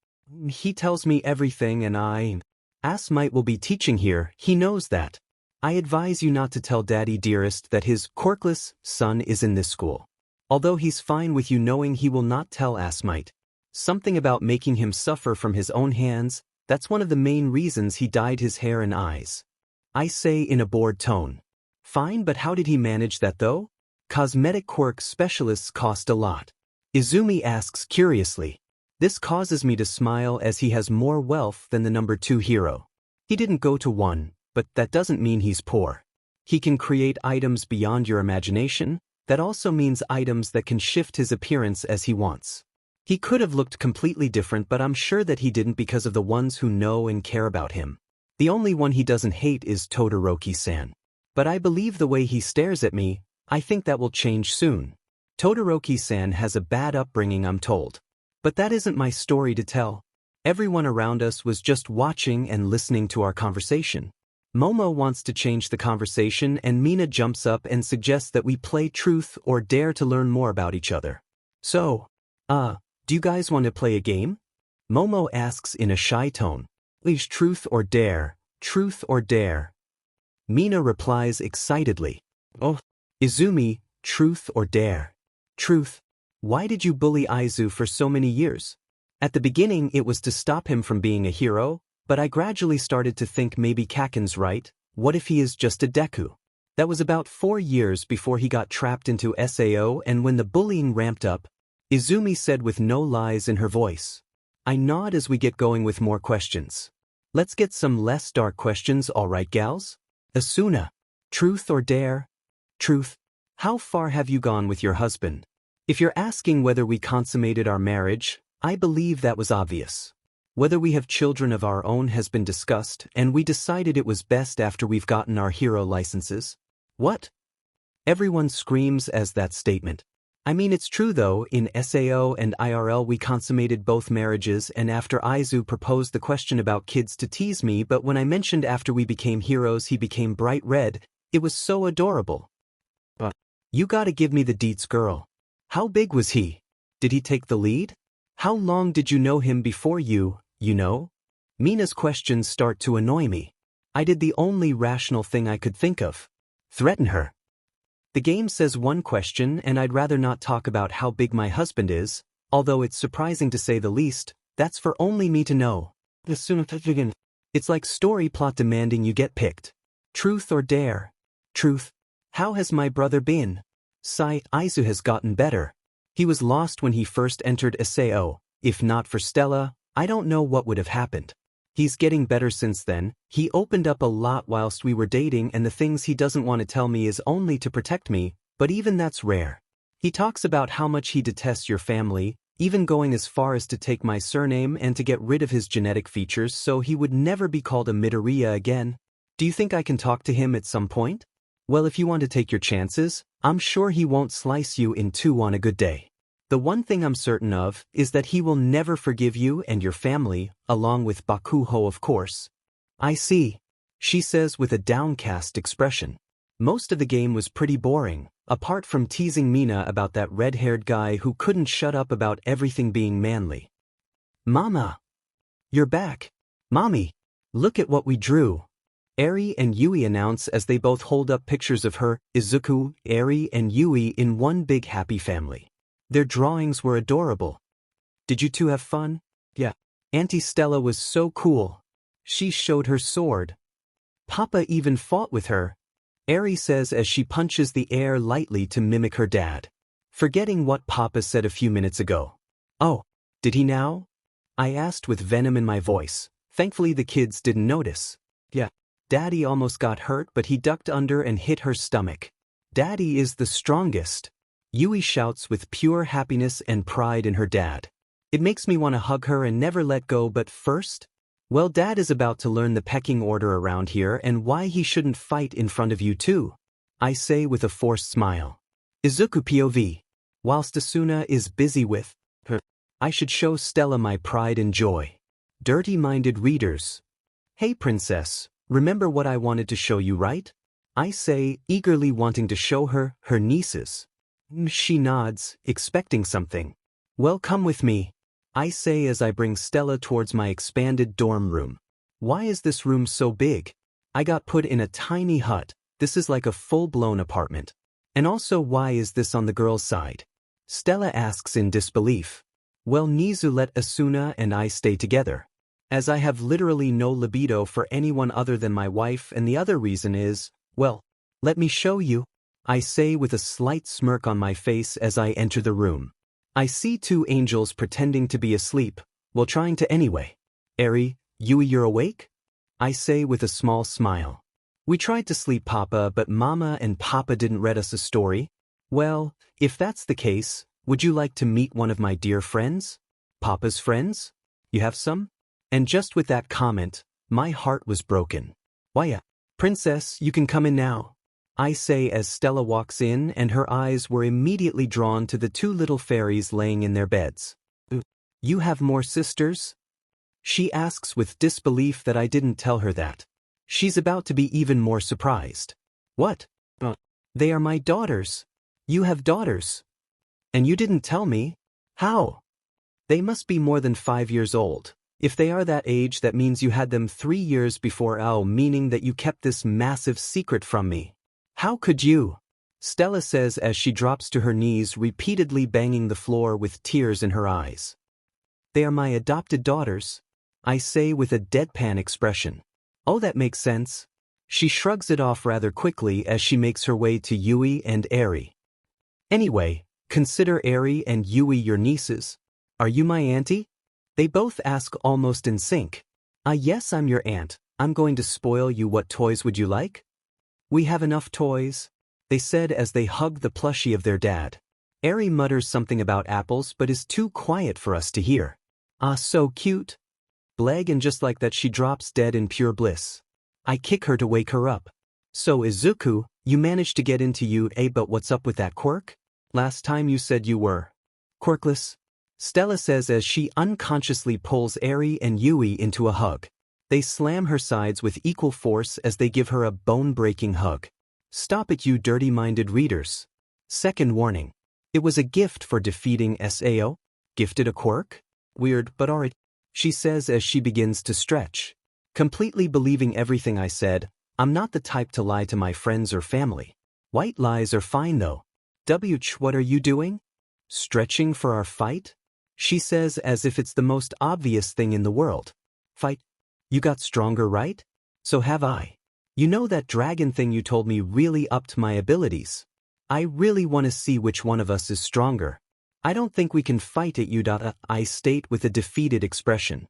He tells me everything, and Asmight will be teaching here, he knows that. I advise you not to tell Daddy Dearest that his quirkless son is in this school. Although he's fine with you knowing, he will not tell Asmight. Something about making him suffer from his own hands, that's one of the main reasons he dyed his hair and eyes. I say in a bored tone. Fine, but how did he manage that though? Cosmetic quirk specialists cost a lot. Izumi asks curiously. This causes me to smile as he has more wealth than the number 2 hero. He didn't go to 1, but that doesn't mean he's poor. He can create items beyond your imagination. That also means items that can shift his appearance as he wants. He could have looked completely different, but I'm sure that he didn't because of the ones who know and care about him. The only one he doesn't hate is Todoroki-san. But I believe the way he stares at me, I think that will change soon. Todoroki-san has a bad upbringing, I'm told. But that isn't my story to tell. Everyone around us was just watching and listening to our conversation. Momo wants to change the conversation, and Mina jumps up and suggests that we play truth or dare to learn more about each other. So, do you guys want to play a game? Momo asks in a shy tone. Please, truth or dare, truth or dare. Mina replies excitedly. Oh, Izumi, truth or dare. Truth. Why did you bully Izu for so many years? At the beginning it was to stop him from being a hero, but I gradually started to think maybe Kaken's right. What if he is just a Deku? That was about 4 years before he got trapped into SAO, and when the bullying ramped up, Izumi said with no lies in her voice. I nod as we get going with more questions. Let's get some less dark questions, alright gals? Asuna. Truth or dare? Truth. How far have you gone with your husband? If you're asking whether we consummated our marriage, I believe that was obvious. Whether we have children of our own has been discussed, and we decided it was best after we've gotten our hero licenses. What? Everyone screams as that statement. I mean, it's true though, in SAO and IRL we consummated both marriages, and after Izu proposed the question about kids to tease me, but when I mentioned after we became heroes he became bright red, it was so adorable. But you gotta give me the deets, girl. How big was he? Did he take the lead? How long did you know him before you know? Mina's questions start to annoy me. I did the only rational thing I could think of. Threaten her. The game says one question, and I'd rather not talk about how big my husband is, although it's surprising to say the least. That's for only me to know. It's like story plot demanding you get picked. Truth or dare? Truth. How has my brother been? Sigh. Izu has gotten better. He was lost when he first entered SAO. If not for Stella, I don't know what would have happened. He's getting better since then. He opened up a lot whilst we were dating, and the things he doesn't want to tell me is only to protect me, but even that's rare. He talks about how much he detests your family, even going as far as to take my surname and to get rid of his genetic features so he would never be called a Midoriya again. Do you think I can talk to him at some point? Well, if you want to take your chances, I'm sure he won't slice you in two on a good day. The one thing I'm certain of is that he will never forgive you and your family, along with Bakuho of course. I see, she says with a downcast expression. Most of the game was pretty boring, apart from teasing Mina about that red-haired guy who couldn't shut up about everything being manly. Mama! You're back. Mommy! Look at what we drew. Eri and Yui announce as they both hold up pictures of her, Izuku, Eri and Yui in one big happy family. Their drawings were adorable. Did you two have fun? Yeah. Auntie Stella was so cool. She showed her sword. Papa even fought with her. Eri says as she punches the air lightly to mimic her dad. Forgetting what Papa said a few minutes ago. Oh, did he now? I asked with venom in my voice. Thankfully the kids didn't notice. Yeah. Daddy almost got hurt, but he ducked under and hit her stomach. Daddy is the strongest. Yui shouts with pure happiness and pride in her dad. It makes me want to hug her and never let go, but first? Well, Dad is about to learn the pecking order around here and why he shouldn't fight in front of you too. I say with a forced smile. Izuku POV. Whilst Asuna is busy with her, I should show Stella my pride and joy. Dirty-minded readers. Hey princess, remember what I wanted to show you, right? I say, eagerly wanting to show her nieces. She nods, expecting something. Well, come with me. I say as I bring Stella towards my expanded dorm room. Why is this room so big? I got put in a tiny hut. This is like a full-blown apartment. And also, why is this on the girls' side? Stella asks in disbelief. Well, Nizu let Asuna and I stay together. As I have literally no libido for anyone other than my wife, and the other reason is, well, let me show you. I say with a slight smirk on my face as I enter the room. I see two angels pretending to be asleep, while trying to anyway. Eri, Yui, you're awake? I say with a small smile. We tried to sleep, Papa, but Mama and Papa didn't read us a story. Well, if that's the case, would you like to meet one of my dear friends? Papa's friends? You have some? And just with that comment, my heart was broken. Why, princess, you can come in now. I say as Stella walks in, and her eyes were immediately drawn to the two little fairies laying in their beds. You have more sisters? She asks with disbelief that I didn't tell her that. She's about to be even more surprised. What? They are my daughters. You have daughters. And you didn't tell me? How? They must be more than 5 years old. If they are that age, that means you had them 3 years before meaning that you kept this massive secret from me. How could you? Stella says as she drops to her knees, repeatedly banging the floor with tears in her eyes. They are my adopted daughters, I say with a deadpan expression. Oh, that makes sense. She shrugs it off rather quickly as she makes her way to Yui and Eri. Anyway, consider Eri and Yui your nieces. Are you my auntie? They both ask almost in sync. Yes, I'm your aunt. I'm going to spoil you. What toys would you like? We have enough toys. they said as they hug the plushie of their dad. Eri mutters something about apples but is too quiet for us to hear. Ah, so cute. Bleg, and just like that she drops dead in pure bliss. I kick her to wake her up. So Izuku, you managed to get into UA, but what's up with that quirk? Last time you said you were quirkless. Stella says as she unconsciously pulls Eri and Yui into a hug. They slam her sides with equal force as they give her a bone-breaking hug. Stop it, you dirty-minded readers. Second warning. It was a gift for defeating Sao? Gifted a quirk? Weird, but alright, she says as she begins to stretch. Completely believing everything I said, I'm not the type to lie to my friends or family. White lies are fine though. What are you doing? Stretching for our fight? She says as if it's the most obvious thing in the world. Fight? You got stronger, right? So have I. You know that dragon thing you told me really upped my abilities. I really want to see which one of us is stronger. I don't think we can fight it, I state with a defeated expression.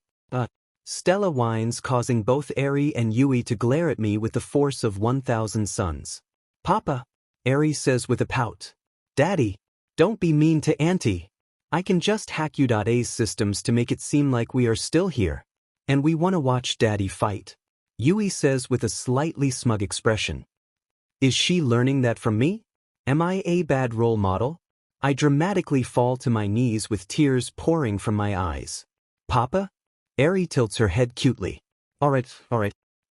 Stella whines, causing both Eri and Yui to glare at me with the force of 1,000 suns. Papa, Eri says with a pout. Daddy, don't be mean to Auntie. I can just hack A's systems to make it seem like we are still here. And we want to watch Daddy fight. Yui says with a slightly smug expression. Is she learning that from me? Am I a bad role model? I dramatically fall to my knees with tears pouring from my eyes. Papa? Eri tilts her head cutely. Alright.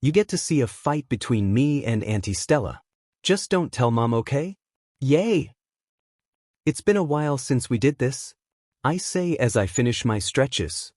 You get to see a fight between me and Auntie Stella. Just don't tell Mom, okay? Yay! It's been a while since we did this. I say as I finish my stretches.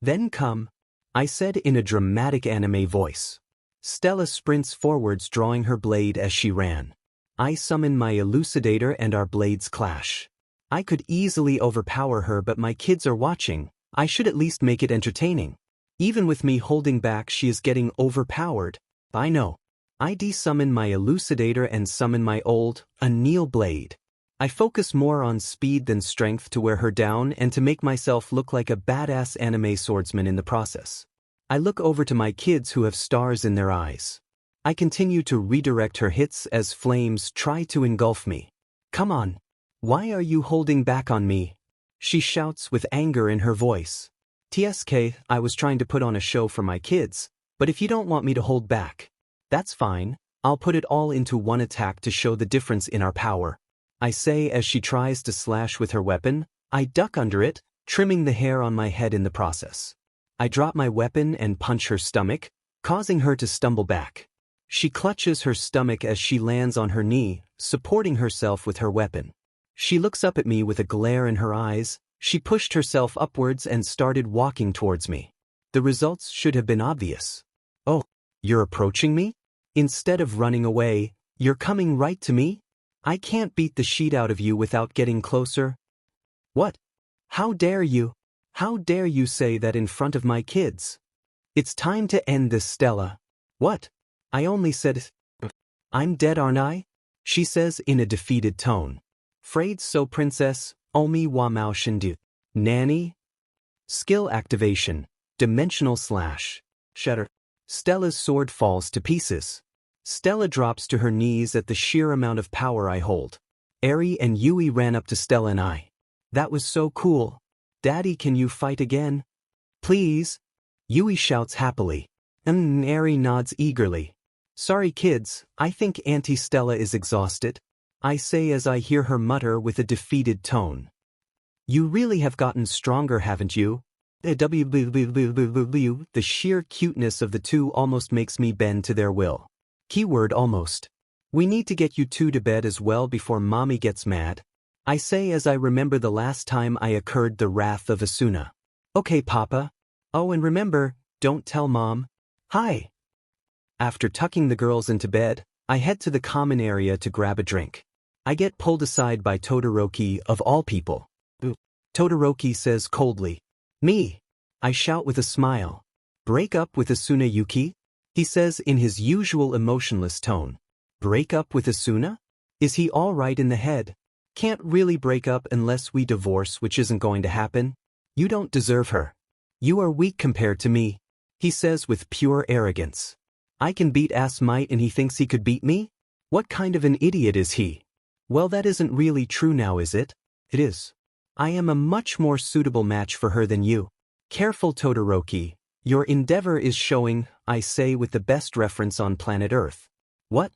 Then come, I said in a dramatic anime voice. Stella sprints forwards, drawing her blade as she ran. I summon my elucidator and our blades clash. I could easily overpower her, but my kids are watching. I should at least make it entertaining. Even with me holding back, she is getting overpowered. I know. I desummon my elucidator and summon my old, anneal blade. I focus more on speed than strength to wear her down and to make myself look like a badass anime swordsman in the process. I look over to my kids who have stars in their eyes. I continue to redirect her hits as flames try to engulf me. Come on. Why are you holding back on me? She shouts with anger in her voice. TSK, I was trying to put on a show for my kids, but if you don't want me to hold back, that's fine. I'll put it all into one attack to show the difference in our power. I say as she tries to slash with her weapon. I duck under it, trimming the hair on my head in the process. I drop my weapon and punch her stomach, causing her to stumble back. She clutches her stomach as she lands on her knee, supporting herself with her weapon. She looks up at me with a glare in her eyes. She pushed herself upwards and started walking towards me. The results should have been obvious. Oh, you're approaching me? Instead of running away, you're coming right to me? I can't beat the sheet out of you without getting closer. What? How dare you? How dare you say that in front of my kids? It's time to end this, Stella. What? I only said, I'm dead, aren't I? She says in a defeated tone. Frayed so, princess, omi wa mao shindu. Nanny? Skill activation. Dimensional slash. Shatter. Stella's sword falls to pieces. Stella drops to her knees at the sheer amount of power I hold. Eri and Yui ran up to Stella and I. That was so cool. Daddy, can you fight again? Please? Yui shouts happily. Eri nods eagerly. Sorry kids, I think Auntie Stella is exhausted. I say as I hear her mutter with a defeated tone. You really have gotten stronger, haven't you? The sheer cuteness of the two almost makes me bend to their will. Keyword almost. We need to get you two to bed as well before Mommy gets mad. I say as I remember the last time I incurred the wrath of Asuna. Okay, Papa. Oh, and remember, don't tell Mom. Hi. After tucking the girls into bed, I head to the common area to grab a drink. I get pulled aside by Todoroki, of all people. Todoroki says coldly. Me. I shout with a smile. Break up with Asuna, Yuki? He says in his usual emotionless tone. Break up with Asuna? Is he all right in the head? Can't really break up unless we divorce, which isn't going to happen. You don't deserve her. You are weak compared to me, he says with pure arrogance. I can beat ass might and he thinks he could beat me? What kind of an idiot is he? Well, that isn't really true now, is it? It is. I am a much more suitable match for her than you. Careful, Todoroki. Your endeavor is showing, I say with the best reference on planet Earth. What?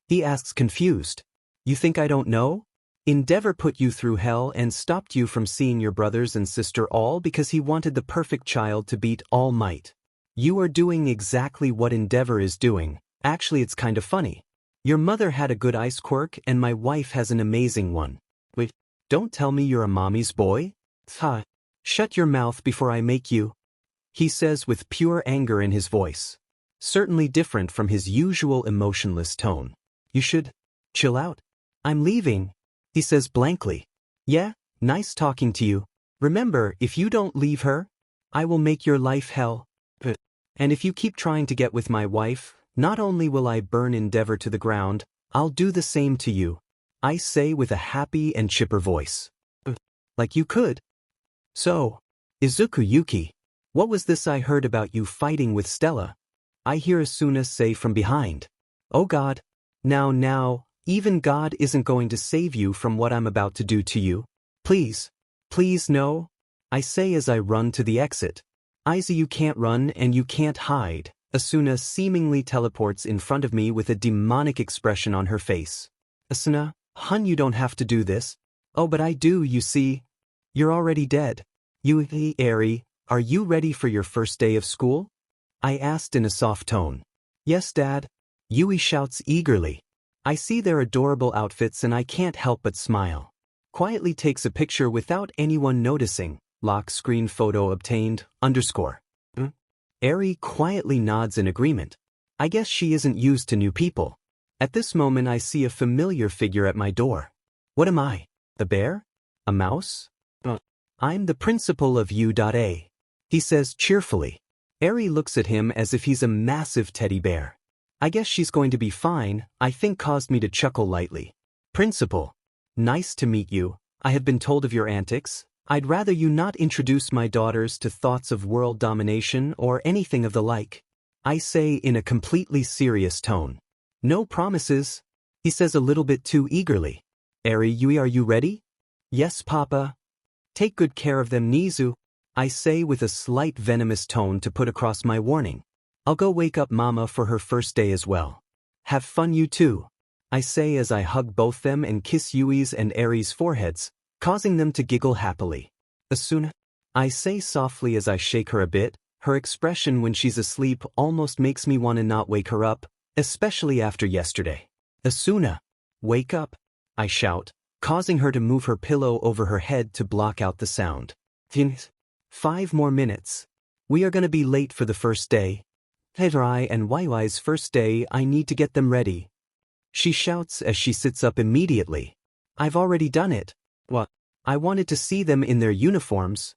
He asks confused. You think I don't know? Endeavor put you through hell and stopped you from seeing your brothers and sister all because he wanted the perfect child to beat All Might. You are doing exactly what Endeavor is doing. Actually, it's kind of funny. Your mother had a good ice quirk and my wife has an amazing one. Wait, don't tell me you're a mommy's boy? Ha! Shut your mouth before I make you, he says with pure anger in his voice. Certainly different from his usual emotionless tone. You should chill out. I'm leaving, he says blankly. Yeah, nice talking to you. Remember, if you don't leave her, I will make your life hell. And if you keep trying to get with my wife, not only will I burn Endeavor to the ground, I'll do the same to you, I say with a happy and chipper voice. Like you could. So, Izuku Yuki, what was this I heard about you fighting with Stella? I hear Asuna say from behind. Oh God. Now, even God isn't going to save you from what I'm about to do to you. Please no, I say as I run to the exit. Izu, you can't run and you can't hide. Asuna seemingly teleports in front of me with a demonic expression on her face. Asuna, hun, you don't have to do this. Oh, but I do, you see. You're already dead. Yui and Eri, are you ready for your first day of school? I asked in a soft tone. Yes, Dad. Yui shouts eagerly. I see their adorable outfits and I can't help but smile. Quietly takes a picture without anyone noticing. Lock screen photo obtained, _. Eri quietly nods in agreement. I guess she isn't used to new people. At this moment I see a familiar figure at my door. What am I? The bear? A mouse? I'm the principal of U.A. He says cheerfully. Eri looks at him as if he's a massive teddy bear. I guess she's going to be fine, I think caused me to chuckle lightly. Principal. Nice to meet you. I have been told of your antics. I'd rather you not introduce my daughters to thoughts of world domination or anything of the like. I say in a completely serious tone. No promises, he says a little bit too eagerly. Eri, Yui, are you ready? Yes, Papa. Take good care of them, Nizu, I say with a slight venomous tone to put across my warning. I'll go wake up Mama for her first day as well. Have fun, you too, I say as I hug both them and kiss Yui's and Eri's foreheads, causing them to giggle happily. Asuna, I say softly as I shake her a bit. Her expression when she's asleep almost makes me want to not wake her up, especially after yesterday. Asuna, wake up, I shout, causing her to move her pillow over her head to block out the sound. 5 more minutes. We are going to be late for the first day. Eri and Yui's first day, I need to get them ready. She shouts as she sits up immediately. I've already done it. What? I wanted to see them in their uniforms.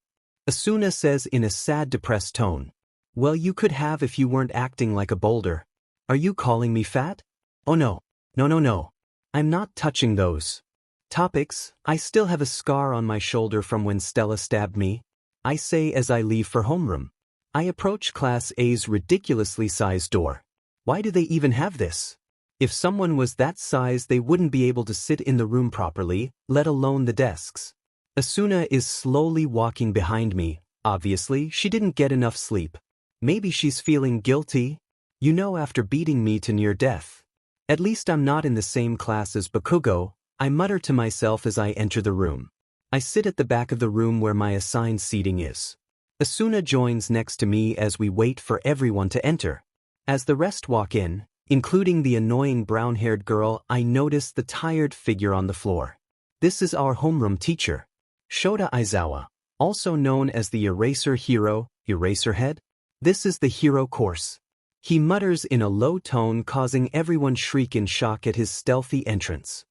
Asuna says in a sad, depressed tone. Well, you could have if you weren't acting like a boulder. Are you calling me fat? Oh no. No. I'm not touching those topics. I still have a scar on my shoulder from when Stella stabbed me, I say as I leave for homeroom. I approach Class A's ridiculously sized door. Why do they even have this? If someone was that size, they wouldn't be able to sit in the room properly, let alone the desks. Asuna is slowly walking behind me. Obviously, she didn't get enough sleep. Maybe she's feeling guilty. You know, after beating me to near death. At least I'm not in the same class as Bakugo, I mutter to myself as I enter the room. I sit at the back of the room where my assigned seating is. Asuna joins next to me as we wait for everyone to enter. As the rest walk in, including the annoying brown-haired girl, I notice the tired figure on the floor. This is our homeroom teacher, Shota Aizawa, also known as the Eraser Hero, Eraserhead. This is the hero course. He mutters in a low tone, causing everyone shriek in shock at his stealthy entrance.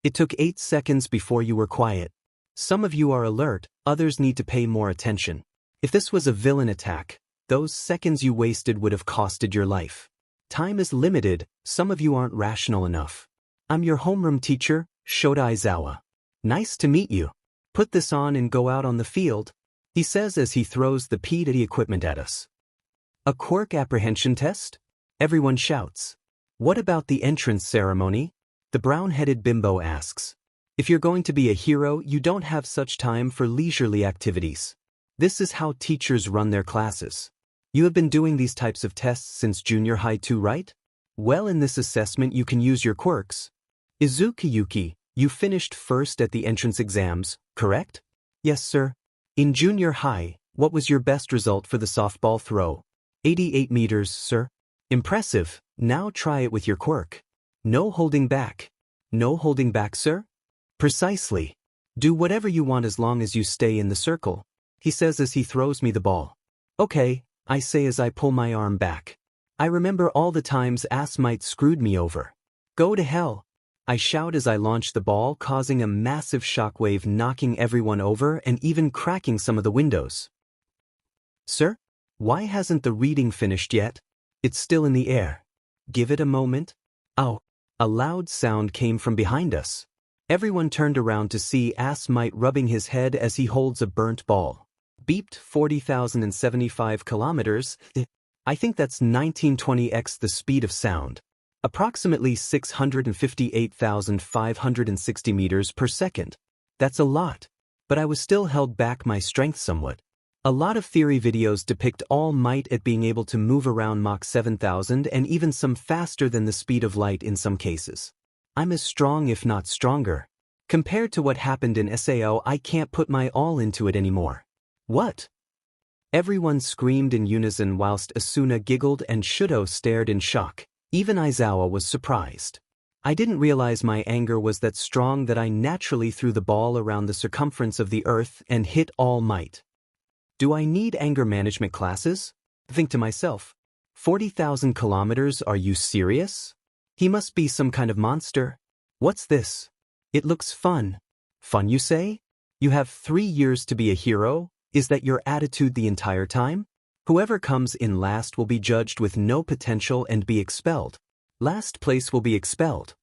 It took 8 seconds before you were quiet. Some of you are alert, others need to pay more attention. If this was a villain attack, those seconds you wasted would have costed your life. Time is limited, some of you aren't rational enough. I'm your homeroom teacher, Shota Aizawa. Nice to meet you. Put this on and go out on the field, he says as he throws the PDD equipment at us. A quirk apprehension test? Everyone shouts. What about the entrance ceremony? The brown-headed bimbo asks. If you're going to be a hero, you don't have such time for leisurely activities. This is how teachers run their classes. You have been doing these types of tests since junior high too, right? Well, in this assessment you can use your quirks. Izuku Yuki, you finished first at the entrance exams, correct? Yes, sir. In junior high, what was your best result for the softball throw? 88 meters, sir. Impressive. Now try it with your quirk. No holding back. No holding back, sir? Precisely. Do whatever you want as long as you stay in the circle, he says as he throws me the ball. Okay, I say as I pull my arm back. I remember all the times Asmite screwed me over. Go to hell, I shout as I launch the ball, causing a massive shockwave, knocking everyone over and even cracking some of the windows. Sir? Why hasn't the reading finished yet? It's still in the air. Give it a moment. Ow! A loud sound came from behind us. Everyone turned around to see Asmite rubbing his head as he holds a burnt ball. Beeped 40,075 kilometers. I think that's 1920x the speed of sound. Approximately 658,560 meters per second. That's a lot. But I was still held back my strength somewhat. A lot of theory videos depict All Might at being able to move around Mach 7,000 and even some faster than the speed of light in some cases. I'm as strong if not stronger. Compared to what happened in SAO, I can't put my all into it anymore. What? Everyone screamed in unison whilst Asuna giggled and Shudo stared in shock. Even Aizawa was surprised. I didn't realize my anger was that strong that I naturally threw the ball around the circumference of the earth and hit All Might. Do I need anger management classes? Think to myself, 40,000 kilometers, are you serious? He must be some kind of monster. What's this? It looks fun. Fun, you say? You have 3 years to be a hero? Is that your attitude the entire time? Whoever comes in last will be judged with no potential and be expelled. Last place will be expelled.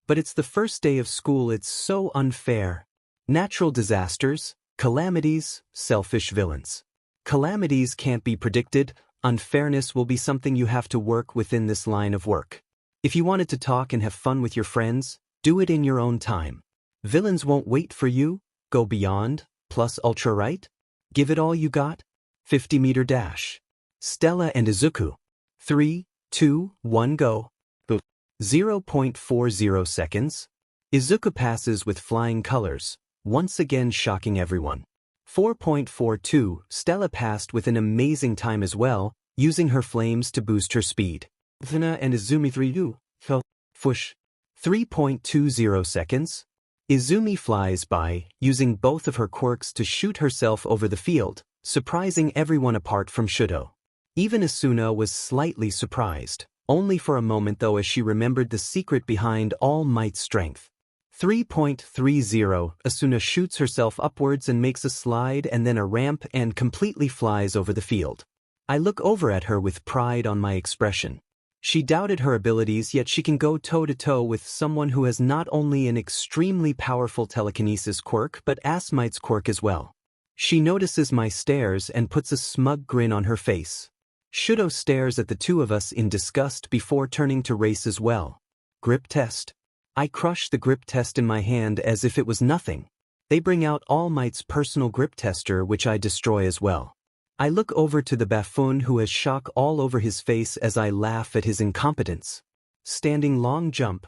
But it's the first day of school, it's so unfair. Natural disasters, calamities, selfish villains. Calamities can't be predicted. Unfairness will be something you have to work within this line of work. If you wanted to talk and have fun with your friends, do it in your own time. Villains won't wait for you. Go beyond, plus ultra right. Give it all you got. 50-meter dash. Stella and Izuku. 3, 2, 1, go. 0.40 seconds. Izuku passes with flying colors, once again shocking everyone. 4.42, Stella passed with an amazing time as well, using her flames to boost her speed. Vina and Izumi 3 fell. Fush. 3.20 seconds. Izumi flies by, using both of her quirks to shoot herself over the field, surprising everyone apart from Shudo. Even Asuna was slightly surprised, only for a moment though, as she remembered the secret behind All Might's strength. 3.30, Asuna shoots herself upwards and makes a slide and then a ramp and completely flies over the field. I look over at her with pride on my expression. She doubted her abilities, yet she can go toe-to-toe with someone who has not only an extremely powerful telekinesis quirk but Asmite's quirk as well. She notices my stares and puts a smug grin on her face. Shudo stares at the two of us in disgust before turning to race as well. Grip test. I crush the grip test in my hand as if it was nothing. They bring out All Might's personal grip tester, which I destroy as well. I look over to the buffoon who has shock all over his face as I laugh at his incompetence. Standing long jump.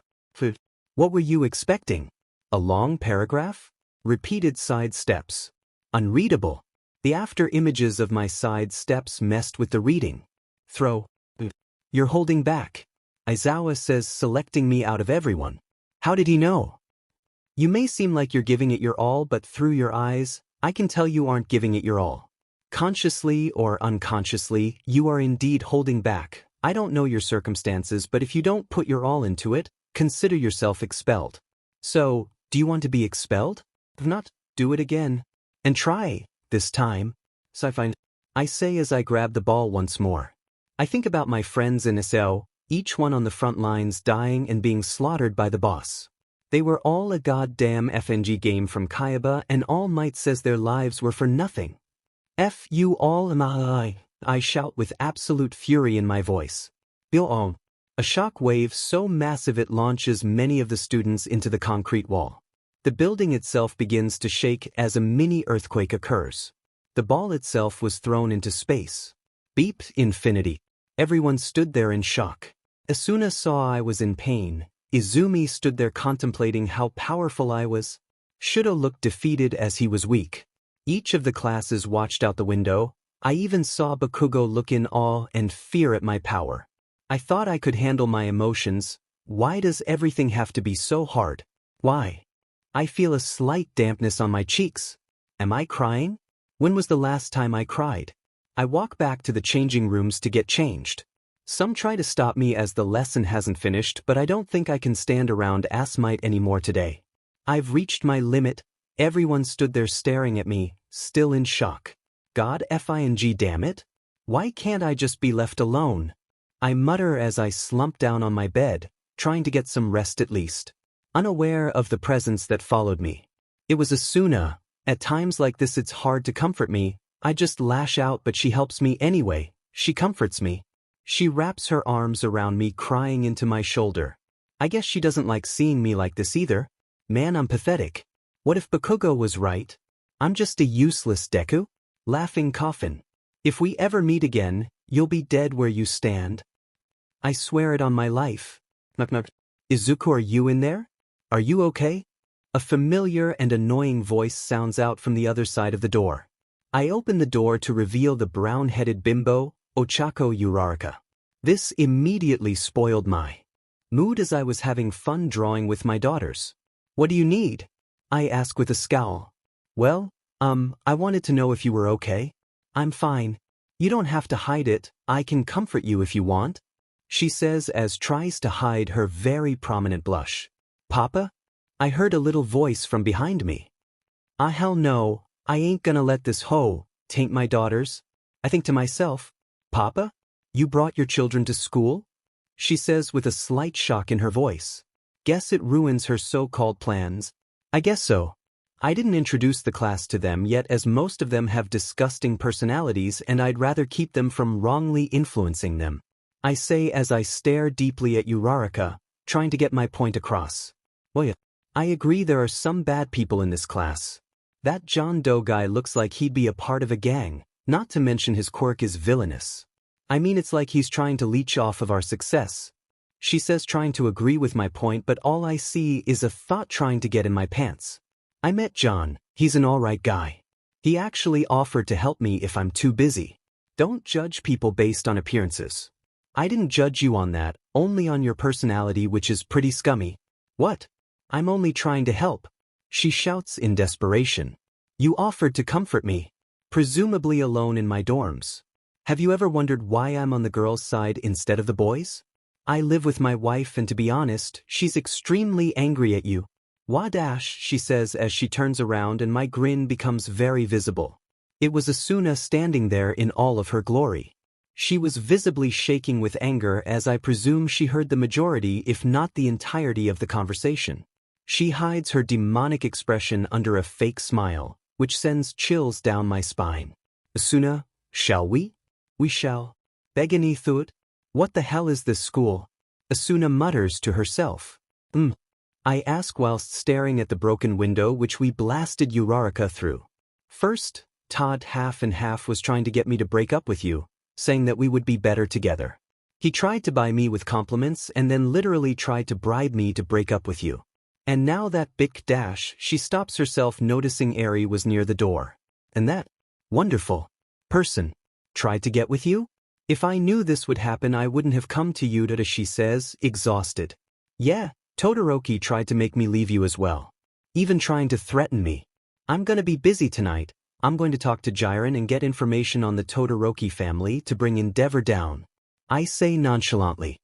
What were you expecting? A long paragraph? Repeated side steps. Unreadable. The after images of my side steps messed with the reading. Throw. You're holding back. Aizawa says, selecting me out of everyone. How did he know? You may seem like you're giving it your all, but through your eyes, I can tell you aren't giving it your all. Consciously or unconsciously, you are indeed holding back. I don't know your circumstances, but if you don't put your all into it, consider yourself expelled. So, do you want to be expelled? If not, do it again. And try, this time. I say as I grab the ball once more. I think about my friends in SAO, each one on the front lines dying and being slaughtered by the boss. They were all a goddamn FNG game from Kayaba, and All Might says their lives were for nothing. F you all, I shout with absolute fury in my voice. A shock wave so massive it launches many of the students into the concrete wall. The building itself begins to shake as a mini earthquake occurs. The ball itself was thrown into space. Beep, infinity. Everyone stood there in shock. Asuna saw I was in pain. Izumi stood there contemplating how powerful I was. Shudo looked defeated as he was weak. Each of the classes watched out the window. I even saw Bakugo look in awe and fear at my power. I thought I could handle my emotions. Why does everything have to be so hard? Why? I feel a slight dampness on my cheeks. Am I crying? When was the last time I cried? I walk back to the changing rooms to get changed. Some try to stop me as the lesson hasn't finished, but I don't think I can stand around Asmite anymore today. I've reached my limit. Everyone stood there staring at me, still in shock. God fing damn it? Why can't I just be left alone? I mutter as I slump down on my bed, trying to get some rest at least, unaware of the presence that followed me. It was Asuna. At times like this it's hard to comfort me. I just lash out, but she helps me anyway. She comforts me. She wraps her arms around me, crying into my shoulder. I guess she doesn't like seeing me like this either. Man, I'm pathetic. What if Bakugo was right? I'm just a useless Deku? Laughing coffin. If we ever meet again, you'll be dead where you stand. I swear it on my life. Knock knock. Izuku, are you in there? Are you okay? A familiar and annoying voice sounds out from the other side of the door. I open the door to reveal the brown-headed bimbo, Ochako Uraraka. This immediately spoiled my mood as I was having fun drawing with my daughters. What do you need? I ask with a scowl. Well, I wanted to know if you were okay. I'm fine. You don't have to hide it, I can comfort you if you want, she says as tries to hide her very prominent blush. Papa? I heard a little voice from behind me. Ah, hell no, I ain't gonna let this hoe taint my daughters. I think to myself, Papa? You brought your children to school? She says with a slight shock in her voice. Guess it ruins her so-called plans. I guess so. I didn't introduce the class to them yet, as most of them have disgusting personalities and I'd rather keep them from wrongly influencing them, I say as I stare deeply at Uraraka, trying to get my point across. Well, yeah, I agree there are some bad people in this class. That John Doe guy looks like he'd be a part of a gang, not to mention his quirk is villainous. I mean, it's like he's trying to leech off of our success. She says, trying to agree with my point, but all I see is a thought trying to get in my pants. I met John, he's an alright guy. He actually offered to help me if I'm too busy. Don't judge people based on appearances. I didn't judge you on that, only on your personality, which is pretty scummy. What? I'm only trying to help, she shouts in desperation. You offered to comfort me, presumably alone in my dorms. Have you ever wondered why I'm on the girls' side instead of the boys? I live with my wife and to be honest, she's extremely angry at you. Wadash, she says as she turns around and my grin becomes very visible. It was Asuna standing there in all of her glory. She was visibly shaking with anger as I presume she heard the majority if not the entirety of the conversation. She hides her demonic expression under a fake smile, which sends chills down my spine. Asuna, shall we? We shall. Begani thut? What the hell is this school? Asuna mutters to herself. I ask whilst staring at the broken window which we blasted Uraraka through. First, Todd half and half was trying to get me to break up with you, saying that we would be better together. He tried to buy me with compliments and then literally tried to bribe me to break up with you. And now that Bic dash, she stops herself noticing Eri was near the door. And that wonderful person tried to get with you? If I knew this would happen I wouldn't have come to you, she says, exhausted. Yeah, Todoroki tried to make me leave you as well. Even trying to threaten me. I'm gonna be busy tonight. I'm going to talk to Jiren and get information on the Todoroki family to bring Endeavor down. I say nonchalantly.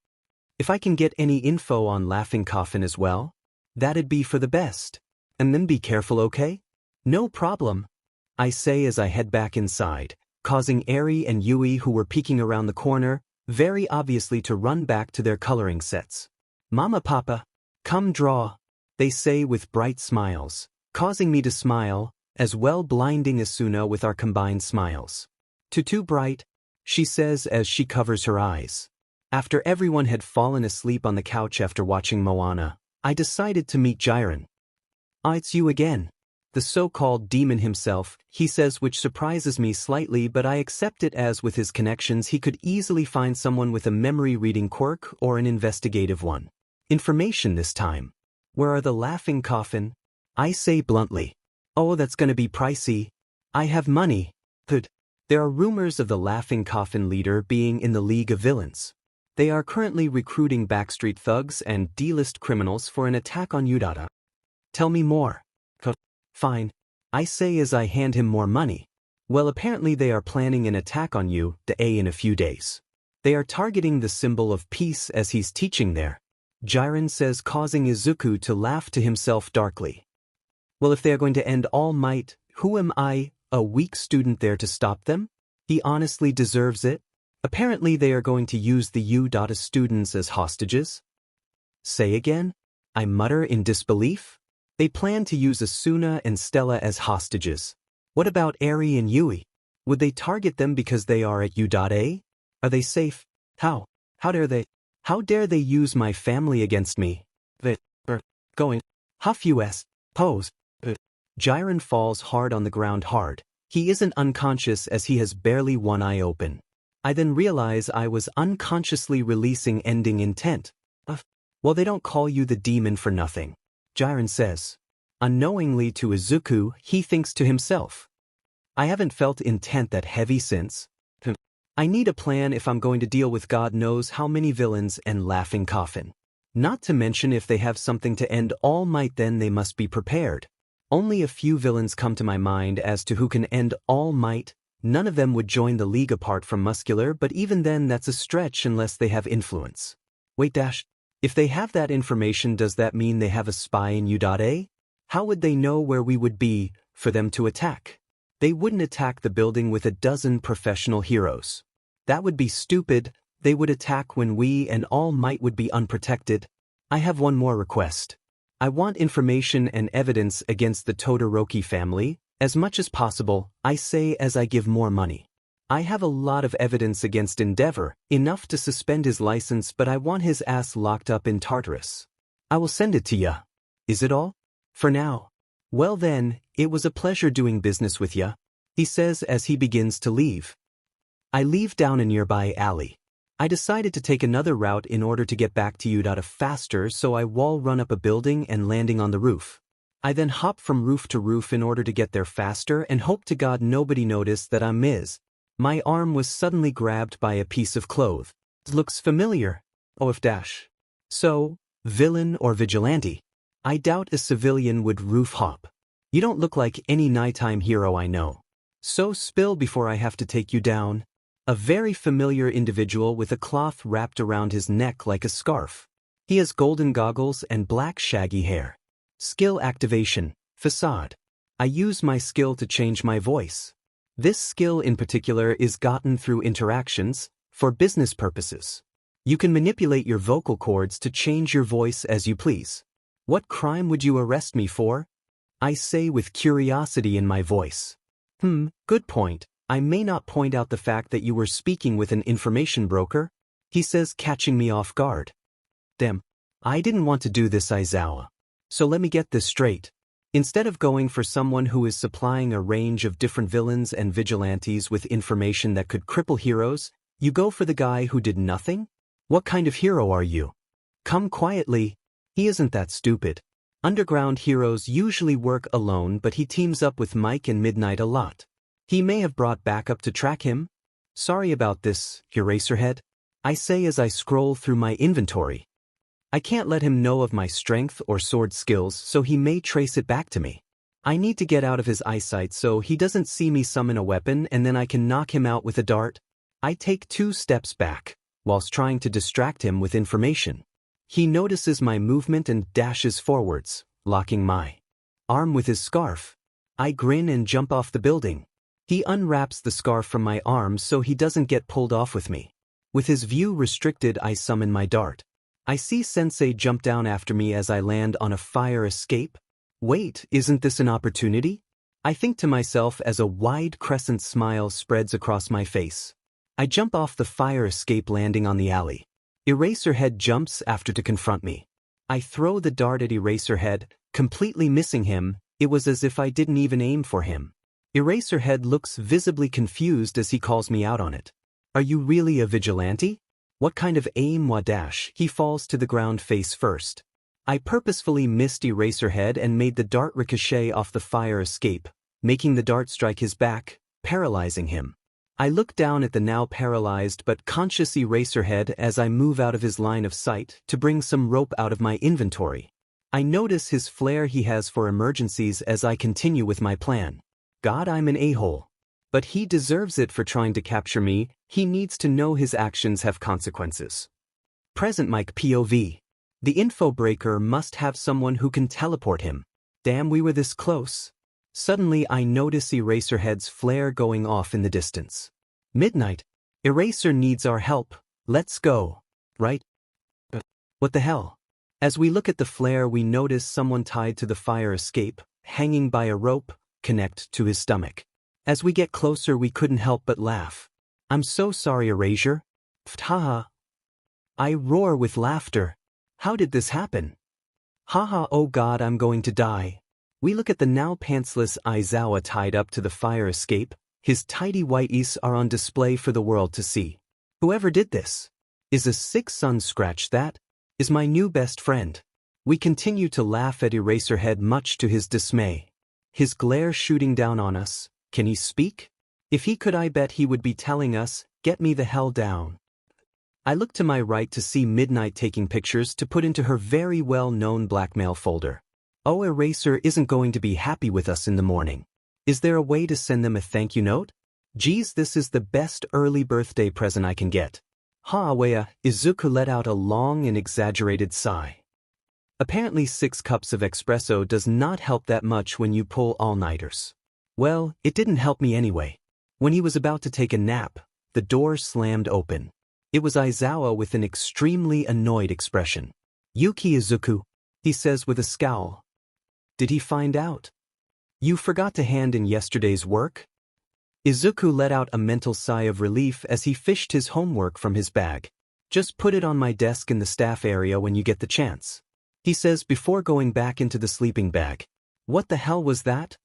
If I can get any info on Laughing Coffin as well, that'd be for the best. And then be careful, okay? No problem, I say as I head back inside, causing Eri and Yui, who were peeking around the corner, very obviously to run back to their coloring sets. Mama, Papa, come draw, they say with bright smiles, causing me to smile, as well blinding Asuna with our combined smiles. Too bright, she says as she covers her eyes. After everyone had fallen asleep on the couch after watching Moana, I decided to meet Jiren. "Ah, it's you again." The so-called demon himself, he says, which surprises me slightly, but I accept it as with his connections he could easily find someone with a memory-reading quirk or an investigative one. Information this time. "Where are the laughing coffin?" I say bluntly. "Oh, that's gonna be pricey. I have money." Good. There are rumors of the laughing coffin leader being in the League of Villains. They are currently recruiting backstreet thugs and D-list criminals for an attack on Udata. "Tell me more." "Fine," I say as I hand him more money. "Well, apparently they are planning an attack on you, the A, in a few days. They are targeting the symbol of peace as he's teaching there," Jiren says, causing Izuku to laugh to himself darkly. "Well, if they are going to end All Might, who am I, a weak student there to stop them? He honestly deserves it." Apparently they are going to use the Udata students as hostages. "Say again?" I mutter in disbelief. "They plan to use Asuna and Stella as hostages. What about Eri and Yui? Would they target them because they are at Udata? Are they safe? How dare they use my family against me? Going. Huff US. Pose. Jiren falls hard on the ground hard. He isn't unconscious as he has barely one eye open. I then realize I was unconsciously releasing ending intent. "Well, they don't call you the demon for nothing," Jiren says. Unknowingly to Izuku, he thinks to himself, "I haven't felt intent that heavy since. I need a plan if I'm going to deal with God knows how many villains and laughing coffin. Not to mention if they have something to end All Might, then they must be prepared. Only a few villains come to my mind as to who can end All Might. None of them would join the League apart from Muscular, but even then that's a stretch unless they have influence. Wait dash. If they have that information, does that mean they have a spy in Udata? How would they know where we would be for them to attack? They wouldn't attack the building with a dozen professional heroes. That would be stupid. They would attack when we and All Might would be unprotected. I have one more request. I want information and evidence against the Todoroki family, as much as possible," I say as I give more money. "I have a lot of evidence against Endeavor, enough to suspend his license, but I want his ass locked up in Tartarus. I will send it to ya. Is it all? For now. Well then, it was a pleasure doing business with ya," he says as he begins to leave. I leave down a nearby alley. I decided to take another route in order to get back to Udata faster, so I wall run up a building and landing on the roof. I then hop from roof to roof in order to get there faster and hope to God nobody noticed that I'm Miz. My arm was suddenly grabbed by a piece of cloth. Looks familiar. Oh, if dash. So, villain or vigilante? I doubt a civilian would roof hop. You don't look like any nighttime hero I know. So spill before I have to take you down. A very familiar individual with a cloth wrapped around his neck like a scarf. He has golden goggles and black shaggy hair. Skill activation, facade. I use my skill to change my voice. This skill in particular is gotten through interactions, for business purposes. You can manipulate your vocal cords to change your voice as you please. "What crime would you arrest me for?" I say with curiosity in my voice. Good point. I may not point out the fact that you were speaking with an information broker," he says, catching me off guard. Damn. I didn't want to do this, Aizawa. So let me get this straight. Instead of going for someone who is supplying a range of different villains and vigilantes with information that could cripple heroes, you go for the guy who did nothing? What kind of hero are you? Come quietly. He isn't that stupid. Underground heroes usually work alone, but he teams up with Mike and Midnight a lot. He may have brought backup to track him. Sorry about this, Eraserhead. I say as I scroll through my inventory. I can't let him know of my strength or sword skills, so he may trace it back to me. I need to get out of his eyesight so he doesn't see me summon a weapon and then I can knock him out with a dart. I take 2 steps back, whilst trying to distract him with information. He notices my movement and dashes forwards, locking my arm with his scarf. I grin and jump off the building. He unwraps the scarf from my arm so he doesn't get pulled off with me. With his view restricted, I summon my dart. I see Sensei jump down after me as I land on a fire escape. Wait, isn't this an opportunity? I think to myself as a wide crescent smile spreads across my face. I jump off the fire escape, landing on the alley. Eraserhead jumps after to confront me. I throw the dart at Eraserhead, completely missing him. It was as if I didn't even aim for him. Eraserhead looks visibly confused as he calls me out on it. Are you really a vigilante? What kind of aim wadash? He falls to the ground face first. I purposefully missed Eraserhead and made the dart ricochet off the fire escape, making the dart strike his back, paralyzing him. I look down at the now paralyzed but conscious Eraserhead as I move out of his line of sight to bring some rope out of my inventory. I notice his flare he has for emergencies as I continue with my plan. God, I'm an a-hole. But he deserves it for trying to capture me. He needs to know his actions have consequences. Present mic POV. The info breaker must have someone who can teleport him. Damn, we were this close. Suddenly I notice Eraserhead's flare going off in the distance. Midnight. Eraser needs our help. Let's go. Right? What the hell? As we look at the flare, we notice someone tied to the fire escape, hanging by a rope, connect to his stomach. As we get closer, we couldn't help but laugh. I'm so sorry, Erasure. Haha. I roar with laughter. How did this happen? Haha, oh god, I'm going to die. We look at the now pantsless Aizawa tied up to the fire escape. His tidy whities are on display for the world to see. Whoever did this is a sick son. Scratch that. Is my new best friend. We continue to laugh at Eraserhead much to his dismay. His glare shooting down on us. Can he speak? If he could, I bet he would be telling us, get me the hell down. I look to my right to see Midnight taking pictures to put into her very well-known blackmail folder. Oh, Eraser isn't going to be happy with us in the morning. Is there a way to send them a thank you note? Geez, this is the best early birthday present I can get. Ha, wea, Izuku let out a long and exaggerated sigh. Apparently 6 cups of espresso does not help that much when you pull all-nighters. Well, it didn't help me anyway. When he was about to take a nap, the door slammed open. It was Aizawa with an extremely annoyed expression. Yuki, Izuku, he says with a scowl. Did he find out? You forgot to hand in yesterday's work? Izuku let out a mental sigh of relief as he fished his homework from his bag. Just put it on my desk in the staff area when you get the chance, he says before going back into the sleeping bag. What the hell was that?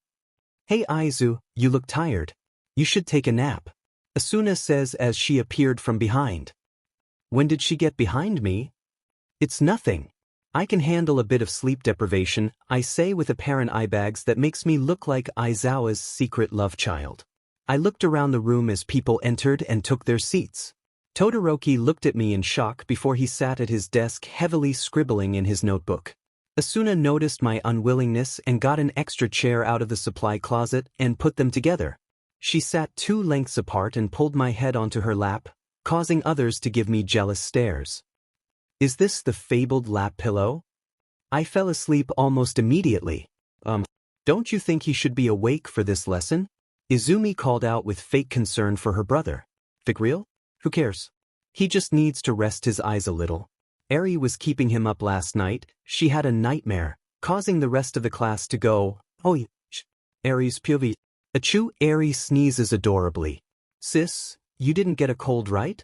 Hey Aizu, you look tired. You should take a nap, Asuna says as she appeared from behind. When did she get behind me? It's nothing. I can handle a bit of sleep deprivation, I say with apparent eye bags that makes me look like Aizawa's secret love child. I looked around the room as people entered and took their seats. Todoroki looked at me in shock before he sat at his desk heavily scribbling in his notebook. Asuna noticed my unwillingness and got an extra chair out of the supply closet and put them together. She sat 2 lengths apart and pulled my head onto her lap, causing others to give me jealous stares. Is this the fabled lap pillow? I fell asleep almost immediately. Don't you think he should be awake for this lesson? Izumi called out with fake concern for her brother. Fig real? Who cares? He just needs to rest his eyes a little. Eri was keeping him up last night. She had a nightmare, causing the rest of the class to go, oh, Eri's POV. Achoo, Eri sneezes adorably. Sis, you didn't get a cold, right?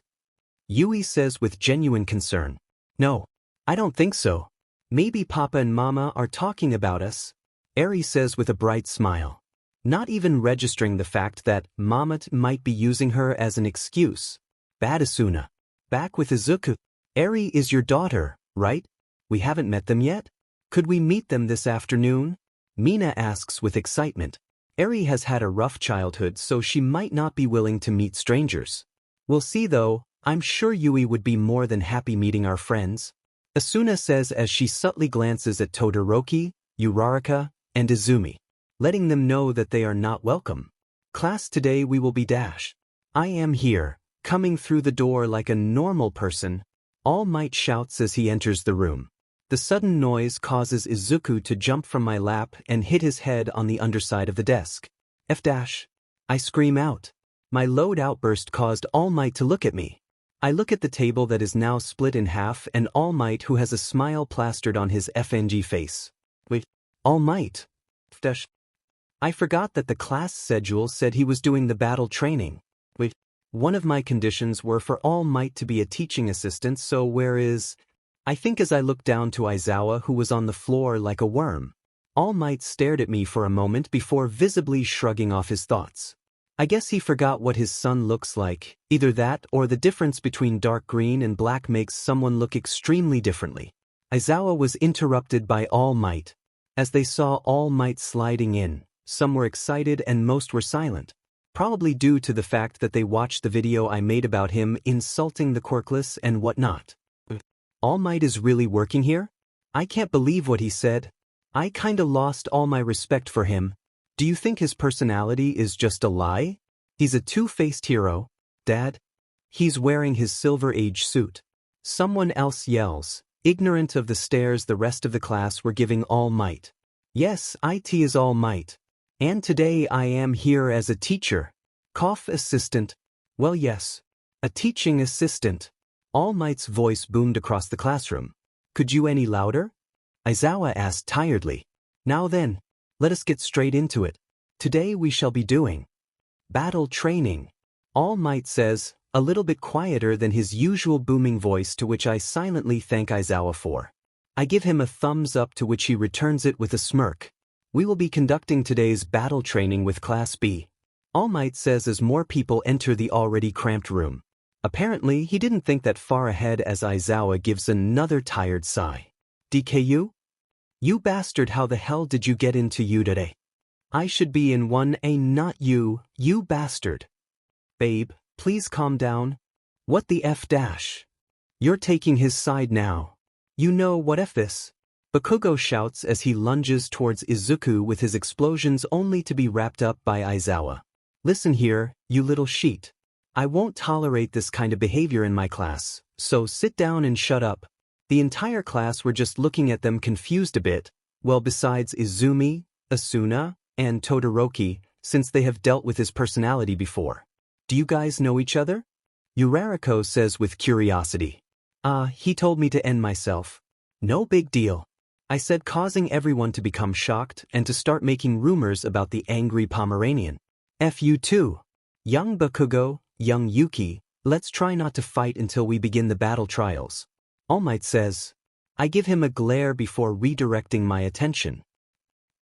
Yui says with genuine concern. No, I don't think so. Maybe Papa and Mama are talking about us. Eri says with a bright smile. Not even registering the fact that Mama might be using her as an excuse. Bad Asuna. Back with Izuku. Eri is your daughter, right? We haven't met them yet? Could we meet them this afternoon? Mina asks with excitement. Eri has had a rough childhood, so she might not be willing to meet strangers. We'll see though, I'm sure Yui would be more than happy meeting our friends. Asuna says as she subtly glances at Todoroki, Uraraka, and Izumi, letting them know that they are not welcome. Class, today we will be dash. I am here, coming through the door like a normal person. All Might shouts as he enters the room. The sudden noise causes Izuku to jump from my lap and hit his head on the underside of the desk. F-. I scream out. My load outburst caused All Might to look at me. I look at the table that is now split in half and All Might, who has a smile plastered on his FNG face. Wait, All Might? F-. I forgot that the class schedule said he was doing the battle training. Wait, One of my conditions were for All Might to be a teaching assistant, so where is... I think as I looked down to Aizawa, who was on the floor like a worm. All Might stared at me for a moment before visibly shrugging off his thoughts. I guess he forgot what his son looks like. Either that or the difference between dark green and black makes someone look extremely differently. Aizawa was interrupted by All Might. As they saw All Might sliding in, some were excited and most were silent. Probably due to the fact that they watched the video I made about him insulting the quirkless and whatnot. All Might is really working here? I can't believe what he said. I kinda lost all my respect for him. Do you think his personality is just a lie? He's a two-faced hero, Dad. He's wearing his Silver Age suit. Someone else yells, ignorant of the stares the rest of the class were giving All Might. Yes, it is All Might. And today I am here as a teacher. Cough assistant. Well, yes. A teaching assistant. All Might's voice boomed across the classroom. Could you any louder? Aizawa asked tiredly. Now then, let us get straight into it. Today we shall be doing battle training. All Might says, a little bit quieter than his usual booming voice, to which I silently thank Aizawa for. I give him a thumbs up, to which he returns it with a smirk. We will be conducting today's battle training with Class B. All Might says as more people enter the already cramped room. Apparently, he didn't think that far ahead as Aizawa gives another tired sigh. DKU? You bastard, how the hell did you get into U today? I should be in 1A, not you, you bastard. Babe, please calm down. What the F dash? You're taking his side now. You know what F this? Bakugo shouts as he lunges towards Izuku with his explosions, only to be wrapped up by Aizawa. Listen here, you little sheet. I won't tolerate this kind of behavior in my class, so sit down and shut up. The entire class were just looking at them confused a bit, well, besides Izumi, Asuna, and Todoroki, since they have dealt with his personality before. Do you guys know each other? Urarako says with curiosity. He told me to end myself. No big deal. I said, causing everyone to become shocked and to start making rumors about the angry Pomeranian. Fu too. Young Bakugo, young Yuki, let's try not to fight until we begin the battle trials. All Might says. I give him a glare before redirecting my attention.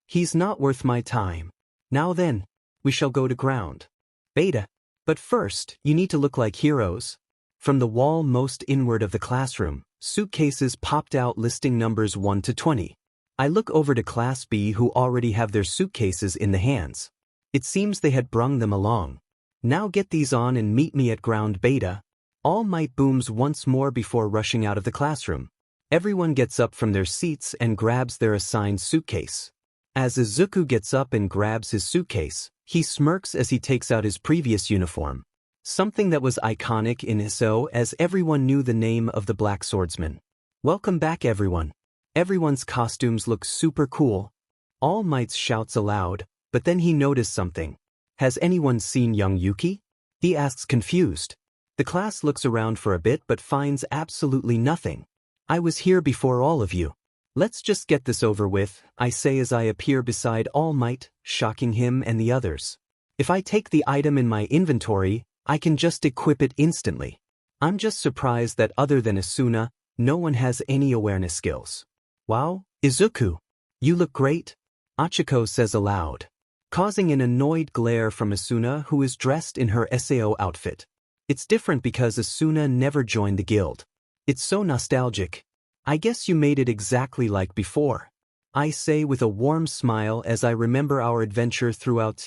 He's not worth my time. Now then, we shall go to ground. Beta. But first, you need to look like heroes. From the wall most inward of the classroom, suitcases popped out listing numbers 1 to 20. I look over to Class B, who already have their suitcases in the hands. It seems they had brung them along. Now get these on and meet me at ground, Beta. All Might booms once more before rushing out of the classroom. Everyone gets up from their seats and grabs their assigned suitcase. As Izuku gets up and grabs his suitcase, he smirks as he takes out his previous uniform. Something that was iconic in Iso, as everyone knew the name of the Black Swordsman. Welcome back, everyone. Everyone's costumes look super cool. All Might shouts aloud, but then he noticed something. Has anyone seen young Yuki? He asks, confused. The class looks around for a bit but finds absolutely nothing. I was here before all of you. Let's just get this over with, I say as I appear beside All Might, shocking him and the others. If I take the item in my inventory, I can just equip it instantly. I'm just surprised that other than Asuna, no one has any awareness skills. Wow, Izuku. You look great, Achiko says aloud, causing an annoyed glare from Asuna, who is dressed in her SAO outfit. It's different because Asuna never joined the guild. It's so nostalgic. I guess you made it exactly like before. I say with a warm smile as I remember our adventure throughout.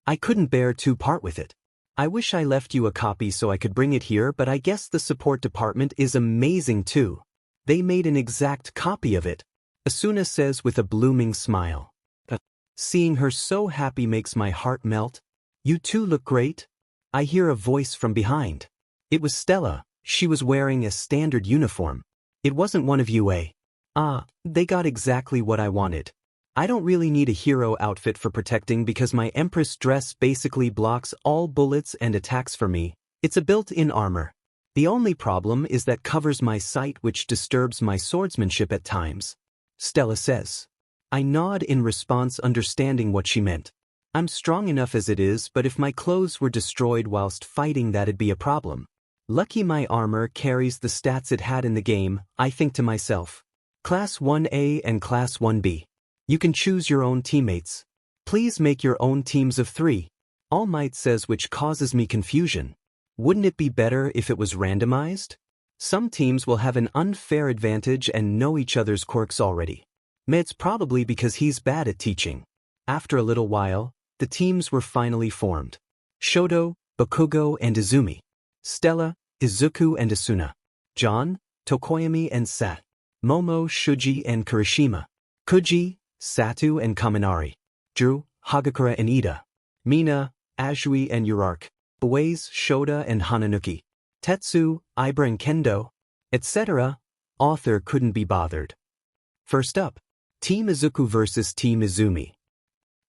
I couldn't bear to part with it. I wish I left you a copy so I could bring it here, but I guess the support department is amazing too. They made an exact copy of it, Asuna says with a blooming smile. Seeing her so happy makes my heart melt. You two look great. I hear a voice from behind. It was Stella. She was wearing a standard uniform. It wasn't one of you, eh? They got exactly what I wanted. I don't really need a hero outfit for protecting because my Empress dress basically blocks all bullets and attacks for me. It's a built-in armor. The only problem is that covers my sight, which disturbs my swordsmanship at times. Stella says. I nod in response, understanding what she meant. I'm strong enough as it is, but if my clothes were destroyed whilst fighting, that'd be a problem. Lucky my armor carries the stats it had in the game, I think to myself. Class 1A and Class 1B. You can choose your own teammates. Please make your own teams of 3. All Might says, which causes me confusion. Wouldn't it be better if it was randomized? Some teams will have an unfair advantage and know each other's quirks already. It's probably because he's bad at teaching. After a little while, the teams were finally formed. Shoto, Bakugo and Izumi. Stella, Izuku and Asuna. John, Tokoyami and Sat. Momo, Shuji and Kirishima. Kuji, Satu and Kaminari. Drew, Hagakura and Ida. Mina, Azui and Urark. Uwais, Shota and Hananuki. Tetsu, Ibra and Kendo, etc. Author couldn't be bothered. First up, Team Izuku versus Team Izumi.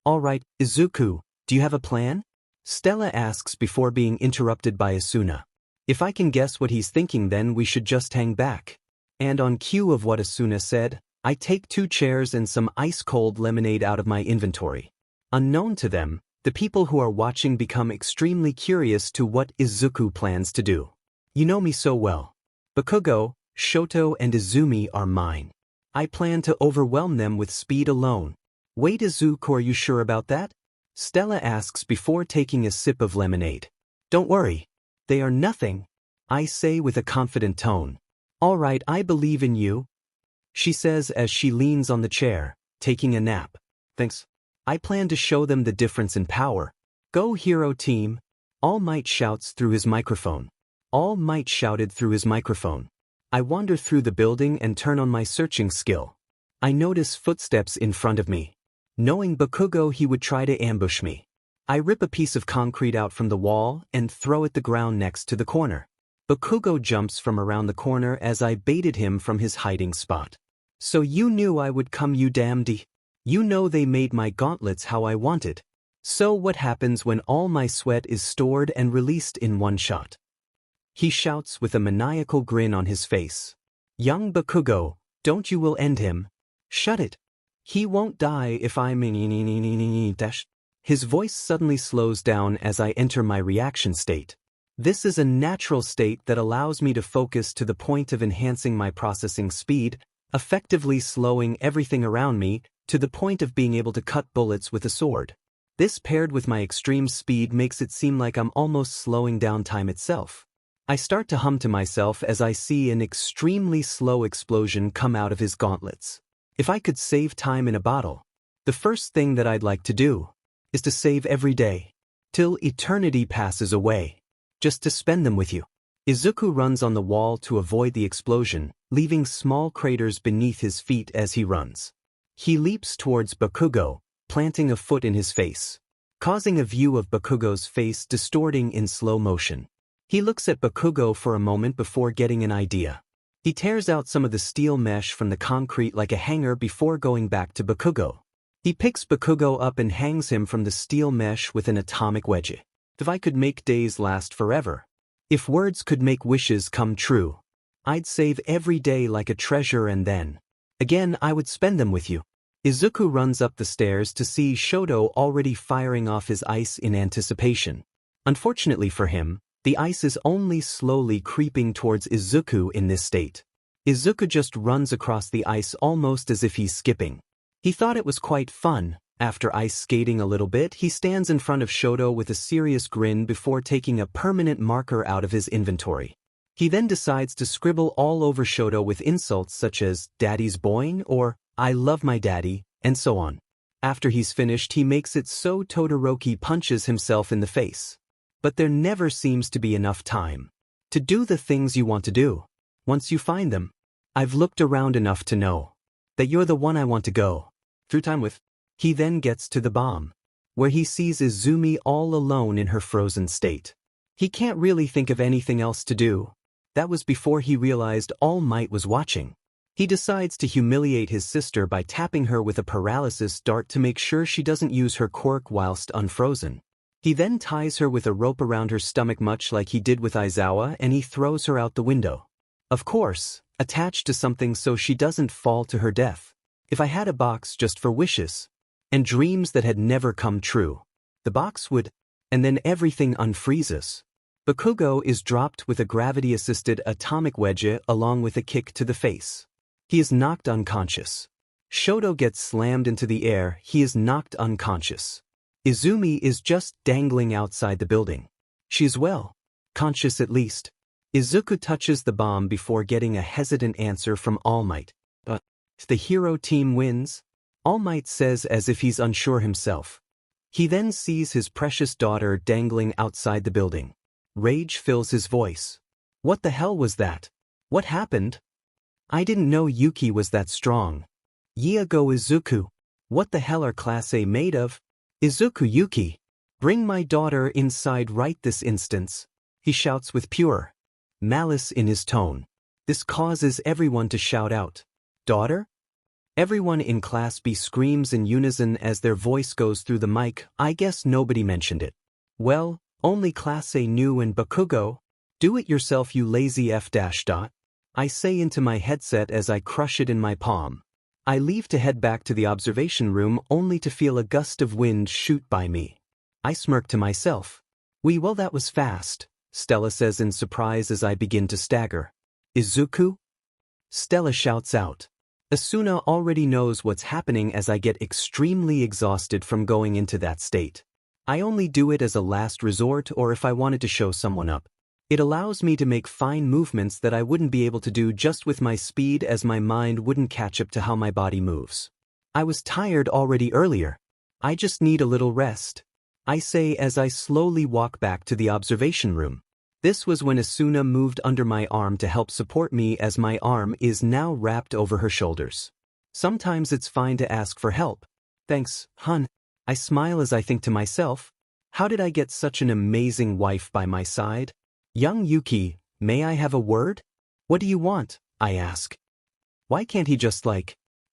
Alright, Izuku, do you have a plan? Stella asks before being interrupted by Asuna. If I can guess what he's thinking, then we should just hang back. And on cue of what Asuna said, I take 2 chairs and some ice-cold lemonade out of my inventory. Unknown to them, the people who are watching become extremely curious to what Izuku plans to do. You know me so well. Bakugo, Shoto and Izumi are mine. I plan to overwhelm them with speed alone. Wait, Izuku, are you sure about that? Stella asks before taking a sip of lemonade. Don't worry. They are nothing, I say with a confident tone. Alright, I believe in you, she says as she leans on the chair, taking a nap. Thanks. I plan to show them the difference in power. Go hero team. All Might shouts through his microphone. All Might shouted through his microphone. I wander through the building and turn on my searching skill. I notice footsteps in front of me. Knowing Bakugo, he would try to ambush me. I rip a piece of concrete out from the wall and throw at the ground next to the corner. Bakugo jumps from around the corner as I baited him from his hiding spot. So you knew I would come, you damnedy. You know they made my gauntlets how I wanted. So what happens when all my sweat is stored and released in one shot? He shouts with a maniacal grin on his face. Young Bakugo, don't you will end him. Shut it. He won't die if I'm dash. His voice suddenly slows down as I enter my reaction state. This is a natural state that allows me to focus to the point of enhancing my processing speed, effectively slowing everything around me, to the point of being able to cut bullets with a sword. This paired with my extreme speed makes it seem like I'm almost slowing down time itself. I start to hum to myself as I see an extremely slow explosion come out of his gauntlets. If I could save time in a bottle, the first thing that I'd like to do is to save every day, till eternity passes away, just to spend them with you. Izuku runs on the wall to avoid the explosion, leaving small craters beneath his feet as he runs. He leaps towards Bakugo, planting a foot in his face, causing a view of Bakugo's face distorting in slow motion. He looks at Bakugo for a moment before getting an idea. He tears out some of the steel mesh from the concrete like a hanger before going back to Bakugo. He picks Bakugo up and hangs him from the steel mesh with an atomic wedge. If I could make days last forever, if words could make wishes come true, I'd save every day like a treasure and then, again, I would spend them with you. Izuku runs up the stairs to see Shoto already firing off his ice in anticipation. Unfortunately for him, the ice is only slowly creeping towards Izuku in this state. Izuku just runs across the ice almost as if he's skipping. He thought it was quite fun. After ice skating a little bit, he stands in front of Shoto with a serious grin before taking a permanent marker out of his inventory. He then decides to scribble all over Shoto with insults such as, "Daddy's boing," or, "I love my daddy," and so on. After he's finished, he makes it so Todoroki punches himself in the face. But there never seems to be enough time to do the things you want to do. Once you find them, I've looked around enough to know that you're the one I want to go through time with. He then gets to the bomb, where he sees Izumi all alone in her frozen state. He can't really think of anything else to do. That was before he realized All Might was watching. He decides to humiliate his sister by tapping her with a paralysis dart to make sure she doesn't use her quirk whilst unfrozen. He then ties her with a rope around her stomach much like he did with Aizawa, and he throws her out the window. Of course, attached to something so she doesn't fall to her death. If I had a box just for wishes and dreams that had never come true, the box would, and then everything unfreezes. Bakugo is dropped with a gravity-assisted atomic wedge along with a kick to the face. He is knocked unconscious. Shoto gets slammed into the air, he is knocked unconscious. Izumi is just dangling outside the building. She is well, conscious at least. Izuku touches the bomb before getting a hesitant answer from All Might. But the hero team wins? All Might says as if he's unsure himself. He then sees his precious daughter dangling outside the building. Rage fills his voice. What the hell was that? What happened? I didn't know Yuki was that strong. Go Izuku. What the hell are Class A made of? Izuku Yuki. Bring my daughter inside right this instant. He shouts with pure malice in his tone. This causes everyone to shout out. Daughter? Everyone in Class B screams in unison as their voice goes through the mic. I guess nobody mentioned it. Well, only Class A knew and Bakugo. Do it yourself, you lazy f-. I say into my headset as I crush it in my palm. I leave to head back to the observation room only to feel a gust of wind shoot by me. I smirk to myself. Well, that was fast, Stella says in surprise as I begin to stagger. Izuku? Stella shouts out. Asuna already knows what's happening as I get extremely exhausted from going into that state. I only do it as a last resort or if I wanted to show someone up. It allows me to make fine movements that I wouldn't be able to do just with my speed as my mind wouldn't catch up to how my body moves. I was tired already earlier. I just need a little rest. I say as I slowly walk back to the observation room. This was when Asuna moved under my arm to help support me as my arm is now wrapped over her shoulders. Sometimes it's fine to ask for help. Thanks, hun. I smile as I think to myself, how did I get such an amazing wife by my side? Young Yuki, may I have a word? What do you want? I ask. Why can't he just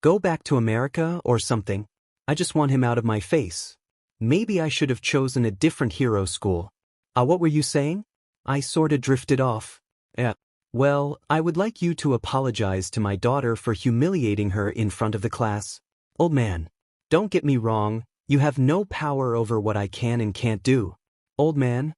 go back to America or something? I just want him out of my face. Maybe I should have chosen a different hero school. What were you saying? I sorta drifted off. Well, I would like you to apologize to my daughter for humiliating her in front of the class. Old man, don't get me wrong, you have no power over what I can and can't do. Old man?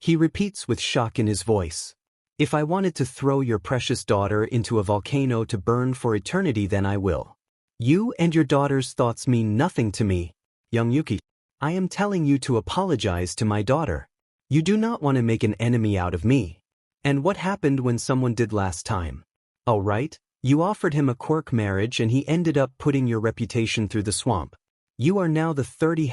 He repeats with shock in his voice. If I wanted to throw your precious daughter into a volcano to burn for eternity, then I will. You and your daughter's thoughts mean nothing to me. Young Yuki, I am telling you to apologize to my daughter. You do not want to make an enemy out of me. And what happened when someone did last time? Oh right, you offered him a quirk marriage and he ended up putting your reputation through the swamp. You are now the 30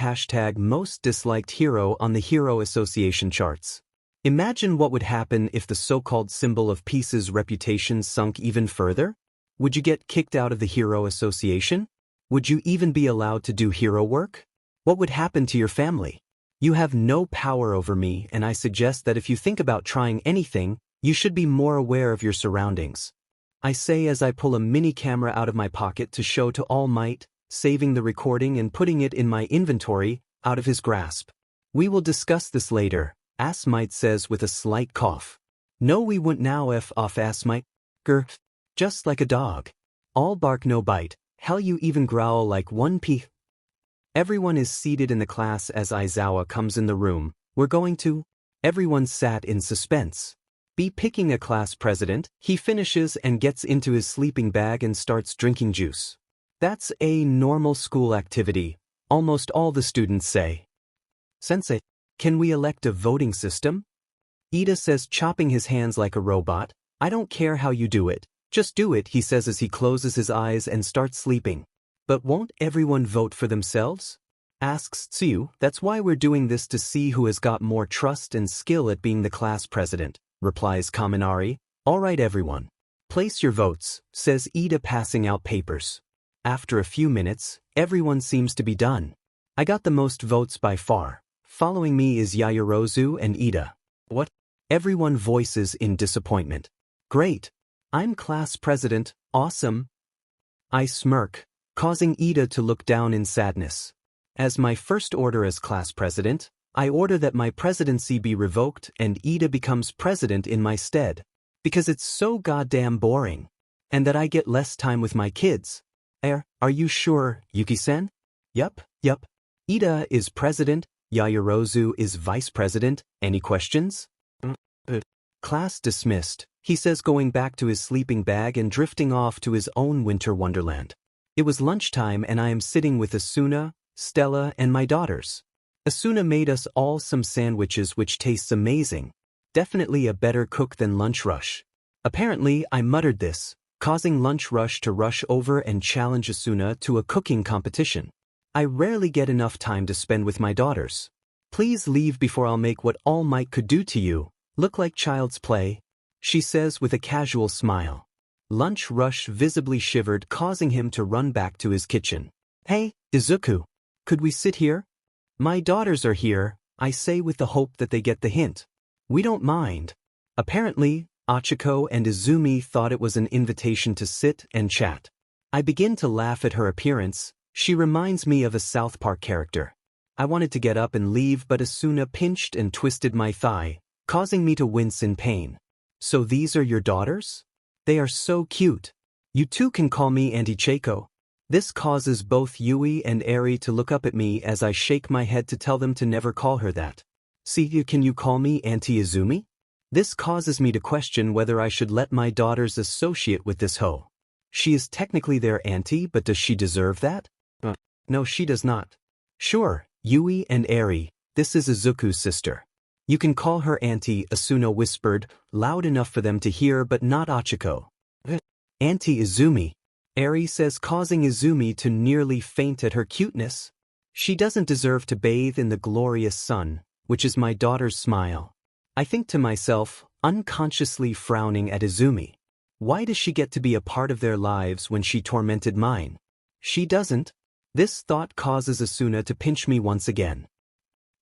most disliked hero on the Hero Association charts. Imagine what would happen if the so-called symbol of peace's reputation sunk even further? Would you get kicked out of the Hero Association? Would you even be allowed to do hero work? What would happen to your family? You have no power over me, and I suggest that if you think about trying anything, you should be more aware of your surroundings. I say as I pull a mini camera out of my pocket to show to All Might, saving the recording and putting it in my inventory, out of his grasp. We will discuss this later, Ass Might says with a slight cough. No, we won't now, f off Ass Might. Grr. Just like a dog. All bark no bite, hell you even growl like one pea. Everyone is seated in the class as Aizawa comes in the room. We're going to. Everyone sat in suspense. Be picking a class president, he finishes and gets into his sleeping bag and starts drinking juice. That's a normal school activity, almost all the students say. Sensei, can we elect a voting system? Ida says, chopping his hands like a robot. I don't care how you do it, just do it, he says as he closes his eyes and starts sleeping. But won't everyone vote for themselves? Asks Tsuyu. That's why we're doing this, to see who has got more trust and skill at being the class president, replies Kaminari. All right everyone. Place your votes, says Ida passing out papers. After a few minutes, everyone seems to be done. I got the most votes by far. Following me is Yaoyorozu and Ida. What? Everyone voices in disappointment. Great. I'm class president, awesome. I smirk, causing Ida to look down in sadness. As my first order as class president, I order that my presidency be revoked and Ida becomes president in my stead. Because it's so goddamn boring. And that I get less time with my kids. Are you sure, Yuki-sen? Yup. Ida is president, Yaoyorozu is vice president. Any questions? Class dismissed, he says, going back to his sleeping bag and drifting off to his own winter wonderland. It was lunchtime and I am sitting with Asuna, Stella, and my daughters. Asuna made us all some sandwiches which tastes amazing. Definitely a better cook than Lunch Rush. Apparently, I muttered this, causing Lunch Rush to rush over and challenge Asuna to a cooking competition. I rarely get enough time to spend with my daughters. Please leave before I'll make what All Might could do to you. Look like child's play, she says with a casual smile. Lunch Rush visibly shivered, causing him to run back to his kitchen. Hey, Izuku, could we sit here? My daughters are here, I say with the hope that they get the hint. We don't mind. Apparently, Ochiko and Izumi thought it was an invitation to sit and chat. I begin to laugh at her appearance. She reminds me of a South Park character. I wanted to get up and leave, but Asuna pinched and twisted my thigh, causing me to wince in pain. So these are your daughters? They are so cute. You two can call me Auntie Cheiko. This causes both Yui and Eri to look up at me as I shake my head to tell them to never call her that. See, can you call me Auntie Izumi? This causes me to question whether I should let my daughters associate with this hoe. She is technically their auntie, but does she deserve that? No, she does not. Sure, Yui and Eri, this is Izuku's sister. You can call her Auntie, Asuna whispered, loud enough for them to hear but not Ochiko. Auntie Izumi, Eri says, causing Izumi to nearly faint at her cuteness. She doesn't deserve to bathe in the glorious sun, which is my daughter's smile. I think to myself, unconsciously frowning at Izumi. Why does she get to be a part of their lives when she tormented mine? She doesn't. This thought causes Asuna to pinch me once again.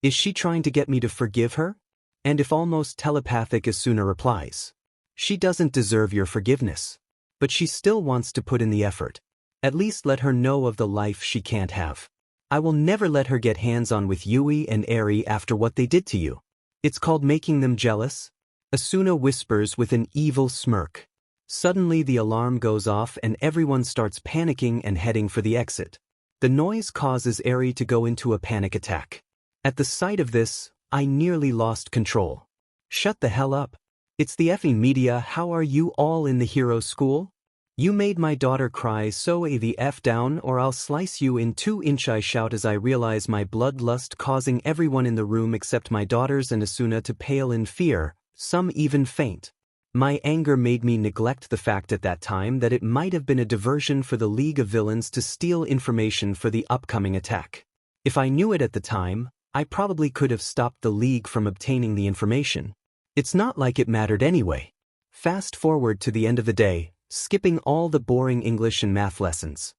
Is she trying to get me to forgive her? And if almost telepathic, Asuna replies. She doesn't deserve your forgiveness. But she still wants to put in the effort. At least let her know of the life she can't have. I will never let her get hands-on with Yui and Eri after what they did to you. It's called making them jealous. Asuna whispers with an evil smirk. Suddenly the alarm goes off and everyone starts panicking and heading for the exit. The noise causes Eri to go into a panic attack. At the sight of this, I nearly lost control. Shut the hell up. It's the effing media. How are you all in the hero school? You made my daughter cry, so lay the F down or I'll slice you in 2-inch. I shout as I realize my bloodlust causing everyone in the room except my daughters and Asuna to pale in fear, some even faint. My anger made me neglect the fact at that time that it might have been a diversion for the League of Villains to steal information for the upcoming attack. If I knew it at the time, I probably could have stopped the League from obtaining the information. It's not like it mattered anyway. Fast forward to the end of the day, skipping all the boring English and math lessons.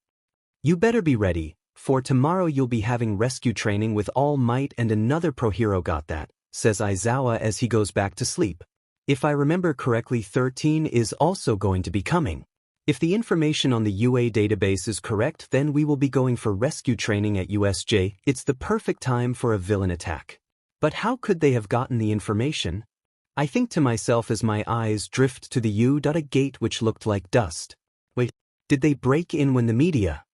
You better be ready, for tomorrow you'll be having rescue training with All Might and another pro hero. Got that, says Aizawa as he goes back to sleep. If I remember correctly, 13 is also going to be coming. If the information on the UA database is correct, then we will be going for rescue training at USJ. It's the perfect time for a villain attack. But how could they have gotten the information? I think to myself as my eyes drift to the U.A gate which looked like dust. Wait, did they break in when the media?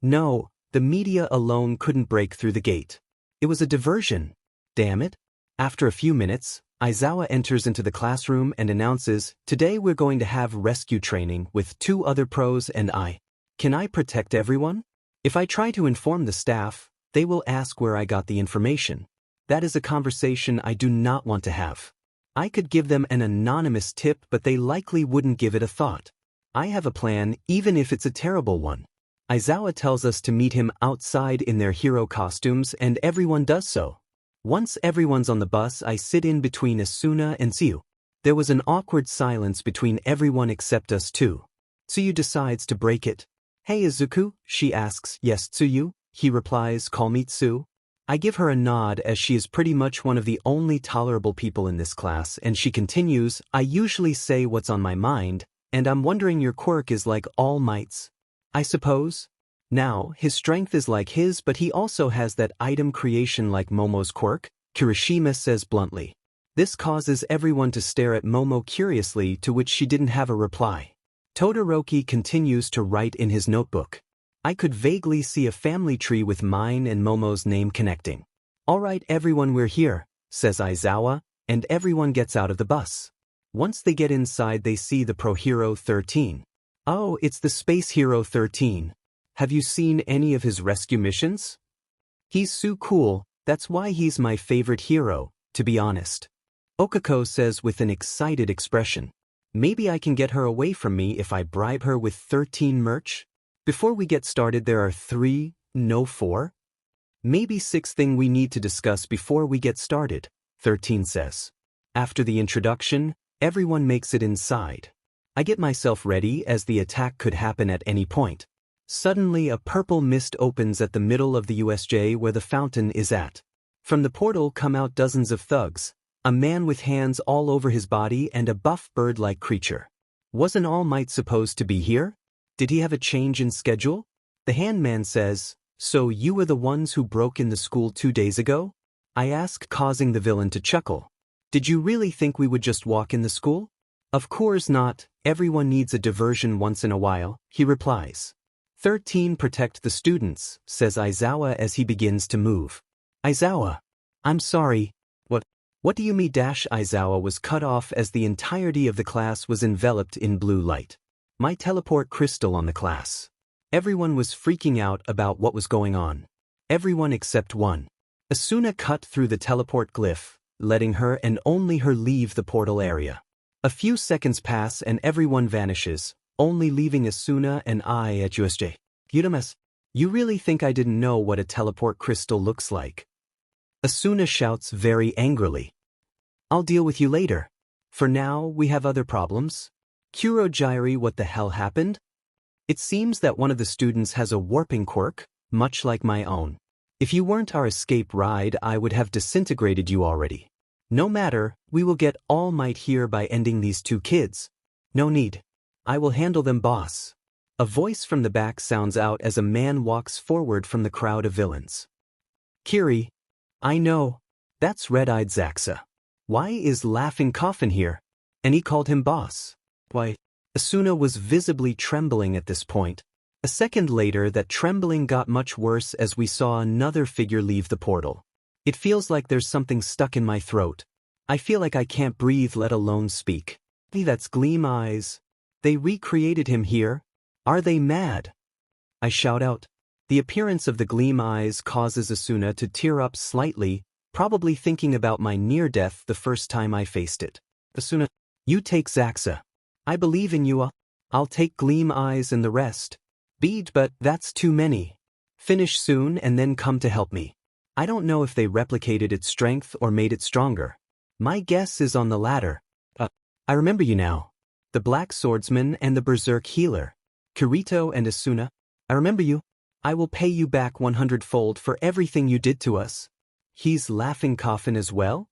No, the media alone couldn't break through the gate. It was a diversion. Damn it. After a few minutes, Aizawa enters into the classroom and announces, today we're going to have rescue training with 2 other pros and I. Can I protect everyone? If I try to inform the staff, they will ask where I got the information. That is a conversation I do not want to have. I could give them an anonymous tip, but they likely wouldn't give it a thought. I have a plan, even if it's a terrible one. Aizawa tells us to meet him outside in their hero costumes, and everyone does so. Once everyone's on the bus, I sit in between Asuna and Tsuyu. There was an awkward silence between everyone except us two. Tsuyu decides to break it. Hey Izuku, she asks. Yes, Tsuyu, he replies. Call me Tsu. I give her a nod as she is pretty much one of the only tolerable people in this class, and she continues, I usually say what's on my mind, and I'm wondering your quirk is like All Might's. I suppose. Now, his strength is like his, but he also has that item creation like Momo's quirk, Kirishima says bluntly. This causes everyone to stare at Momo curiously, to which she didn't have a reply. Todoroki continues to write in his notebook. I could vaguely see a family tree with mine and Momo's name connecting. Alright everyone, we're here, says Aizawa, and everyone gets out of the bus. Once they get inside they see the Pro Hero 13. Oh, it's the Space Hero 13. Have you seen any of his rescue missions? He's so cool, that's why he's my favorite hero, to be honest. Okako says with an excited expression. Maybe I can get her away from me if I bribe her with 13 merch? Before we get started there are 3, no 4? Maybe 6 thing we need to discuss before we get started, 13 says. After the introduction, everyone makes it inside. I get myself ready as the attack could happen at any point. Suddenly a purple mist opens at the middle of the USJ where the fountain is at. From the portal come out dozens of thugs, a man with hands all over his body and a buff bird-like creature. Wasn't All Might supposed to be here? Did he have a change in schedule? The handman says, so you were the ones who broke in the school 2 days ago? I ask, causing the villain to chuckle. Did you really think we would just walk in the school? Of course not, everyone needs a diversion once in a while, he replies. 13 protect the students, says Aizawa as he begins to move. Aizawa. I'm sorry. What do you mean? Aizawa was cut off as the entirety of the class was enveloped in blue light. My teleport crystal on the class. Everyone was freaking out about what was going on. Everyone except one. Asuna cut through the teleport glyph, letting her and only her leave the portal area. A few seconds pass and everyone vanishes, only leaving Asuna and I at USJ. Uramas, you really think I didn't know what a teleport crystal looks like? Asuna shouts very angrily. I'll deal with you later. For now, we have other problems. Kurogyri, what the hell happened? It seems that one of the students has a warping quirk, much like my own. If you weren't our escape ride, I would have disintegrated you already. No matter, we will get All Might here by ending these 2 kids. No need. I will handle them, boss. A voice from the back sounds out as a man walks forward from the crowd of villains. Kiri. I know. That's red-eyed Zaxa. Why is Laughing Coffin here? And he called him boss. Why? Asuna was visibly trembling at this point. A second later that trembling got much worse as we saw another figure leave the portal. It feels like there's something stuck in my throat. I feel like I can't breathe, let alone speak. That's Gleam Eyes. They recreated him here. Are they mad? I shout out. The appearance of the Gleam Eyes causes Asuna to tear up slightly, probably thinking about my near-death the first time I faced it. Asuna, you take Zaxa. I believe in you. I'll take Gleam Eyes and the rest. Bead, but that's too many. Finish soon and then come to help me. I don't know if they replicated its strength or made it stronger. My guess is on the latter. I remember you now. The Black Swordsman and the Berserk Healer. Kirito and Asuna. I remember you. I will pay you back 100-fold for everything you did to us. He's Laughing Coffin as well?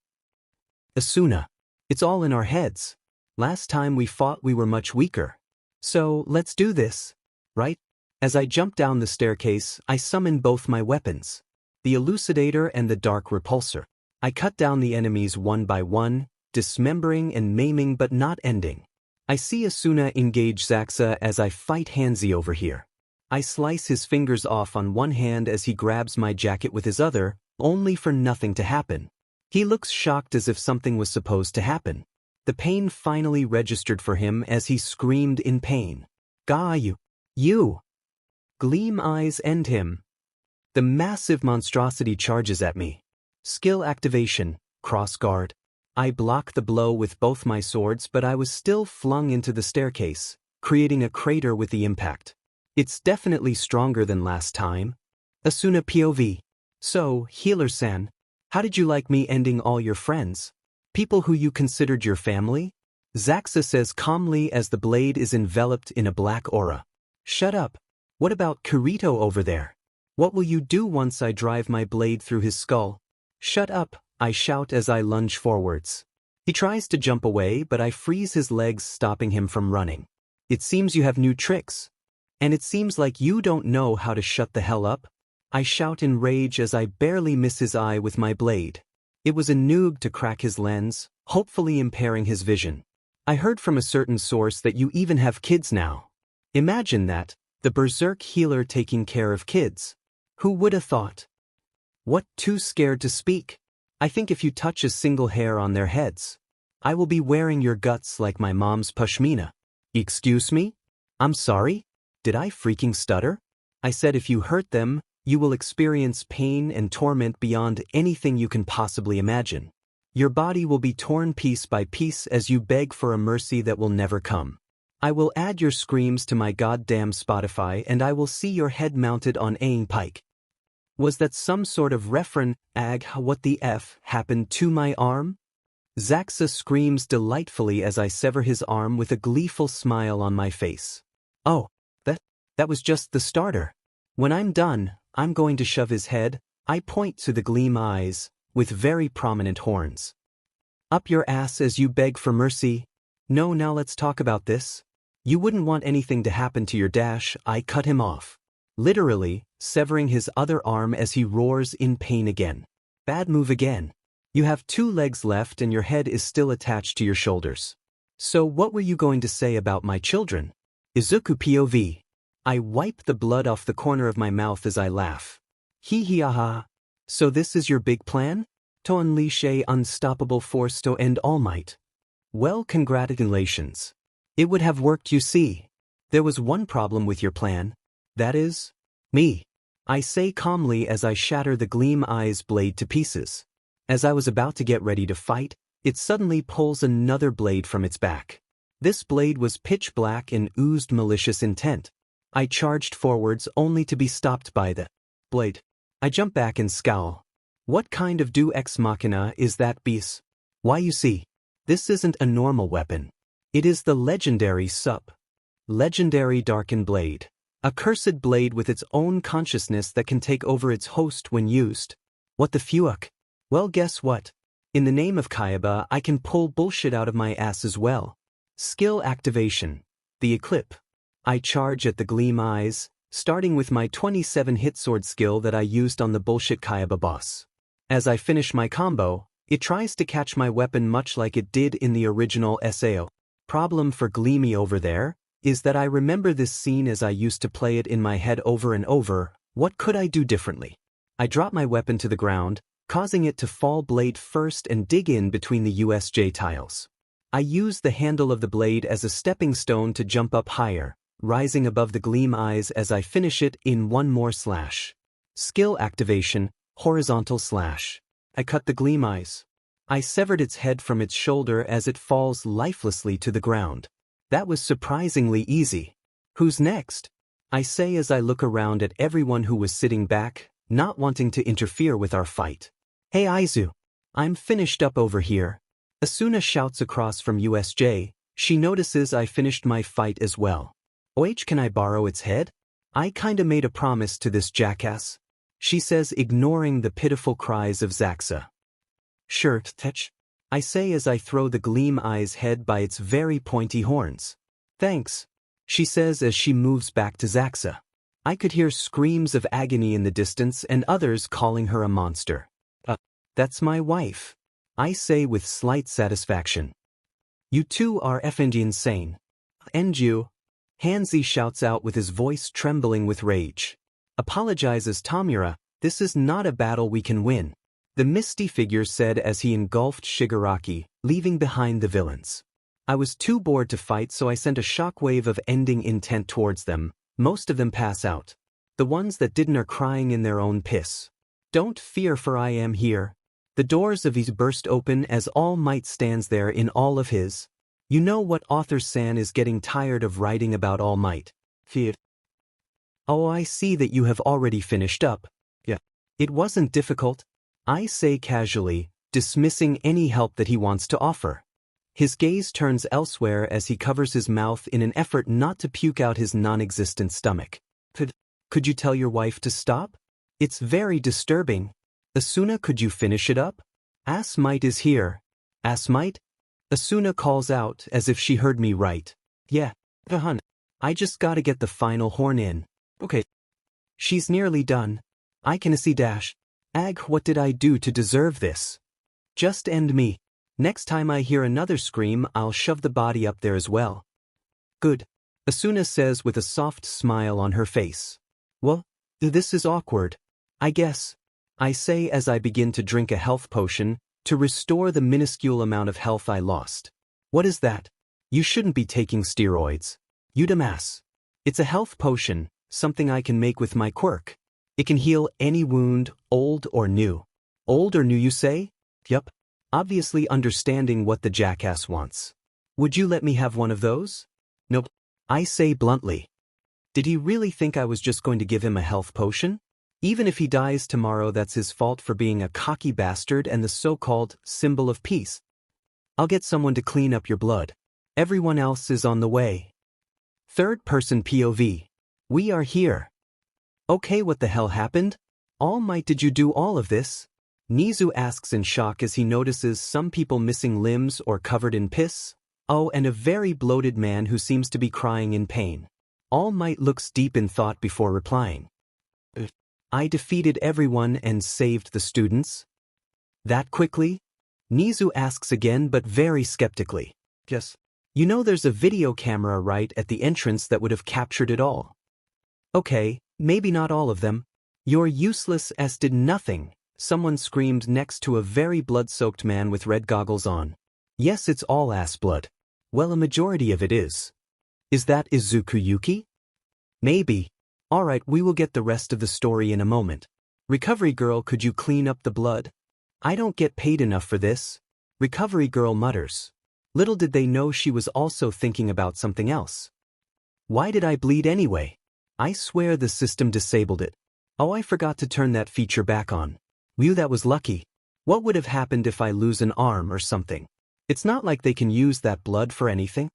Asuna. It's all in our heads. Last time we fought we were much weaker. So, let's do this. Right? As I jump down the staircase, I summon both my weapons. The Elucidator and the Dark Repulsor. I cut down the enemies one by one, dismembering and maiming but not ending. I see Asuna engage Zaxa as I fight Hanzi over here. I slice his fingers off on one hand as he grabs my jacket with his other, only for nothing to happen. He looks shocked as if something was supposed to happen. The pain finally registered for him as he screamed in pain. You! Gleam Eyes end him. The massive monstrosity charges at me. Skill activation, cross guard. I block the blow with both my swords, but I was still flung into the staircase, creating a crater with the impact. It's definitely stronger than last time. Asuna POV. So, Healer-san, how did you like me ending all your friends? People who you considered your family? Zaxa says calmly as the blade is enveloped in a black aura. Shut up. What about Kirito over there? What will you do once I drive my blade through his skull? Shut up, I shout as I lunge forwards. He tries to jump away, but I freeze his legs, stopping him from running. It seems you have new tricks. And it seems like you don't know how to shut the hell up. I shout in rage as I barely miss his eye with my blade. It was a noob to crack his lens, hopefully impairing his vision. I heard from a certain source that you even have kids now. Imagine that, the Berserk Healer taking care of kids. Who would have thought? What, too scared to speak? I think if you touch a single hair on their heads, I will be wearing your guts like my mom's pashmina. Excuse me? I'm sorry? Did I freaking stutter? I said if you hurt them, you will experience pain and torment beyond anything you can possibly imagine. Your body will be torn piece by piece as you beg for a mercy that will never come. I will add your screams to my goddamn Spotify and I will see your head mounted on a pike. Was that some sort of reference? What the F happened to my arm? Zaxa screams delightfully as I sever his arm with a gleeful smile on my face. Oh, that was just the starter. When I'm done, I'm going to shove his head, I point to the gleam eyes, with very prominent horns. Up your ass as you beg for mercy. No, now let's talk about this. You wouldn't want anything to happen to your dash. I cut him off, literally, severing his other arm as he roars in pain again. Bad move again. You have 2 legs left and your head is still attached to your shoulders. So what were you going to say about my children? Izuku POV. I wipe the blood off the corner of my mouth as I laugh. Hee hee aha. So this is your big plan? To unleash a unstoppable force to end All Might. Well, congratulations. It would have worked, you see. There was one problem with your plan. That is, me. I say calmly as I shatter the gleam eye's blade to pieces. As I was about to get ready to fight, it suddenly pulls another blade from its back. This blade was pitch black and oozed malicious intent. I charged forwards only to be stopped by the blade. I jump back and scowl. What kind of deus ex machina is that beast? Why, you see, this isn't a normal weapon. It is the legendary legendary darkened blade. A cursed blade with its own consciousness that can take over its host when used. What the fuck? Well, guess what? In the name of Kayaba, I can pull bullshit out of my ass as well. Skill activation. The Eclipse. I charge at the gleam eyes, starting with my 27-hit sword skill that I used on the bullshit Kayaba boss. As I finish my combo, it tries to catch my weapon much like it did in the original SAO. Problem for Gleamy over there is that I remember this scene as I used to play it in my head over and over. What could I do differently? I drop my weapon to the ground, causing it to fall blade first and dig in between the USJ tiles. I use the handle of the blade as a stepping stone to jump up higher, rising above the gleam eyes as I finish it in one more slash. Skill activation, horizontal slash. I cut the gleam eyes. I severed its head from its shoulder as it falls lifelessly to the ground. That was surprisingly easy. Who's next? I say as I look around at everyone who was sitting back, not wanting to interfere with our fight. Hey Izu. I'm finished up over here. Asuna shouts across from USJ. She notices I finished my fight as well. OOOH, can I borrow its head? I kinda made a promise to this jackass. She says, ignoring the pitiful cries of Zaxa. Sure, Tech. I say as I throw the gleam eye's head by its very pointy horns. Thanks, she says as she moves back to Zaxa. I could hear screams of agony in the distance and others calling her a monster. That's my wife, I say with slight satisfaction. You two are effing insane. And you? Hanzi shouts out with his voice trembling with rage. Apologizes Tamura, this is not a battle we can win. The misty figure said as he engulfed Shigaraki, leaving behind the villains. I was too bored to fight, so I sent a shockwave of ending intent towards them. Most of them pass out. The ones that didn't are crying in their own piss. Don't fear, for I am here. The doors of his burst open as All Might stands there in all of his. You know what, author San is getting tired of writing about All Might. Fear. Oh, I see that you have already finished up. Yeah. It wasn't difficult, I say casually, dismissing any help that he wants to offer. His gaze turns elsewhere as he covers his mouth in an effort not to puke out his non-existent stomach. Could you tell your wife to stop? It's very disturbing. Asuna, could you finish it up? Might is here. Might? Asuna calls out as if she heard me right. Yeah, hun. I just gotta get the final horn in. Okay. She's nearly done. I can see dash. What did I do to deserve this? Just end me. Next time I hear another scream, I'll shove the body up there as well. Good. Asuna says with a soft smile on her face. Well, this is awkward. I guess. I say as I begin to drink a health potion to restore the minuscule amount of health I lost. What is that? You shouldn't be taking steroids. You dumbass. It's a health potion, something I can make with my quirk. It can heal any wound, old or new. Old or new, you say? Yup. Obviously understanding what the jackass wants. Would you let me have one of those? Nope. I say bluntly. Did he really think I was just going to give him a health potion? Even if he dies tomorrow, that's his fault for being a cocky bastard and the so-called symbol of peace. I'll get someone to clean up your blood. Everyone else is on the way. Third-person POV. We are here. Okay, what the hell happened? All Might, did you do all of this? Nizu asks in shock as he notices some people missing limbs or covered in piss. Oh, and a very bloated man who seems to be crying in pain. All Might looks deep in thought before replying. I defeated everyone and saved the students. That quickly? Nizu asks again, but very skeptically. Yes. You know there's a video camera right at the entrance that would have captured it all. Okay, maybe not all of them. Your useless ass did nothing, someone screamed next to a very blood-soaked man with red goggles on. Yes, it's all ass blood. Well, a majority of it is. Is that Izuku Yuki? Maybe. Alright, we will get the rest of the story in a moment. Recovery girl, could you clean up the blood? I don't get paid enough for this. Recovery girl mutters. Little did they know she was also thinking about something else. Why did I bleed anyway? I swear the system disabled it. Oh, I forgot to turn that feature back on. Whew, that was lucky. What would have happened if I lose an arm or something? It's not like they can use that blood for anything.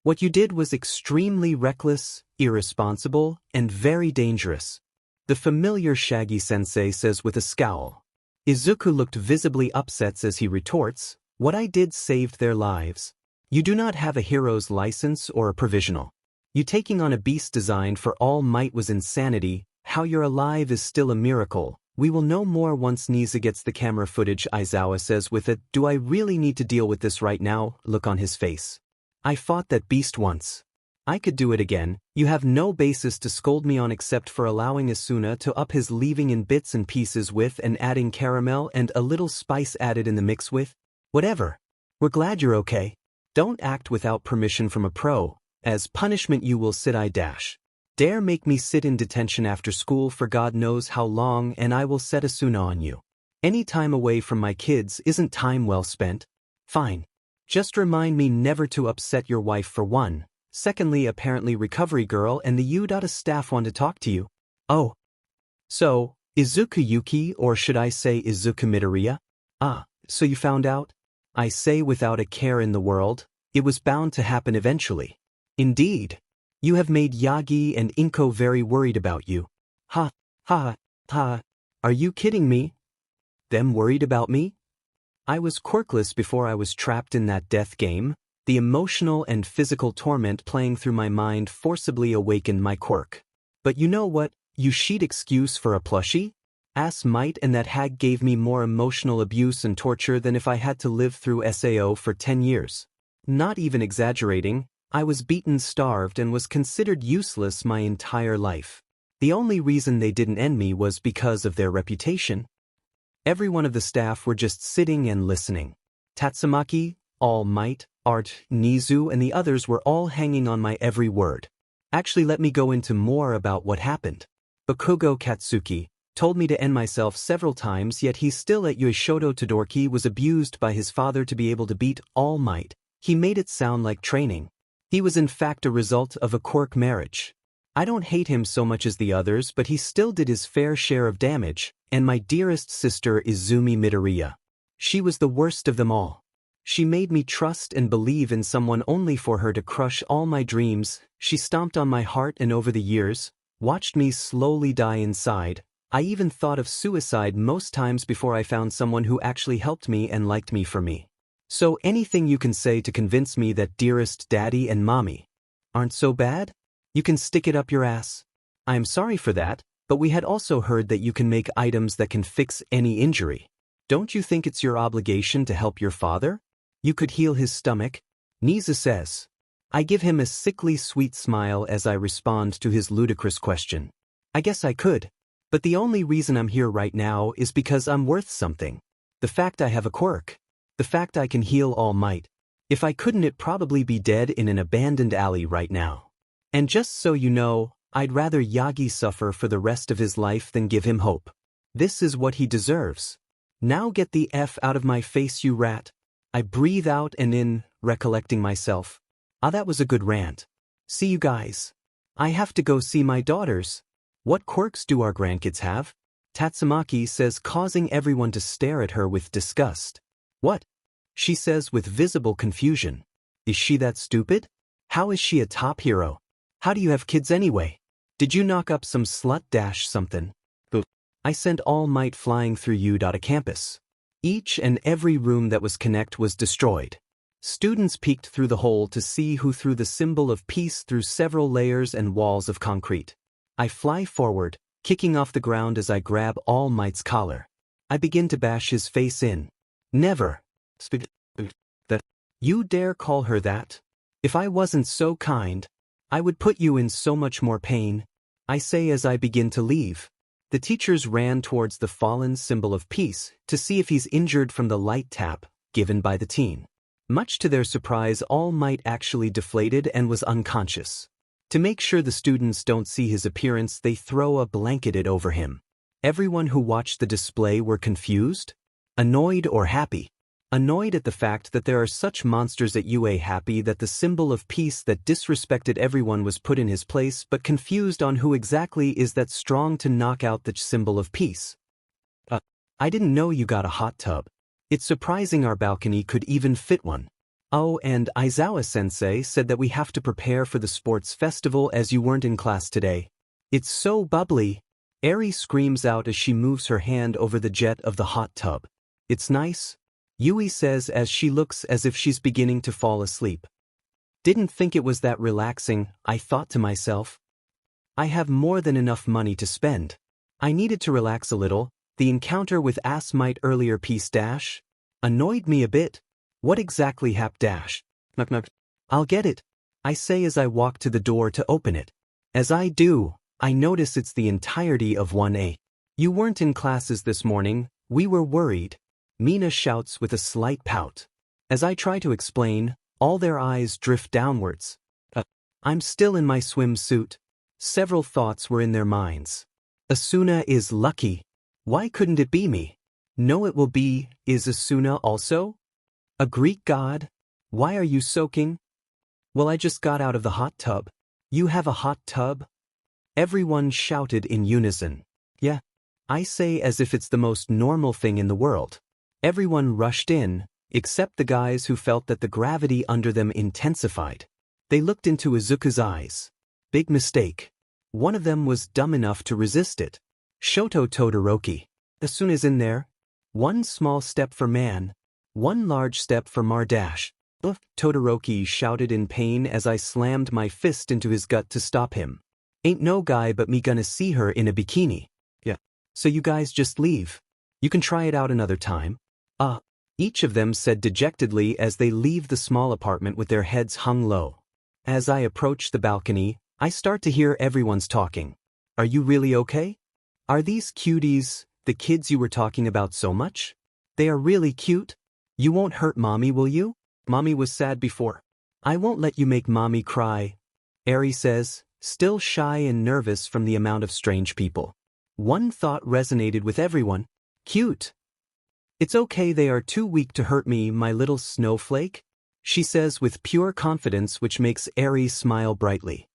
What you did was extremely reckless, irresponsible, and very dangerous. The familiar Shaggy-sensei says with a scowl. Izuku looked visibly upset as he retorts, what I did saved their lives. You do not have a hero's license or a provisional. You taking on a beast designed for All Might was insanity. How you're alive is still a miracle. We will know more once Nizu gets the camera footage, Aizawa says with it. Do I really need to deal with this right now? Look on his face. I fought that beast once. I could do it again. You have no basis to scold me on except for allowing Asuna to up his leaving in bits and pieces with and adding caramel and a little spice added in the mix with. Whatever. We're glad you're okay. Don't act without permission from a pro. As punishment you will sit I dash. Dare make me sit in detention after school for God knows how long and I will set Asuna on you. Any time away from my kids isn't time well spent. Fine. Just remind me never to upset your wife for one. Secondly, apparently recovery girl and the OOOH staff want to talk to you. Oh. So, Izuku Yuki, or should I say Izumi Midoriya? Ah, so you found out? I say without a care in the world. It was bound to happen eventually. Indeed. You have made Yagi and Inko very worried about you. Ha, ha, ha. Are you kidding me? Them worried about me? I was quirkless before I was trapped in that death game. The emotional and physical torment playing through my mind forcibly awakened my quirk. But you know what? You sheet excuse for a plushie? Ass Might and that hag gave me more emotional abuse and torture than if I had to live through SAO for 10 years. Not even exaggerating, I was beaten, starved, and was considered useless my entire life. The only reason they didn't end me was because of their reputation. Every one of the staff were just sitting and listening. Tatsumaki, All Might, Art, Nizu, and the others were all hanging on my every word. Actually, let me go into more about what happened. Bakugo Katsuki told me to end myself several times, yet he still at Yoishodo Todoroki was abused by his father to be able to beat All Might. He made it sound like training. He was in fact a result of a quirk marriage. I don't hate him so much as the others, but he still did his fair share of damage, and my dearest sister Izumi Midoriya. She was the worst of them all. She made me trust and believe in someone only for her to crush all my dreams. She stomped on my heart and over the years, watched me slowly die inside. I even thought of suicide most times before I found someone who actually helped me and liked me for me. So anything you can say to convince me that dearest daddy and mommy aren't so bad? You can stick it up your ass. I am sorry for that, but we had also heard that you can make items that can fix any injury. Don't you think it's your obligation to help your father? You could heal his stomach. Nizu says. I give him a sickly sweet smile as I respond to his ludicrous question. I guess I could. But the only reason I'm here right now is because I'm worth something. The fact I have a quirk. The fact I can heal All Might. If I couldn't, it'd probably be dead in an abandoned alley right now. And just so you know, I'd rather Yagi suffer for the rest of his life than give him hope. This is what he deserves. Now get the F out of my face, you rat. I breathe out and in, recollecting myself. Ah, that was a good rant. See you guys. I have to go see my daughters. What quirks do our grandkids have? Tatsumaki says, causing everyone to stare at her with disgust. What? She says with visible confusion. Is she that stupid? How is she a top hero? How do you have kids anyway? Did you knock up some slut dash something? I sent All Might flying through OOOH campus. Each and every room that was connect was destroyed. Students peeked through the hole to see who threw the symbol of peace through several layers and walls of concrete. I fly forward, kicking off the ground as I grab All Might's collar. I begin to bash his face in. Never. That. You dare call her that? If I wasn't so kind, I would put you in so much more pain. I say as I begin to leave. The teachers ran towards the fallen symbol of peace to see if he's injured from the light tap given by the teen. Much to their surprise, All Might actually deflated and was unconscious. To make sure the students don't see his appearance, they throw a blanket over him. Everyone who watched the display were confused, annoyed or happy. Annoyed at the fact that there are such monsters at UA, happy that the symbol of peace that disrespected everyone was put in his place, but confused on who exactly is that strong to knock out the symbol of peace. I didn't know you got a hot tub. It's surprising our balcony could even fit one. Oh, and Aizawa-sensei said that we have to prepare for the sports festival as you weren't in class today. It's so bubbly. Eri screams out as she moves her hand over the jet of the hot tub. It's nice, Yui says as she looks as if she's beginning to fall asleep. Didn't think it was that relaxing, I thought to myself. I have more than enough money to spend. I needed to relax a little. The encounter with Ass Might earlier piece dash annoyed me a bit. What exactly hap dash? I'll get it, I say as I walk to the door to open it. As I do, I notice it's the entirety of 1A. You weren't in classes this morning, we were worried. Mina shouts with a slight pout. As I try to explain, all their eyes drift downwards. I'm still in my swimsuit. Several thoughts were in their minds. Asuna is lucky. Why couldn't it be me? No, it will be, is Asuna also? A Greek god? Why are you soaking? Well, I just got out of the hot tub. You have a hot tub? Everyone shouted in unison. Yeah, I say as if it's the most normal thing in the world. Everyone rushed in, except the guys who felt that the gravity under them intensified. They looked into Izuku's eyes. Big mistake. One of them was dumb enough to resist it. Shoto Todoroki. Asuna's in there. One small step for man. One large step for Mardash. Ugh, Todoroki shouted in pain as I slammed my fist into his gut to stop him. Ain't no guy but me gonna see her in a bikini. Yeah. So you guys just leave. You can try it out another time. Each of them said dejectedly as they leave the small apartment with their heads hung low. As I approach the balcony, I start to hear everyone's talking. Are you really okay? Are these cuties the kids you were talking about so much? They are really cute. You won't hurt Mommy, will you? Mommy was sad before. I won't let you make Mommy cry, Eri says, still shy and nervous from the amount of strange people. One thought resonated with everyone. Cute. It's okay, they are too weak to hurt me, my little snowflake, she says with pure confidence, which makes Eri smile brightly.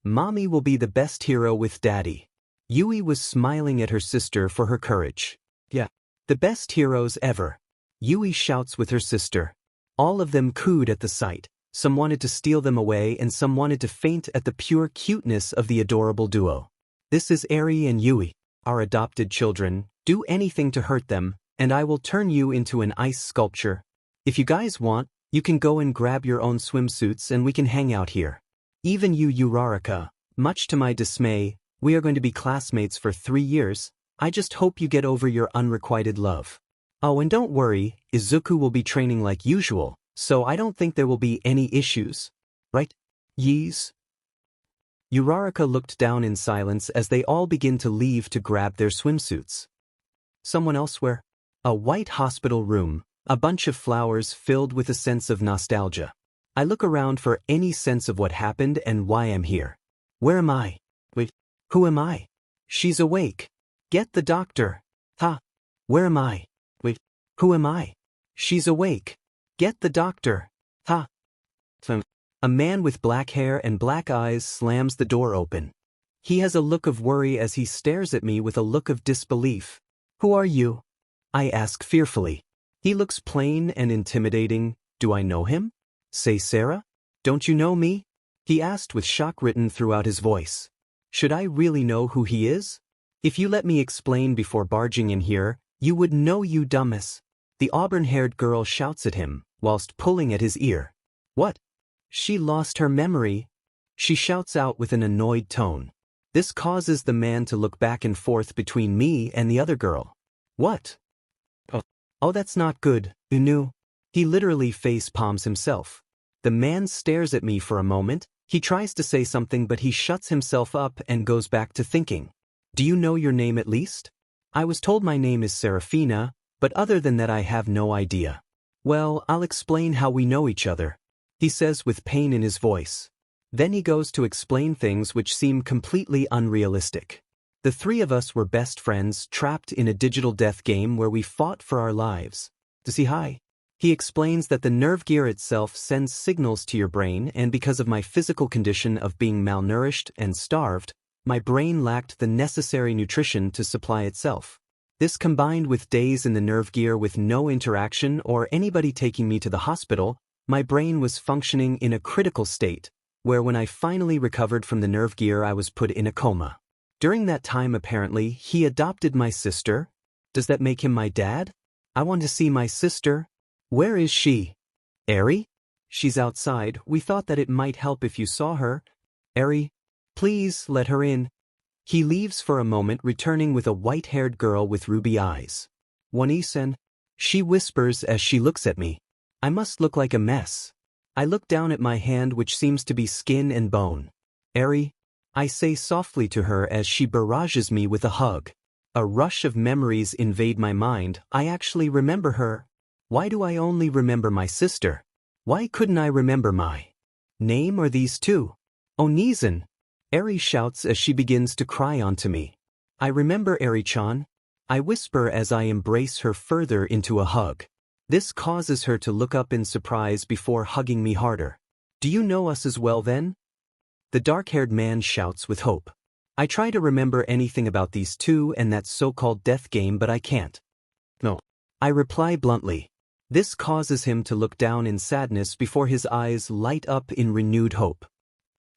Mommy will be the best hero with Daddy. Yui was smiling at her sister for her courage. Yeah, the best heroes ever. Yui shouts with her sister. All of them cooed at the sight. Some wanted to steal them away and some wanted to faint at the pure cuteness of the adorable duo. This is Eri and Yui, our adopted children. Do anything to hurt them, and I will turn you into an ice sculpture. If you guys want, you can go and grab your own swimsuits and we can hang out here. Even you, Uraraka. Much to my dismay, we are going to be classmates for 3 years. I just hope you get over your unrequited love. Oh, and don't worry, Izuku will be training like usual, so I don't think there will be any issues. Right? Yees? Uraraka looked down in silence as they all begin to leave to grab their swimsuits. Someone elsewhere? A white hospital room, a bunch of flowers filled with a sense of nostalgia. I look around for any sense of what happened and why I'm here. Where am I? Wait, who am I? She's awake. Get the doctor. Ha! Where am I? Wait, who am I? She's awake. Get the doctor. Ha! A man with black hair and black eyes slams the door open. He has a look of worry as he stares at me with a look of disbelief. Who are you? I ask fearfully. He looks plain and intimidating. Do I know him? Say Sarah? Don't you know me? He asked with shock written throughout his voice. Should I really know who he is? If you let me explain before barging in here, you would know, you dumbass. The auburn-haired girl shouts at him, whilst pulling at his ear. What? She lost her memory. She shouts out with an annoyed tone. This causes the man to look back and forth between me and the other girl. What? Oh, that's not good, Unu. He literally face palms himself. The man stares at me for a moment. He tries to say something, but he shuts himself up and goes back to thinking. Do you know your name at least? I was told my name is Serafina, but other than that I have no idea. Well, I'll explain how we know each other, he says with pain in his voice. Then he goes to explain things which seem completely unrealistic. The three of us were best friends trapped in a digital death game where we fought for our lives. To see hi. He explains that the Nervegear itself sends signals to your brain, and because of my physical condition of being malnourished and starved, my brain lacked the necessary nutrition to supply itself. This combined with days in the Nervegear with no interaction or anybody taking me to the hospital, my brain was functioning in a critical state, where when I finally recovered from the Nervegear I was put in a coma. During that time apparently he adopted my sister. Does that make him my dad? I want to see my sister. Where is she? Eri? She's outside. We thought that it might help if you saw her. Eri, please let her in. He leaves for a moment, returning with a white-haired girl with ruby eyes. Wanisen, she whispers as she looks at me. I must look like a mess. I look down at my hand, which seems to be skin and bone. Eri, I say softly to her as she barrages me with a hug. A rush of memories invade my mind. I actually remember her. Why do I only remember my sister? Why couldn't I remember my name or these two? Onizen! Eri shouts as she begins to cry onto me. I remember Eri-chan. I whisper as I embrace her further into a hug. This causes her to look up in surprise before hugging me harder. Do you know us as well then? The dark-haired man shouts with hope. I try to remember anything about these two and that so-called death game, but I can't. No. I reply bluntly. This causes him to look down in sadness before his eyes light up in renewed hope.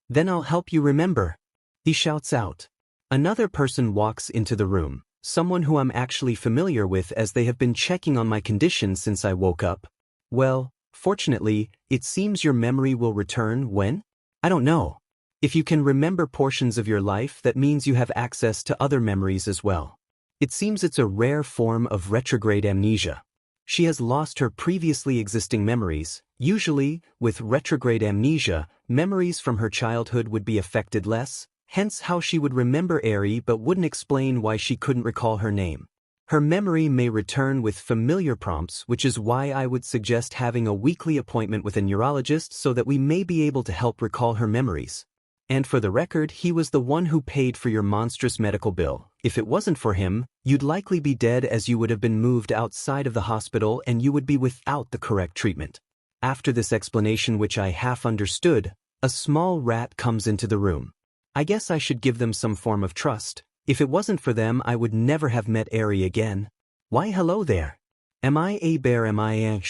Then I'll help you remember, he shouts out. Another person walks into the room, someone who I'm actually familiar with as they have been checking on my condition since I woke up. Well, fortunately, it seems your memory will return when? I don't know. If you can remember portions of your life, that means you have access to other memories as well. It seems it's a rare form of retrograde amnesia. She has lost her previously existing memories. Usually, with retrograde amnesia, memories from her childhood would be affected less, hence how she would remember Eri but wouldn't explain why she couldn't recall her name. Her memory may return with familiar prompts, which is why I would suggest having a weekly appointment with a neurologist so that we may be able to help recall her memories. And for the record, he was the one who paid for your monstrous medical bill. If it wasn't for him, you'd likely be dead, as you would have been moved outside of the hospital and you would be without the correct treatment. After this explanation, which I half understood, a small rat comes into the room. I guess I should give them some form of trust. If it wasn't for them, I would never have met Eri again. Why, hello there. Am I a bear? Am I a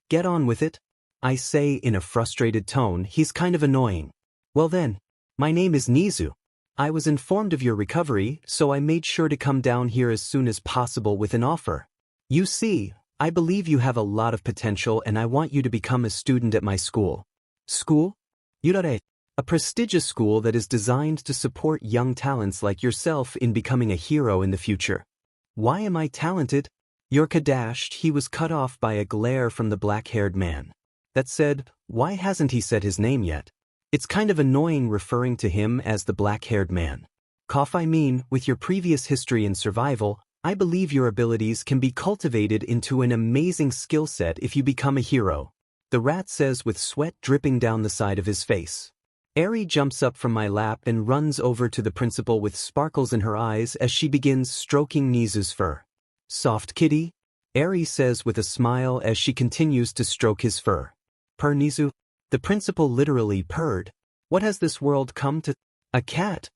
Get on with it, I say in a frustrated tone. He's kind of annoying. Well then, my name is Nizu. I was informed of your recovery, so I made sure to come down here as soon as possible with an offer. You see, I believe you have a lot of potential and I want you to become a student at my school. School? Yurare. A prestigious school that is designed to support young talents like yourself in becoming a hero in the future. Why am I talented? Yurka dashed. He was cut off by a glare from the black-haired man. That said, why hasn't he said his name yet? It's kind of annoying referring to him as the black-haired man. Cough, I mean, with your previous history in survival, I believe your abilities can be cultivated into an amazing skill set if you become a hero. The rat says with sweat dripping down the side of his face. Eri jumps up from my lap and runs over to the principal with sparkles in her eyes as she begins stroking Nizu's fur. Soft kitty? Eri says with a smile as she continues to stroke his fur. Purr, Nizu? The principal literally purred. What has this world come to? A cat?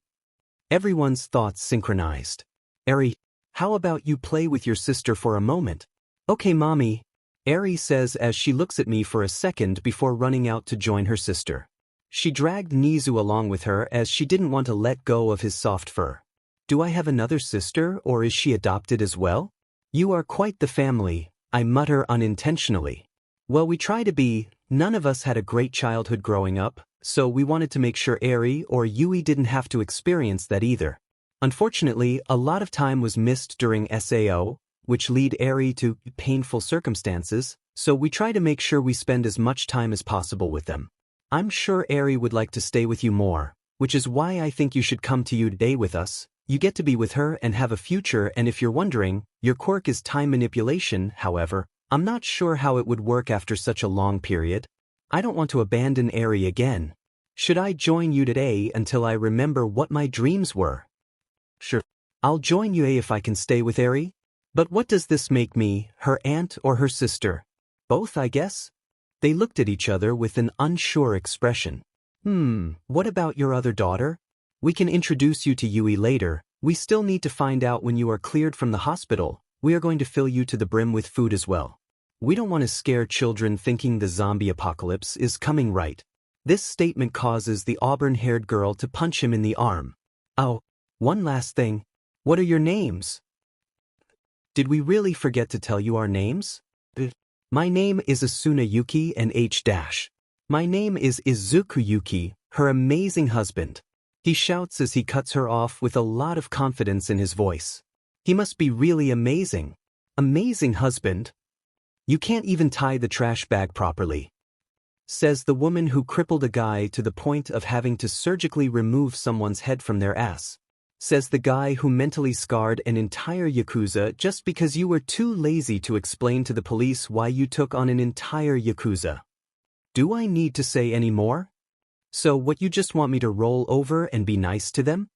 Everyone's thoughts synchronized. Eri, how about you play with your sister for a moment? Okay, mommy. Eri says as she looks at me for a second before running out to join her sister. She dragged Nizu along with her as she didn't want to let go of his soft fur. Do I have another sister, or is she adopted as well? You are quite the family, I mutter unintentionally. Well, we try to be. None of us had a great childhood growing up, so we wanted to make sure Eri or Yui didn't have to experience that either. Unfortunately, a lot of time was missed during SAO, which lead Eri to painful circumstances, so we try to make sure we spend as much time as possible with them. I'm sure Eri would like to stay with you more, which is why I think you should come to you today with us. You get to be with her and have a future, and if you're wondering, your quirk is time manipulation. However, I'm not sure how it would work after such a long period. I don't want to abandon Eri again. Should I join you today until I remember what my dreams were? Sure. I'll join you if I can stay with Eri. But what does this make me, her aunt or her sister? Both, I guess? They looked at each other with an unsure expression. What about your other daughter? We can introduce you to Yui later. We still need to find out when you are cleared from the hospital. We are going to fill you to the brim with food as well. We don't want to scare children thinking the zombie apocalypse is coming, right? This statement causes the auburn-haired girl to punch him in the arm. Oh, one last thing. What are your names? Did we really forget to tell you our names? My name is Asuna Yuuki and H-. My name is Izuku Yuki, her amazing husband. He shouts as he cuts her off with a lot of confidence in his voice. He must be really amazing. Amazing husband? You can't even tie the trash bag properly. Says the woman who crippled a guy to the point of having to surgically remove someone's head from their ass. Says the guy who mentally scarred an entire Yakuza just because you were too lazy to explain to the police why you took on an entire Yakuza. Do I need to say any more? So what, you just want me to roll over and be nice to them?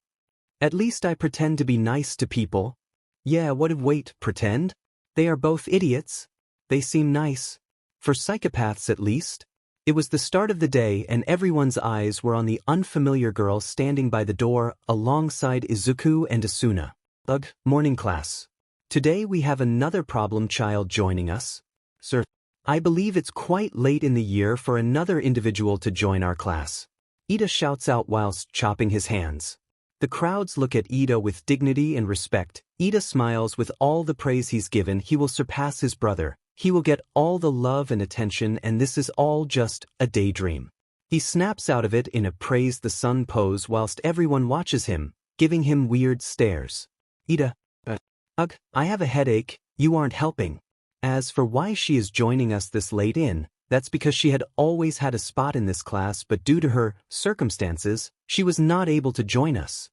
At least I pretend to be nice to people. Yeah, wait, pretend? They are both idiots. They seem nice. For psychopaths at least. It was the start of the day and everyone's eyes were on the unfamiliar girl standing by the door alongside Izuku and Asuna. Ugh, morning class. Today we have another problem child joining us. Sir, I believe it's quite late in the year for another individual to join our class. Ida shouts out whilst chopping his hands. The crowds look at Ida with dignity and respect. Ida smiles with all the praise he's given. He will surpass his brother. He will get all the love and attention, and this is all just a daydream. He snaps out of it in a praise the sun pose whilst everyone watches him, giving him weird stares. Ida, I have a headache, you aren't helping. As for why she is joining us this late in, that's because she had always had a spot in this class, but due to her circumstances, she was not able to join us.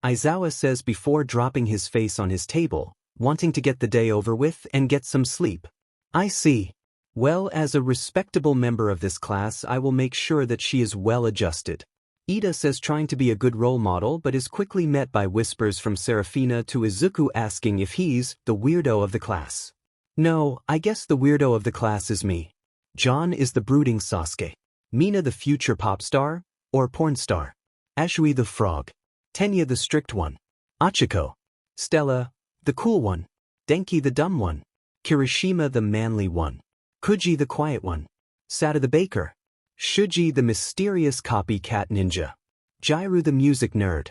Aizawa says before dropping his face on his table, wanting to get the day over with and get some sleep. I see. Well, as a respectable member of this class, I will make sure that she is well adjusted. Ida says, trying to be a good role model, but is quickly met by whispers from Serafina to Izuku asking if he's the weirdo of the class. No, I guess the weirdo of the class is me. John is the brooding Sasuke. Mina the future pop star, or porn star. Ashui the frog. Tenya the strict one. Achiko. Stella, the cool one. Denki the dumb one. Kirishima the manly one. Kuji the quiet one. Sata the baker. Shuji the mysterious copycat ninja. Jairu the music nerd.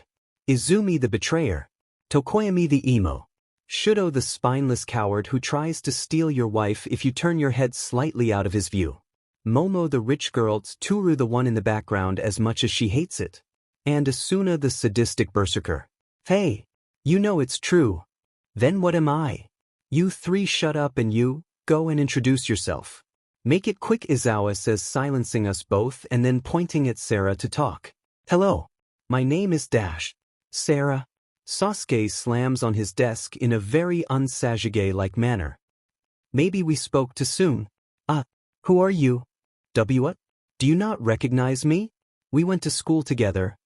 Izumi the betrayer. Tokoyami the emo. Shudo the spineless coward who tries to steal your wife if you turn your head slightly out of his view. Momo the rich girl. Tsuru the one in the background as much as she hates it. And Asuna the sadistic berserker. Hey, you know it's true. Then what am I? You three shut up and you, go and introduce yourself. Make it quick, Izawa says, silencing us both and then pointing at Sarah to talk. Hello. My name is Dash. Sarah. Sasuke slams on his desk in a very unsage-like manner. Maybe we spoke too soon. Who are you? What? Do you not recognize me? We went to school together.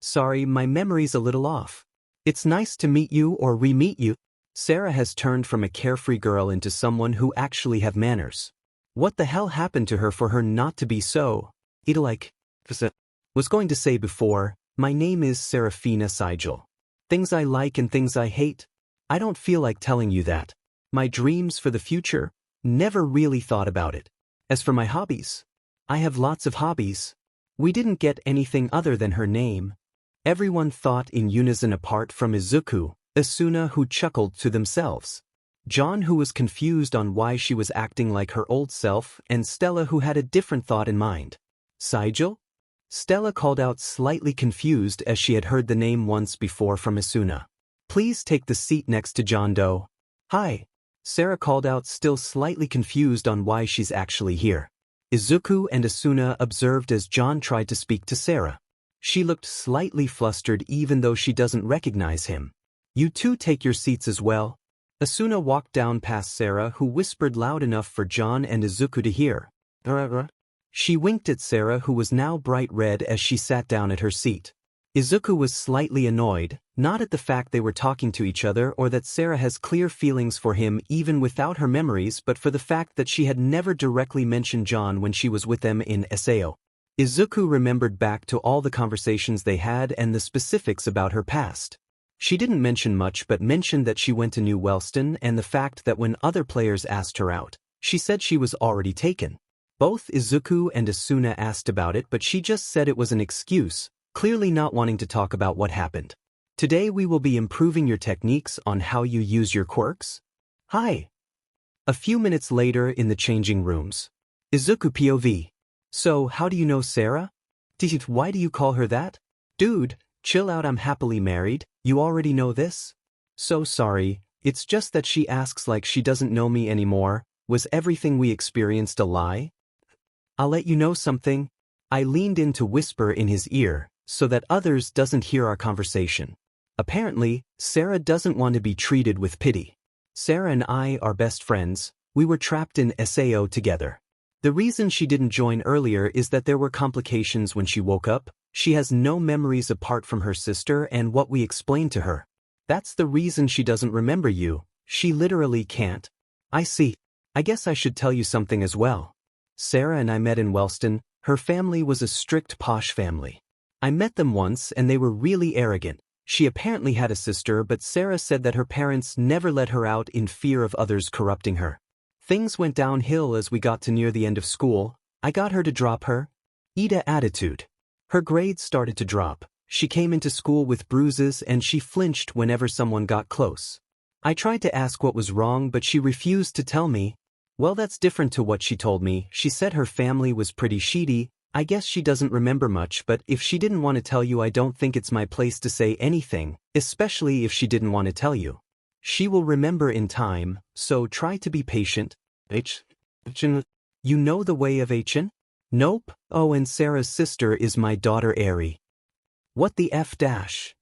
Sorry, my memory's a little off. It's nice to meet you or re-meet you. Sarah has turned from a carefree girl into someone who actually have manners. What the hell happened to her for her not to be so? Was going to say before, my name is Seraphina Sigil. Things I like and things I hate. I don't feel like telling you that. My dreams for the future? Never really thought about it. As for my hobbies, I have lots of hobbies. We didn't get anything other than her name. Everyone thought in unison apart from Izuku, Asuna who chuckled to themselves, John who was confused on why she was acting like her old self, and Stella who had a different thought in mind. Sigil? Stella called out, slightly confused as she had heard the name once before from Asuna. Please take the seat next to John Doe. Hi. Sarah called out, still slightly confused on why she's actually here. Izuku and Asuna observed as John tried to speak to Sarah. She looked slightly flustered even though she doesn't recognize him. You two take your seats as well. Asuna walked down past Sarah, who whispered loud enough for John and Izuku to hear. She winked at Sarah, who was now bright red as she sat down at her seat. Izuku was slightly annoyed, not at the fact they were talking to each other or that Sarah has clear feelings for him even without her memories, but for the fact that she had never directly mentioned John when she was with them in Sao. Izuku remembered back to all the conversations they had and the specifics about her past. She didn't mention much but mentioned that she went to New Wellston and the fact that when other players asked her out, she said she was already taken. Both Izuku and Asuna asked about it, but she just said it was an excuse, clearly not wanting to talk about what happened. Today we will be improving your techniques on how you use your quirks. Hi. A few minutes later in the changing rooms. Izuku POV. So, how do you know Sarah? Why do you call her that? Dude, chill out, I'm happily married, you already know this? So sorry, it's just that she asks like she doesn't know me anymore. Was everything we experienced a lie? I'll let you know something. I leaned in to whisper in his ear, so that others doesn't hear our conversation. Apparently, Sarah doesn't want to be treated with pity. Sarah and I are best friends, we were trapped in Sao together. The reason she didn't join earlier is that there were complications when she woke up. She has no memories apart from her sister and what we explained to her. That's the reason she doesn't remember you, she literally can't. I see. I guess I should tell you something as well. Sarah and I met in Wellston. Her family was a strict posh family. I met them once and they were really arrogant. She apparently had a sister, but Sarah said that her parents never let her out in fear of others corrupting her. Things went downhill as we got to near the end of school. I got her to drop her Ida attitude. Her grades started to drop. She came into school with bruises and she flinched whenever someone got close. I tried to ask what was wrong, but she refused to tell me. Well, that's different to what she told me. She said her family was pretty shady. I guess she doesn't remember much, but if she didn't want to tell you, I don't think it's my place to say anything, especially if she didn't want to tell you. She will remember in time, so try to be patient. You know the way of Achin? Nope. Oh, and Sarah's sister is my daughter Eri. What the F dash?